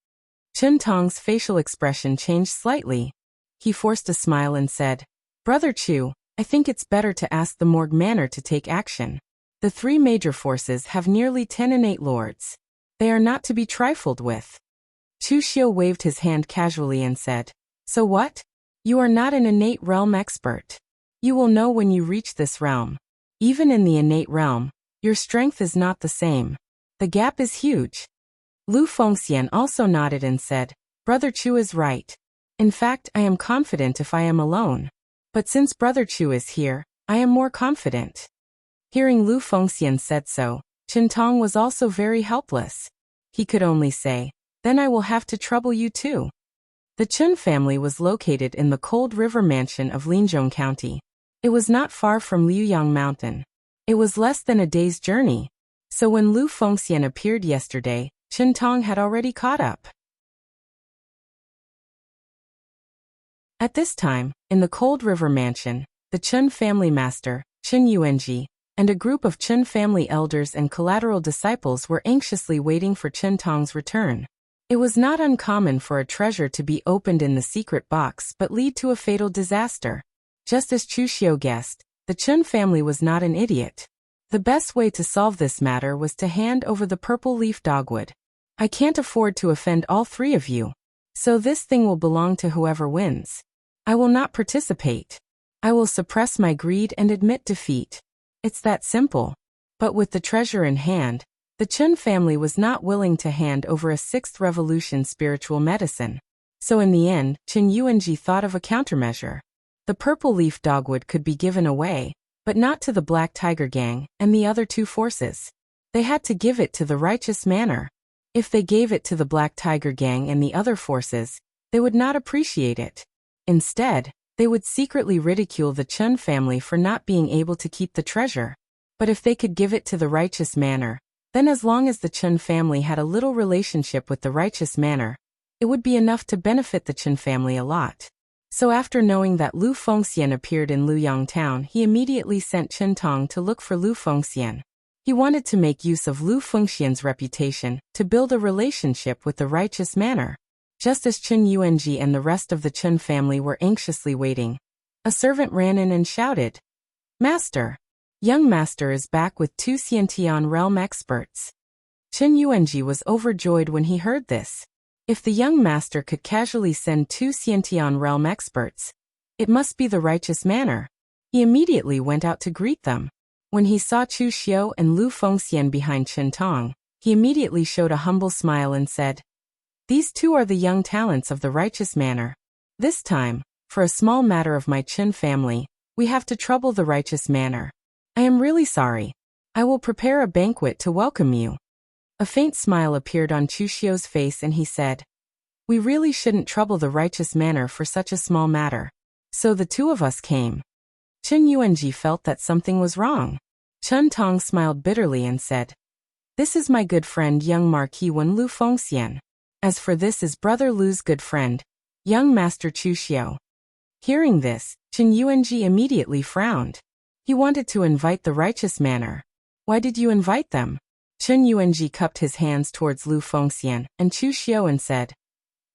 Chen Tong's facial expression changed slightly. He forced a smile and said, "Brother Chu, I think it's better to ask the Morgue Manor to take action. The three major forces have nearly 10 innate lords. They are not to be trifled with." Chu Xiu waved his hand casually and said, "So what? You are not an innate realm expert. You will know when you reach this realm. Even in the innate realm, your strength is not the same. The gap is huge." Lu Fengxian also nodded and said, "Brother Chu is right. In fact, I am confident if I am alone. But since Brother Chu is here, I am more confident." Hearing Lu Fengxian said so, Chen Tong was also very helpless. He could only say, "Then I will have to trouble you too." The Chen family was located in the Cold River Mansion of Linzhong County. It was not far from Liuyang Mountain. It was less than a day's journey. So when Lu Fengxian appeared yesterday, Chen Tong had already caught up. At this time, in the Cold River Mansion, the Chen family master, Chen Yuanji, and a group of Chen family elders and collateral disciples were anxiously waiting for Chen Tong's return. It was not uncommon for a treasure to be opened in the secret box but lead to a fatal disaster. Just as Chu Xiu guessed, the Chen family was not an idiot. The best way to solve this matter was to hand over the purple leaf dogwood. "I can't afford to offend all three of you. So this thing will belong to whoever wins. I will not participate. I will suppress my greed and admit defeat. It's that simple." But with the treasure in hand, the Chen family was not willing to hand over a sixth revolution spiritual medicine. So in the end, Chen Yuanji thought of a countermeasure. The purple leaf dogwood could be given away, but not to the Black Tiger Gang and the other two forces. They had to give it to the righteous manor. If they gave it to the Black Tiger Gang and the other forces, they would not appreciate it. Instead, they would secretly ridicule the Chen family for not being able to keep the treasure. But if they could give it to the righteous manor, then as long as the Chen family had a little relationship with the righteous manor, it would be enough to benefit the Chen family a lot. So after knowing that Lu Fengxian appeared in Luyang town, he immediately sent Chen Tong to look for Lu Fengxian. He wanted to make use of Lu Fengxian's reputation to build a relationship with the righteous manor. Just as Chen Yuanji and the rest of the Chen family were anxiously waiting, a servant ran in and shouted, "Master! Young Master is back with 2 Xiantian realm experts." Chen Yuanji was overjoyed when he heard this. If the young master could casually send 2 Xiantian realm experts, it must be the righteous manor. He immediately went out to greet them. When he saw Chu Xiu and Lu Fengxian behind Chen Tong, he immediately showed a humble smile and said, "These two are the young talents of the righteous manor. This time, for a small matter of my Chen family, we have to trouble the righteous manor. I am really sorry. I will prepare a banquet to welcome you." A faint smile appeared on Chu Xiu's face and he said, "We really shouldn't trouble the righteous manor for such a small matter. So the two of us came." Chen Yuanji felt that something was wrong. Chen Tong smiled bitterly and said, "This is my good friend young Marquis Wen Lu Fengxian. As for this is Brother Lu's good friend, young Master Chu Xiu." Hearing this, Chen Yuanji immediately frowned. He wanted to invite the righteous manor. "Why did you invite them?" Chen Yuanji cupped his hands towards Lu Fengxian and Chu Xiu and said,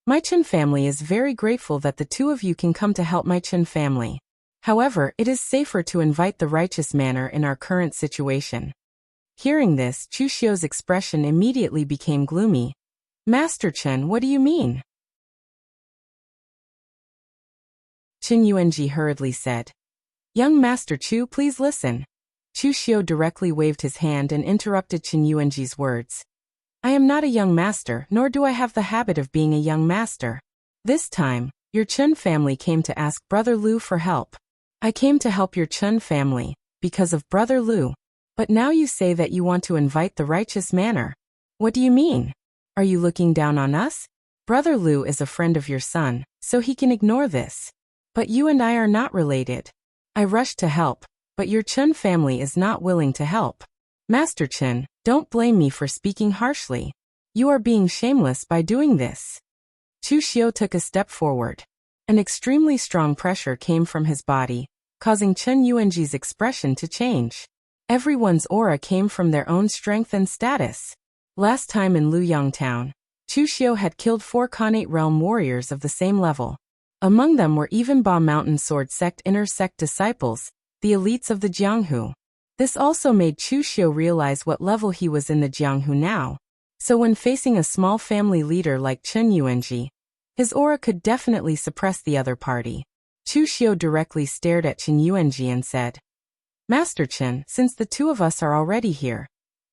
"My Chen family is very grateful that the two of you can come to help my Chen family. However, it is safer to invite the righteous manor in our current situation." Hearing this, Chu Xiu's expression immediately became gloomy. Master Chen, what do you mean? Chen Yuanji hurriedly said. Young Master Chu, please listen. Chu Xiu directly waved his hand and interrupted Chen Yuanji's words. I am not a young master, nor do I have the habit of being a young master. This time, your Chen family came to ask Brother Lu for help. I came to help your Chen family, because of Brother Lu. But now you say that you want to invite the righteous manner. What do you mean? Are you looking down on us? Brother Lu is a friend of your son, so he can ignore this. But you and I are not related. I rushed to help, but your Chen family is not willing to help. Master Chen, don't blame me for speaking harshly. You are being shameless by doing this. Chu Xiu took a step forward. An extremely strong pressure came from his body, causing Chen Yuanji's expression to change. Everyone's aura came from their own strength and status. Last time in Luyang Town, Chu Xiu had killed 4 Khanate realm warriors of the same level. Among them were even Ba Mountain Sword Sect inner sect disciples, the elites of the Jianghu. This also made Chu Xiu realize what level he was in the Jianghu now. So when facing a small family leader like Chen Yuanji, his aura could definitely suppress the other party. Chu Xiu directly stared at Chen Yuanji and said, Master Chen, since the two of us are already here,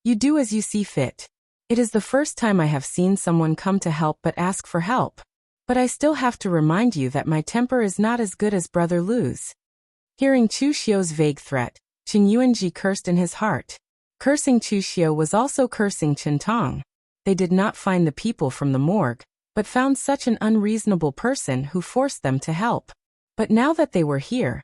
you do as you see fit. It is the first time I have seen someone come to help but ask for help. But I still have to remind you that my temper is not as good as Brother Lu's. Hearing Chu Xiu's vague threat, Chen Yuanji cursed in his heart. Cursing Chu Xiu was also cursing Chen Tong. They did not find the people from the morgue, but found such an unreasonable person who forced them to help. But now that they were here,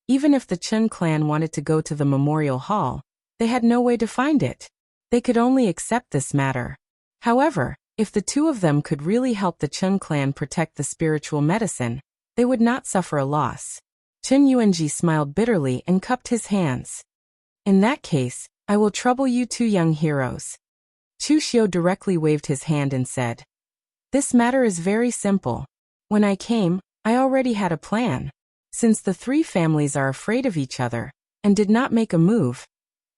even if the Chen clan wanted to go to the memorial hall, they had no way to find it. They could only accept this matter. However, if the two of them could really help the Chen clan protect the spiritual medicine, they would not suffer a loss. Chen Yuanji smiled bitterly and cupped his hands. In that case, I will trouble you two young heroes. Chu Xiu directly waved his hand and said, This matter is very simple. When I came, I already had a plan. Since the 3 families are afraid of each other, and did not make a move,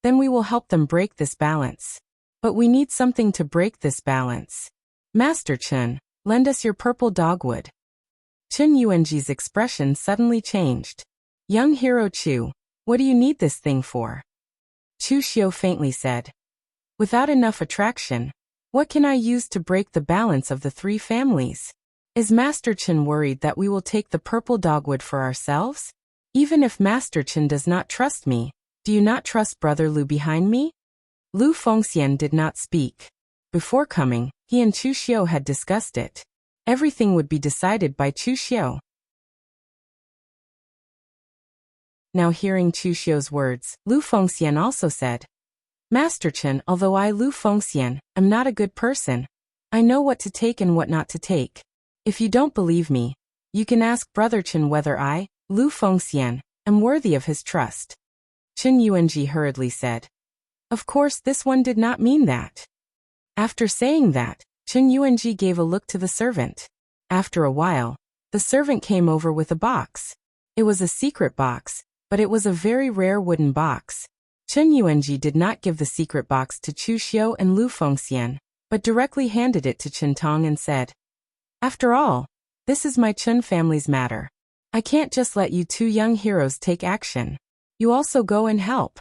then we will help them break this balance. But we need something to break this balance. Master Chen, lend us your purple dogwood. Chen Yuanji's expression suddenly changed. Young hero Chu, what do you need this thing for? Chu Xiu faintly said. Without enough attraction, what can I use to break the balance of the 3 families? Is Master Chen worried that we will take the purple dogwood for ourselves? Even if Master Chen does not trust me, do you not trust Brother Lu behind me? Lu Fengxian did not speak. Before coming, he and Chu Xiu had discussed it. Everything would be decided by Chu Xiu. Now hearing Chu Xiu's words, Lu Fengxian also said, Master Chen, although I, Lu Fengxian, am not a good person, I know what to take and what not to take. If you don't believe me, you can ask Brother Chen whether I, Lu Fengxian, am worthy of his trust. Chen Yuanji hurriedly said. Of course this one did not mean that. After saying that, Chen Yuanji gave a look to the servant. After a while, the servant came over with a box. It was a secret box, but it was a very rare wooden box. Chen Yuanji did not give the secret box to Chu Xiu and Lu Fengxian, but directly handed it to Chen Tong and said, After all, this is my Chen family's matter. I can't just let you 2 young heroes take action. You also go and help.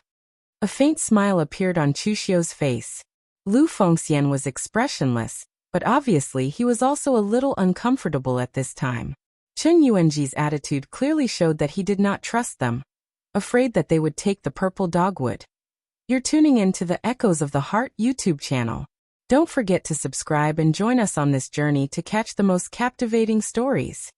A faint smile appeared on Chu Xiu's face. Lu Fengxian was expressionless, but obviously he was also a little uncomfortable at this time. Chen Yuanji's attitude clearly showed that he did not trust them, afraid that they would take the purple dogwood. You're tuning in to the Echoes of the Heart YouTube channel. Don't forget to subscribe and join us on this journey to catch the most captivating stories.